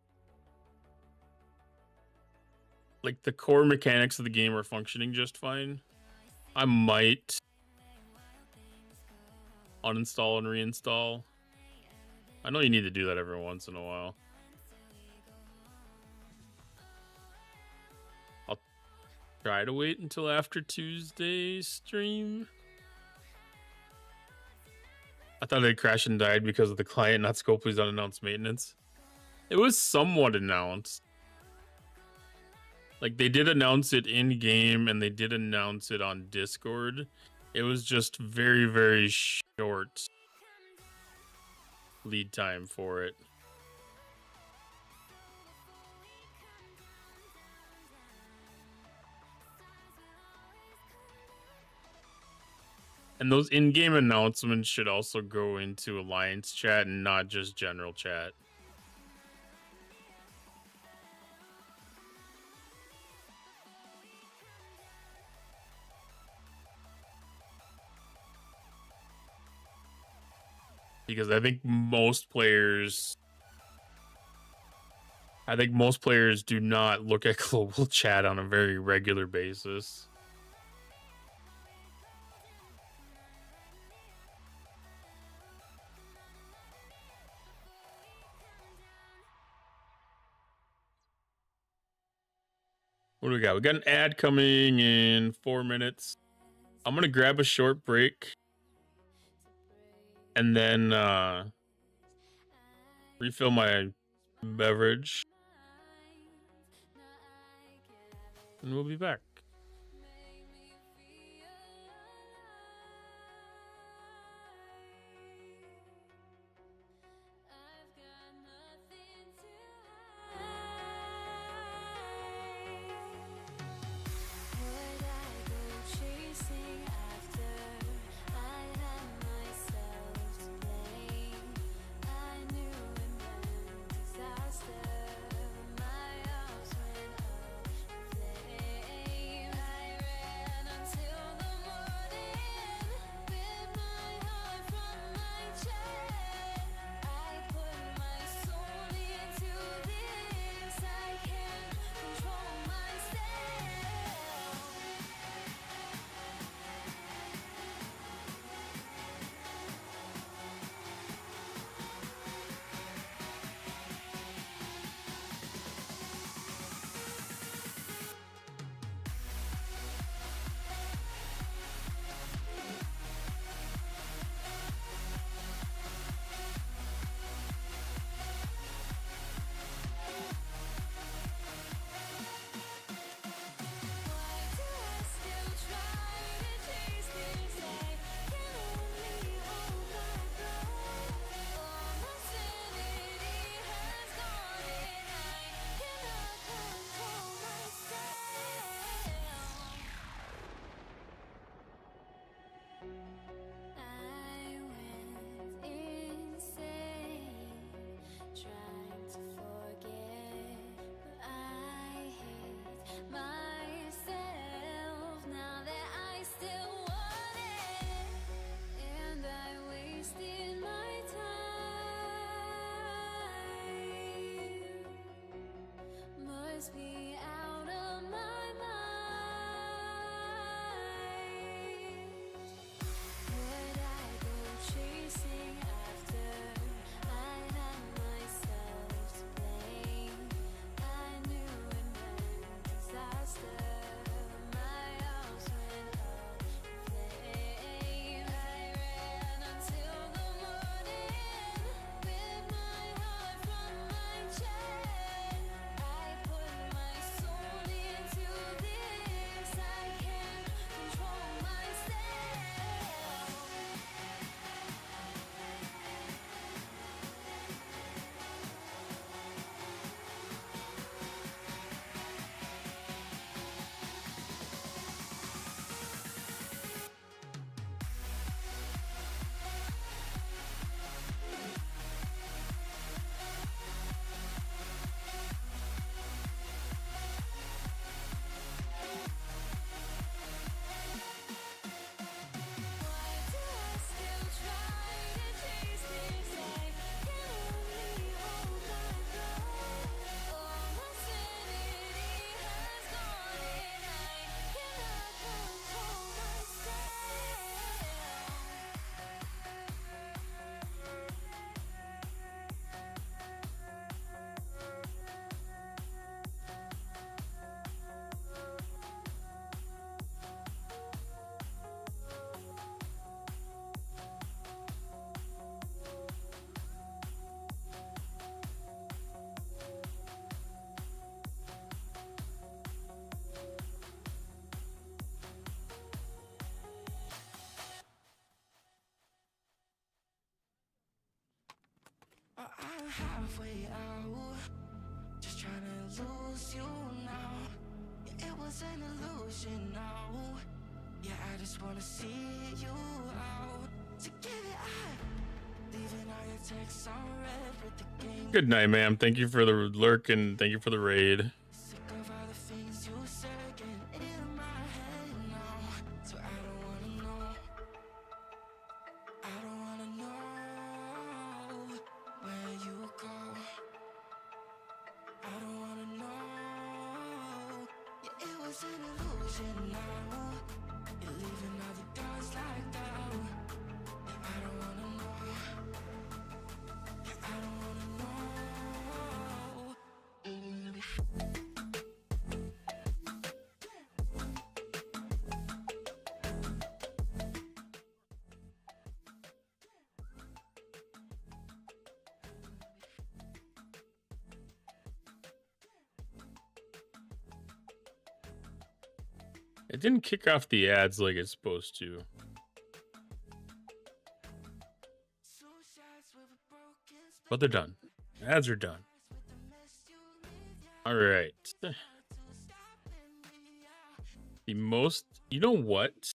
Like the core mechanics of the game are functioning just fine. I might uninstall and reinstall. I know you need to do that every once in a while. I'll try to wait until after Tuesday's stream. I thought it crashed and died because of the client not Scopely's unannounced maintenance. It was somewhat announced. Like, they did announce it in game and they did announce it on Discord. It was just very, very short lead time for it. And those in-game announcements should also go into Alliance chat and not just general chat. Because I think most players do not look at global chat on a very regular basis. What do we got? We got an ad coming in 4 minutes. I'm gonna grab a short break and then refill my beverage, and we'll be back. must be out of my mind. Would I go chasing after? I had myself to blame. I knew it meant disaster. My house went up in flames. I ran until the morning with my heart from my chest. I put my soul into this. I can't control myself. Why do I still try to chase this? I can only hold my breath. All my sanity has gone, and I cannot control myself. I'm halfway out, just trying to lose you now. Yeah, it was an illusion now. Yeah, I just wanna see you out. So give it up, leaving all your texts on red with the game. Good night, ma'am. Thank you for the lurk and thank you for the raid. Sick of all the things you said getting in my head now. So I don't wanna know. I don't wanna know where you go. I don't wanna know. Yeah, it was an illusion now. You're leaving all the doors locked out. Yeah, I don't wanna know. Yeah, I don't wanna know. It didn't kick off the ads like it's supposed to. But they're done. Ads are done. All right. The most, you know what?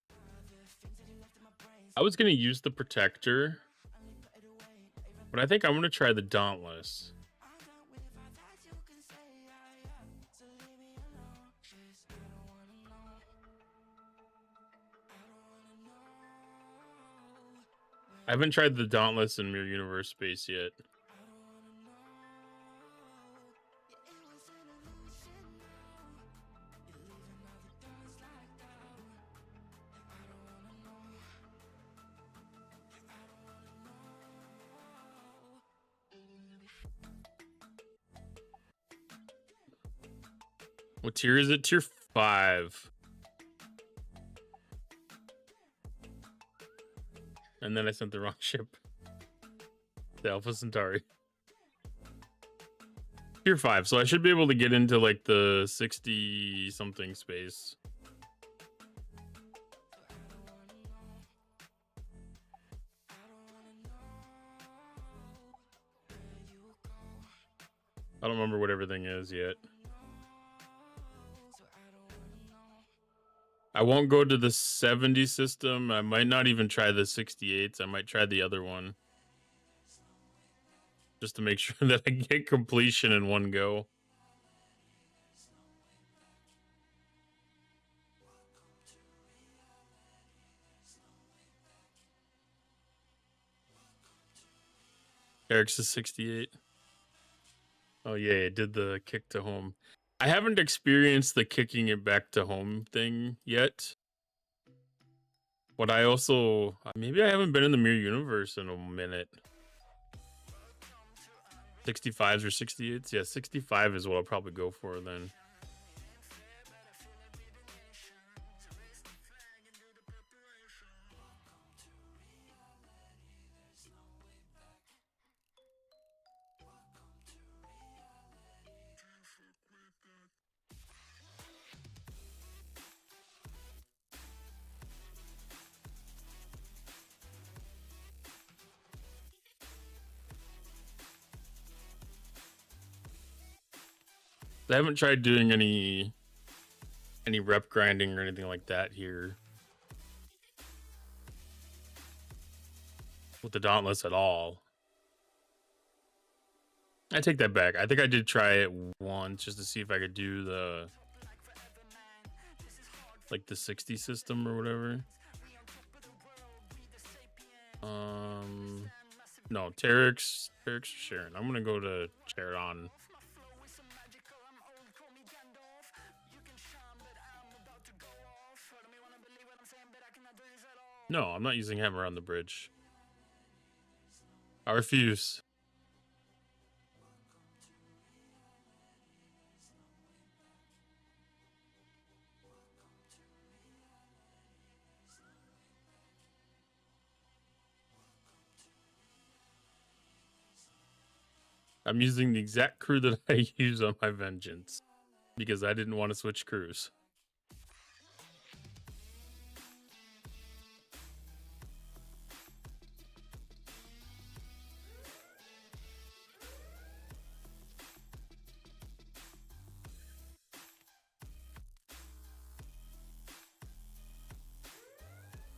I was going to use the protector, but I think I'm going to try the dauntless. I haven't tried the dauntless in Mirror Universe Space yet. What tier is it? Tier 5. And then I sent the wrong ship. The Alpha Centauri. Tier 5, so I should be able to get into like the 60 something space. I don't remember what everything is yet. I won't go to the 70 system. I might not even try the 68s. I might try the other one. Just to make sure that I get completion in one go. Eric's a 68. Oh yeah, it did the kick to home. I haven't experienced the kicking it back to home thing yet. But I also maybe I haven't been in the Mirror universe in a minute. 65s or 68s? Yeah, 65 is what I'll probably go for then. I haven't tried doing any rep grinding or anything like that here with the Dauntless at all. I take that back. I think I did try it once just to see if I could do the like the 60 system or whatever. No, Terex Sharon. I'm gonna go to Charon. No, I'm not using hammer on the bridge. I refuse. I'm using the exact crew that I use on my Vengeance because I didn't want to switch crews.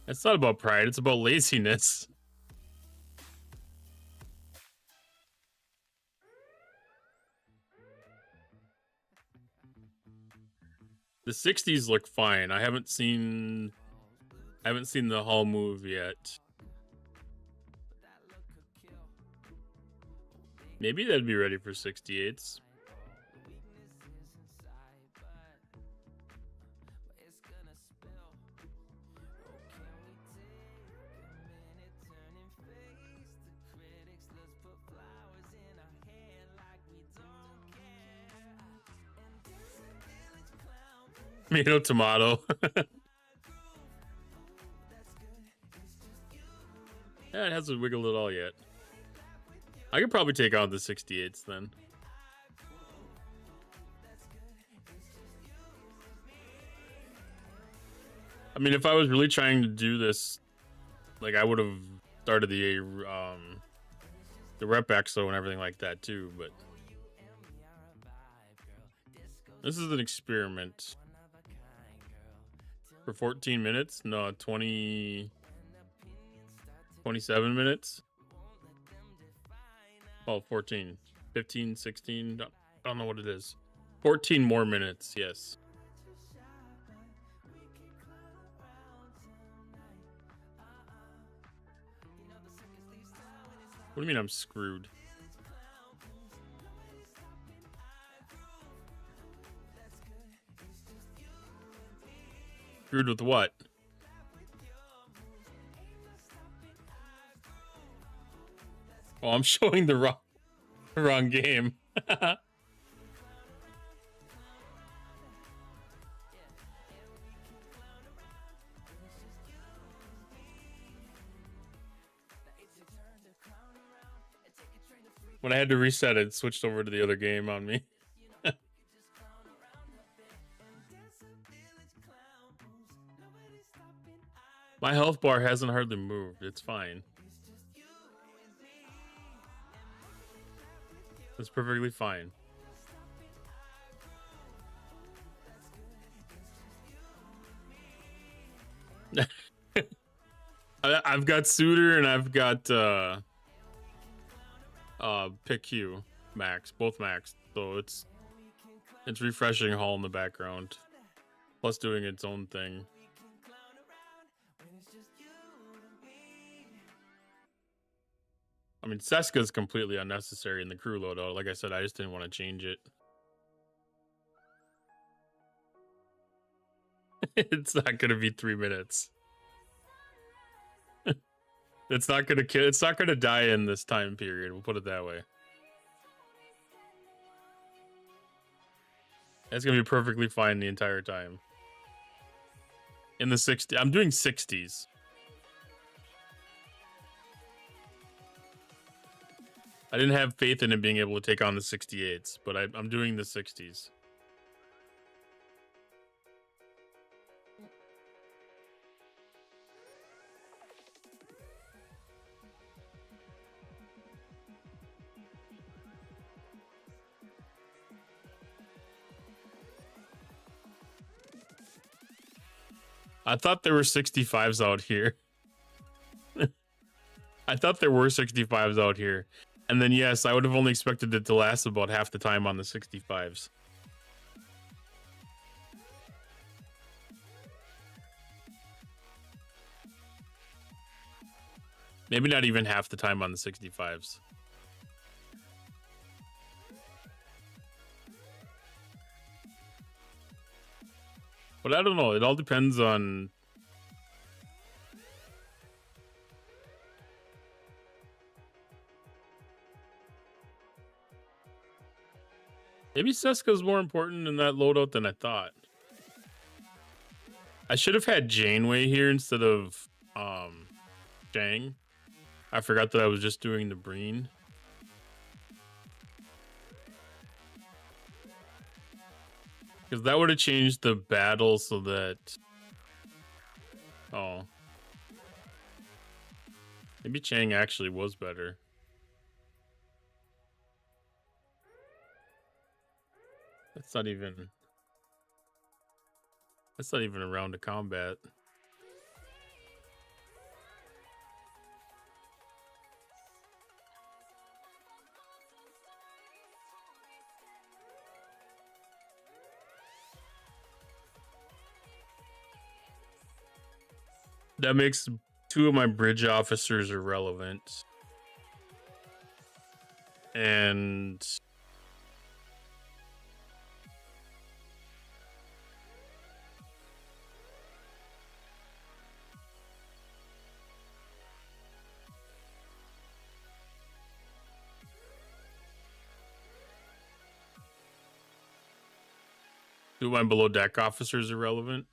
It's not about pride, it's about laziness. The 60s look fine. I haven't seen the Hull move yet. Maybe that'd be ready for 68s. Tomato, tomato. Yeah, it hasn't wiggled at all yet. I could probably take out the 68s then. I mean, if I was really trying to do this, like I would have started the rep exo and everything like that too, but this is an experiment. For 14 minutes? No, 27 minutes? Oh, 14. 15, 16. I don't know what it is. 14 more minutes, yes. What do you mean I'm screwed? Screwed with what? Oh, I'm showing the wrong game. When I had to reset it, switched over to the other game on me. My health bar hasn't hardly moved. It's fine. It's perfectly fine. I've got Suitor and I've got Pick Q max, both max. So it's refreshing Hall in the background, plus doing its own thing. I mean, Seska's completely unnecessary in the crew loadout. Like I said, I just didn't want to change it. It's not gonna be 3 minutes. It's not gonna kill. It's not gonna die in this time period. We'll put it that way. It's gonna be perfectly fine the entire time. In the 60s, I'm doing 60s. I didn't have faith in him being able to take on the 68s, but I'm doing the 60s. I thought there were 65s out here. I thought there were 65s out here. And then, yes, I would have only expected it to last about half the time on the 65s. Maybe not even half the time on the 65s. But I don't know. It all depends on... Maybe Seska's more important in that loadout than I thought. I should have had Janeway here instead of Shang. I forgot that I was just doing the Breen. Because that would have changed the battle so that... Oh. Maybe Chang actually was better. That's not even a round of combat. That makes 2 of my bridge officers irrelevant. And two of my below deck officers irrelevant.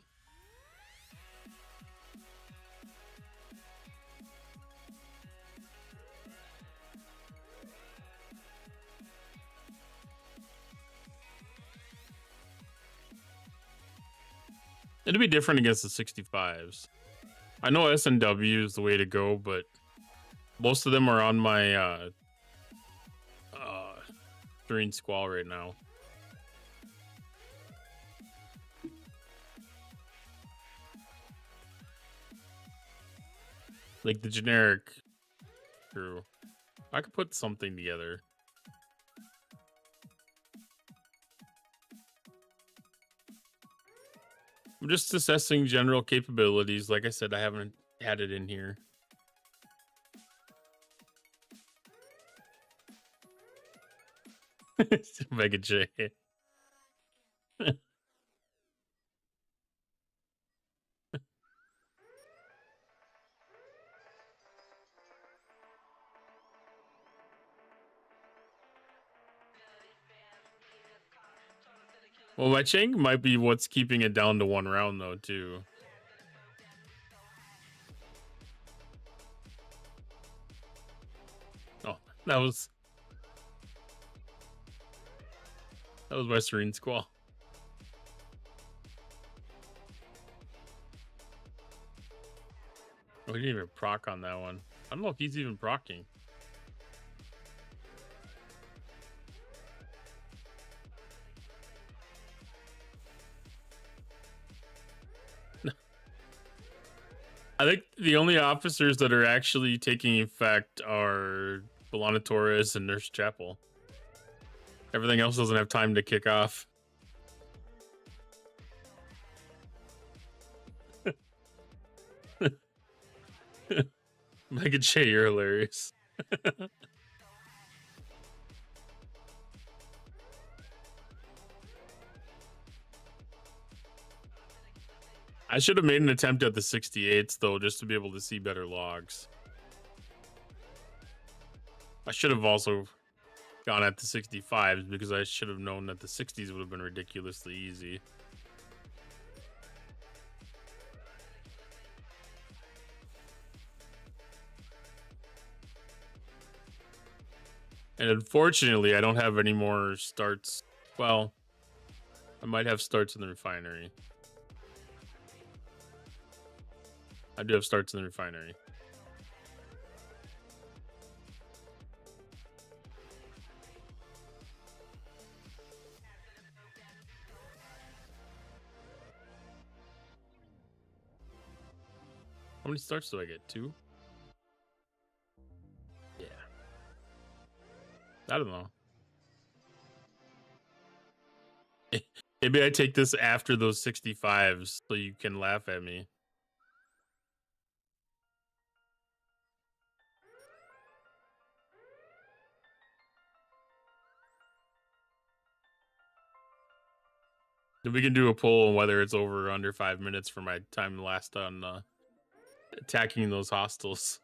It'd be different against the 65s. I know SNW is the way to go, but most of them are on my Green Squall right now. Like the generic crew. I could put something together. I'm just assessing general capabilities. Like I said, I haven't had it in here. Mega J. Well, my Chang might be what's keeping it down to 1 round, though, too. Oh, that was my Serene Squall. Oh, he didn't even proc on that one. I don't know if he's even procking. I think the only officers that are actually taking effect are Belana Torres and Nurse Chapel. Everything else doesn't have time to kick off. Mega J, you're hilarious. I should have made an attempt at the 68s though, just to be able to see better logs. I should have also gone at the 65s because I should have known that the 60s would have been ridiculously easy. And unfortunately, I don't have any more starts. Well, I might have starts in the refinery. I do have starts in the refinery. How many starts do I get? 2? Yeah. I don't know. Maybe I take this after those 65s so you can laugh at me. Then we can do a poll on whether it's over or under 5 minutes for my time last on attacking those hostiles.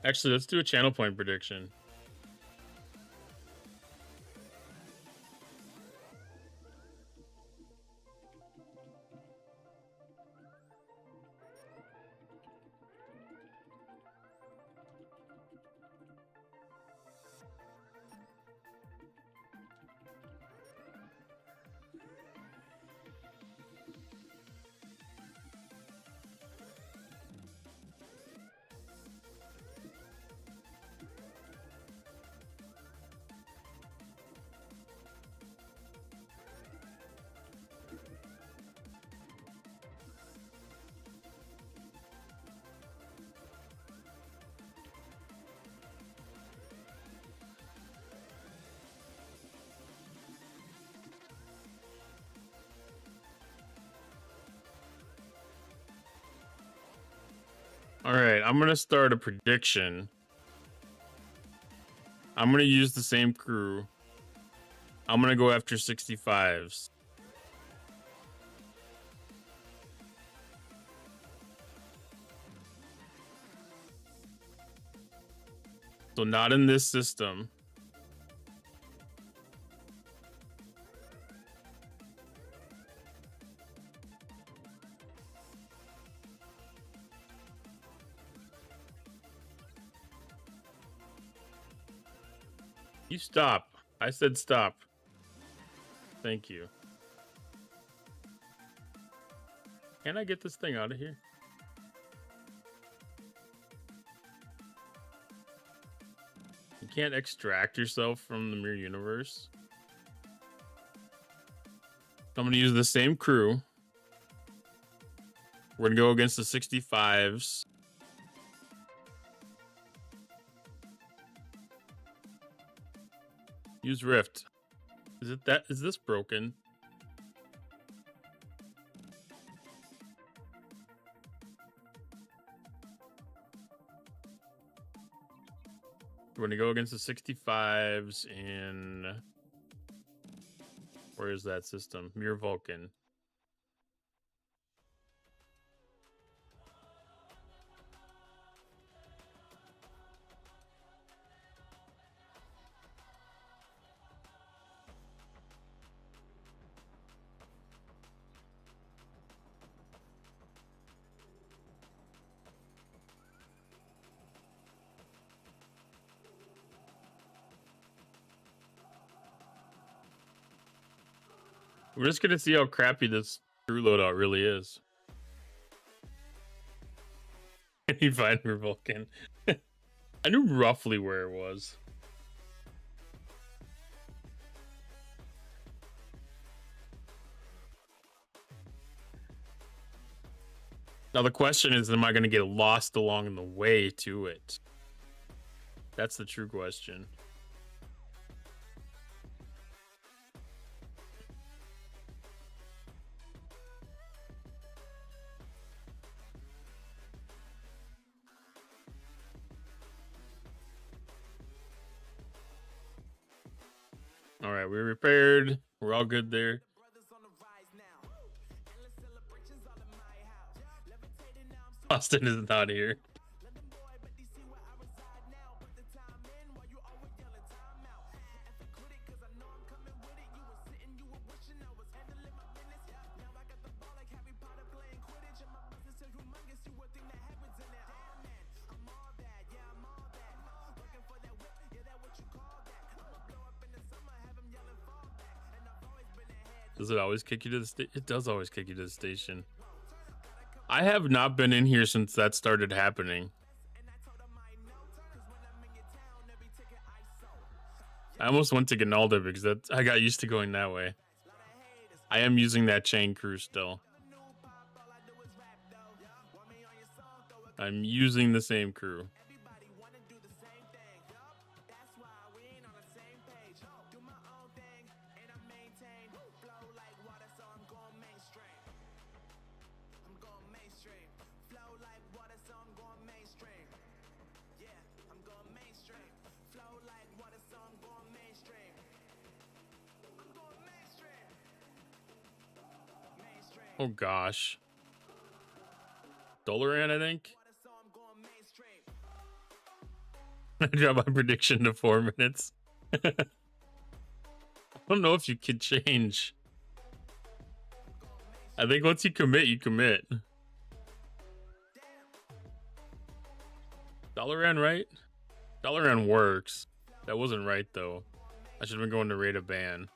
Actually, let's do a channel point prediction. All right, I'm going to start a prediction. I'm going to use the same crew. I'm going to go after 65s. So not in this system. You stop. I said stop. Thank you. Can I get this thing out of here? You can't extract yourself from the mirror universe. I'm going to use the same crew. We're going to go against the 65s. Use Rift. Is it that? Is this broken? We're going to go against the 65s in... Where is that system? Mirror Vulcan. We're just gonna see how crappy this crew loadout really is. Can you find her Vulcan? I knew roughly where it was. Now the question is, am I going to get lost along the way to it? That's the true question. All right, we're repaired. We're all good there. Austin is not here. Does it always kick you to the station? It does always kick you to the station. I have not been in here since that started happening. I almost went to Ganalda because I got used to going that way. I am using that chain crew still. I'm using the same crew. Oh gosh. Dolaran, I think. I dropped my prediction to 4 minutes. I don't know if you could change. I think once you commit, you commit. Dolaran, right? Dolaran works. That wasn't right though. I should have been going to raid a ban.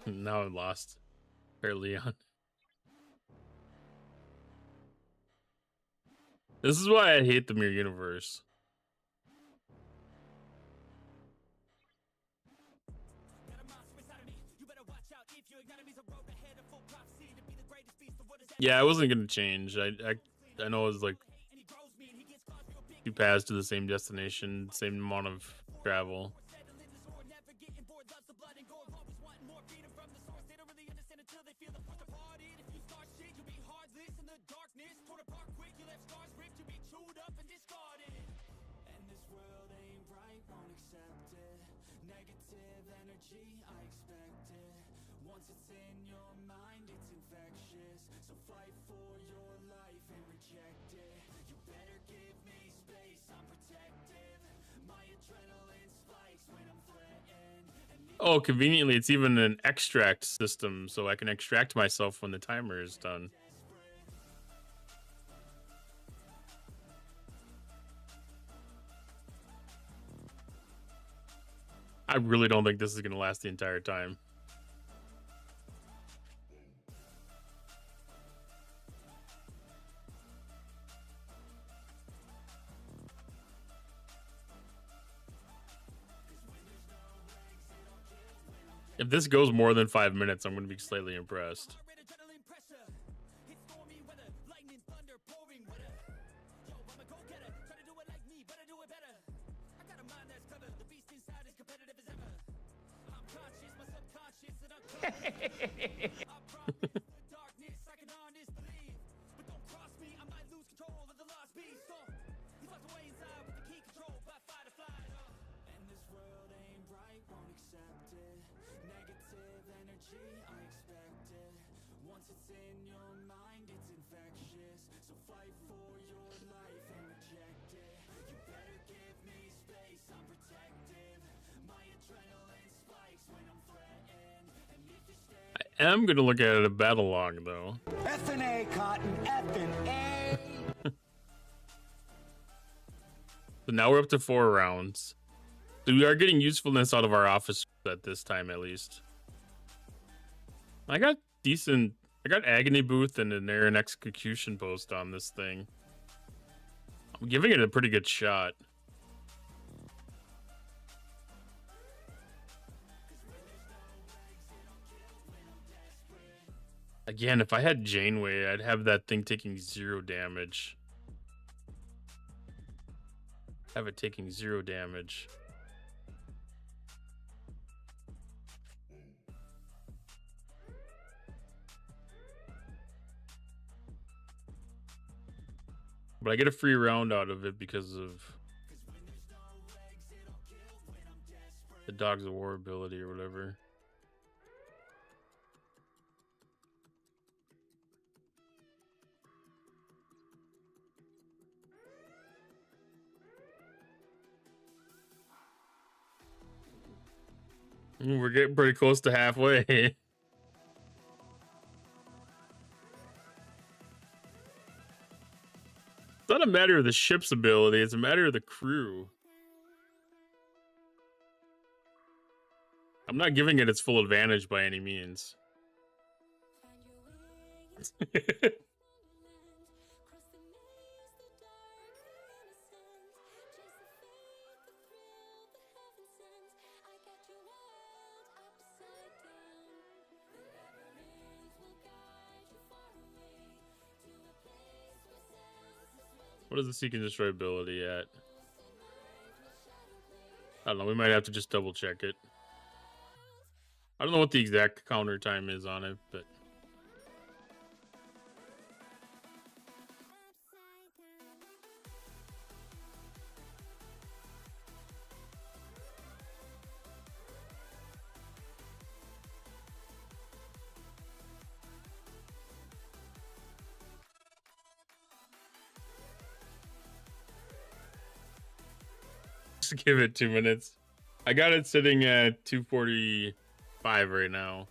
Now I'm lost. Early on. This is why I hate the Mirror Universe. Yeah, I wasn't gonna change. I know it was like 2 paths to the same destination, same amount of travel. Oh, conveniently, it's even an extract system, so I can extract myself when the timer is done. I really don't think this is going to last the entire time. If this goes more than 5 minutes, I'm going to be slightly impressed. I am gonna look at a battle log though. F&A, Cotton, F&A. So now we're up to 4 rounds. So we are getting usefulness out of our office at this time, at least. I got Agony Booth and an Air and Execution Post on this thing. I'm giving it a pretty good shot. Again, if I had Janeway, I'd have that thing taking 0 damage. Have it taking 0 damage. But I get a free round out of it because of the Dogs of War ability or whatever. We're getting pretty close to halfway. It's not a matter of the ship's ability, it's a matter of the crew. I'm not giving it its full advantage by any means. What is the Seek and Destroy ability at? I don't know, we might have to just double check it. I don't know what the exact counter time is on it, but... Just give it 2 minutes. I got it sitting at 245 right now.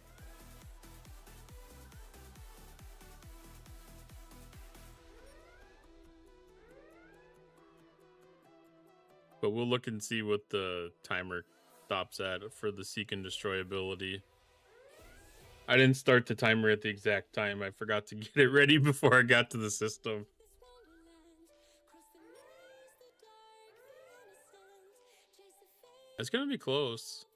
But we'll look and see what the timer stops at for the Seek and Destroy ability. I didn't start the timer at the exact time. I forgot to get it ready before I got to the system. It's gonna be close.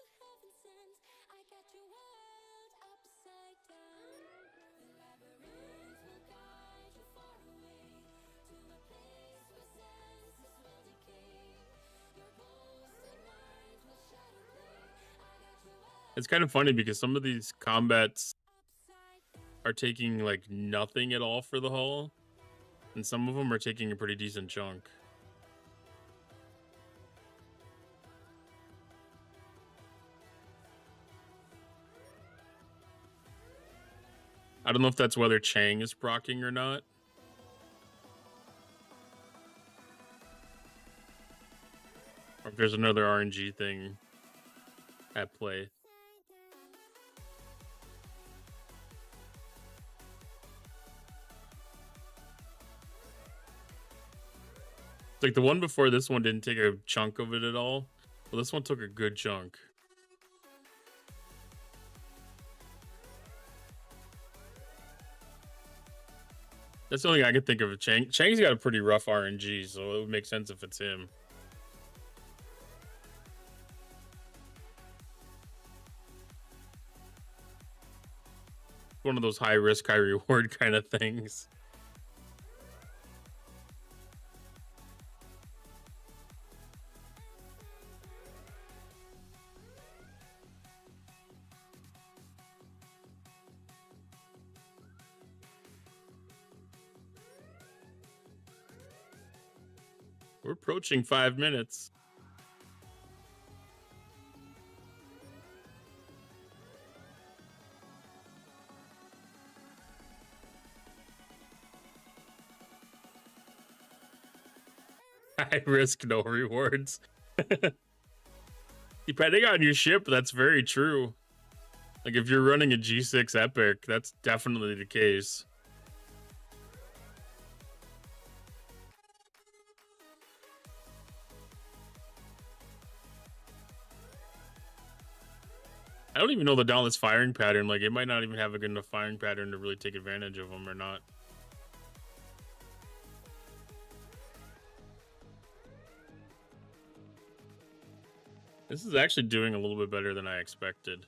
It's kind of funny because some of these combats are taking like nothing at all for the hull, and some of them are taking a pretty decent chunk. I don't know if that's whether Chang is proccing or not. Or if there's another RNG thing at play. It's like the one before this one didn't take a chunk of it at all. Well, this one took a good chunk. That's the only thing I can think of. Chang's got a pretty rough RNG, so it would make sense if it's him. One of those high risk, high reward kind of things. We're approaching 5 minutes. High risk, no rewards. Depending on your ship, that's very true. Like if you're running a G6 Epic, that's definitely the case. I don't even know the Dauntless firing pattern. Like, it might not even have a good enough firing pattern to really take advantage of them or not. This is actually doing a little bit better than I expected.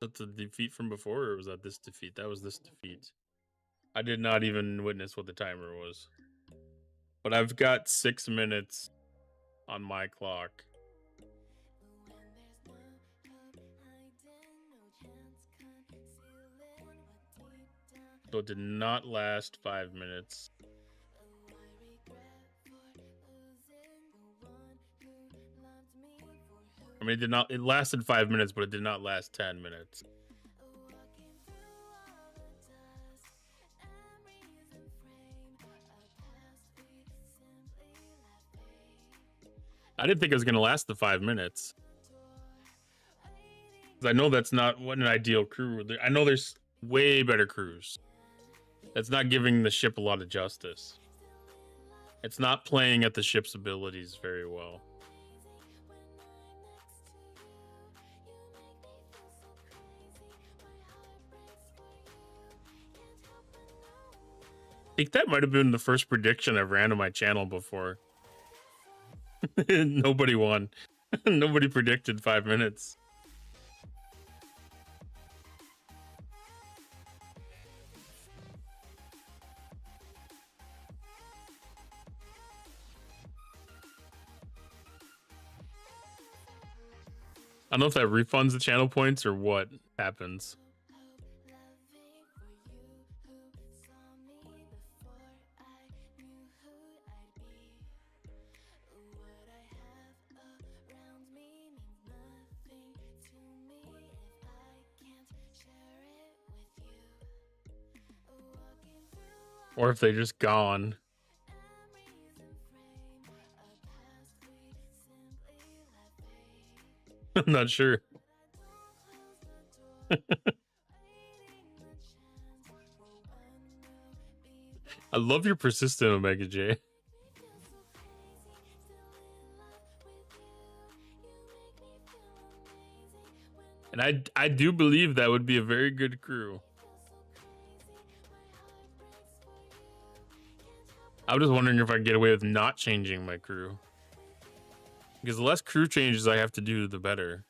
That's the defeat from before, or was that this defeat? That was this defeat. I did not even witness what the timer was. But I've got 6 minutes on my clock. So it did not last 5 minutes. I mean, it lasted 5 minutes, but it did not last 10 minutes. I didn't think it was going to last the 5 minutes. I know that's not what an ideal crew. I know there's way better crews. That's not giving the ship a lot of justice. It's not playing at the ship's abilities very well. I think that might have been the first prediction I've ran on my channel before. Nobody won. Nobody predicted 5 minutes. I don't know if that refunds the channel points or what happens. Or if they just gone. I'm not sure. I love your persistent, Omega J. And I do believe that would be a very good crew. I was just wondering if I could get away with not changing my crew. Because the less crew changes I have to do, the better.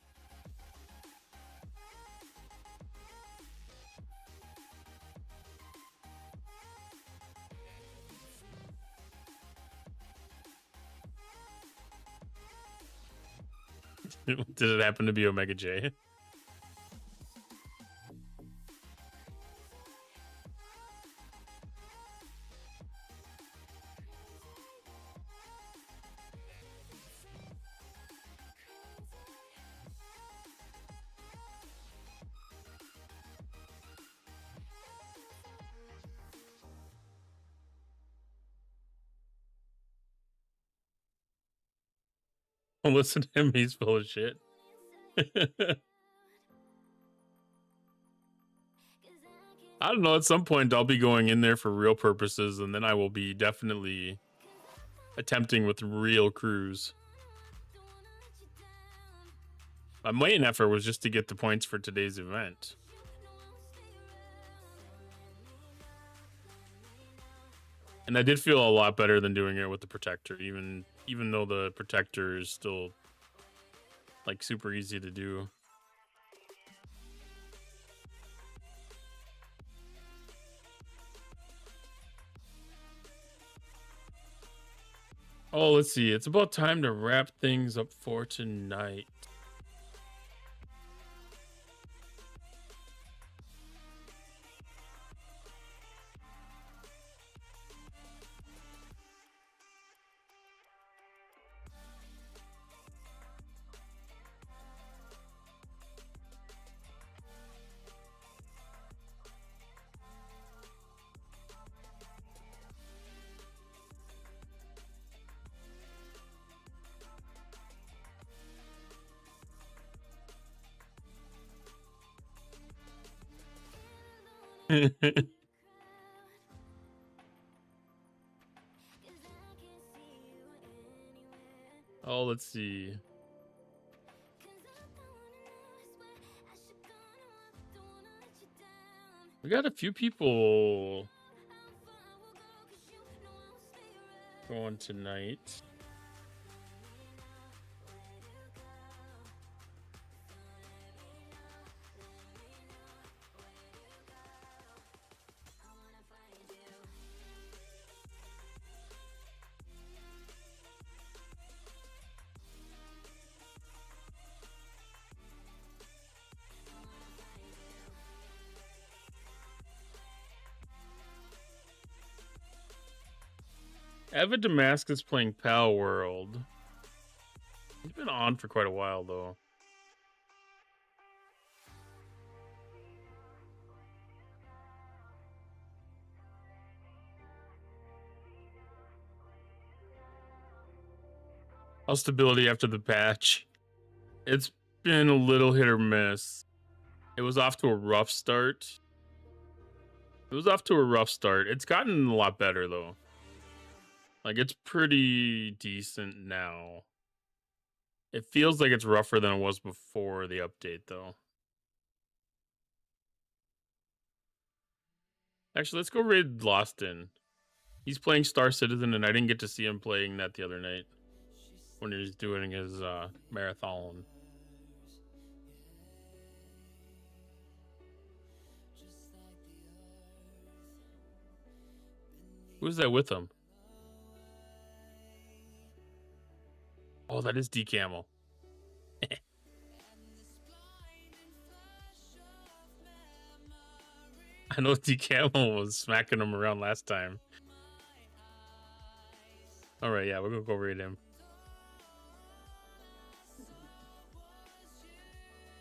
Did it happen to be Omega J? Don't listen to him, he's full of shit. I don't know, at some point I'll be going in there for real purposes, and then I will be definitely attempting with real crews. My main effort was just to get the points for today's event. And I did feel a lot better than doing it with the Protector, even though the Protector is still like super easy to do. Oh, let's see. It's about time to wrap things up for tonight. Oh, let's see. We got a few people going tonight. Eva Damascus playing Pal World. He's been on for quite a while, though. How's stability after the patch? It's been a little hit or miss. It was off to a rough start. It's gotten a lot better, though. Like, it's pretty decent now. It feels like it's rougher than it was before the update, though. Actually, let's go raid Lostin. He's playing Star Citizen, and I didn't get to see him playing that the other night when he was doing his marathon. Who's that with him? Oh, that is D-Camel. I know D-Camel was smacking him around last time. All right, yeah, we're gonna go raid him.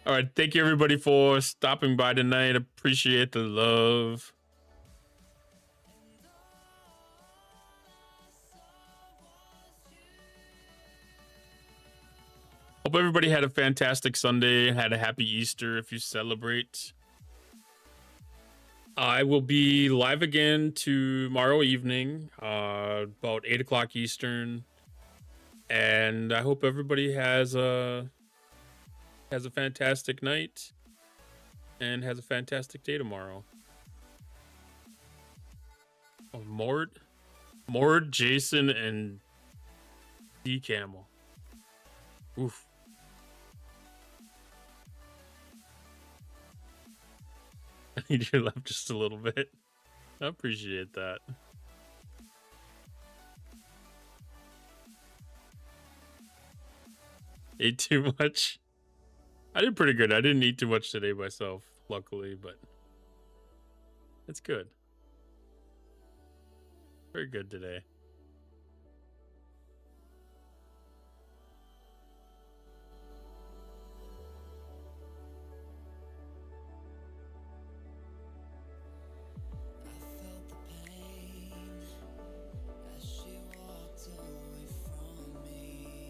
All right, thank you everybody for stopping by tonight. Appreciate the love. Hope everybody had a fantastic Sunday, had a happy Easter if you celebrate. I will be live again tomorrow evening, about 8 o'clock Eastern. And I hope everybody has a fantastic night and has a fantastic day tomorrow. Oh, Mord, Jason, and D-Camel. Oof. I need your love just a little bit. I appreciate that. Ate too much. I did pretty good. I didn't eat too much today myself, luckily, but it's good. Very good today.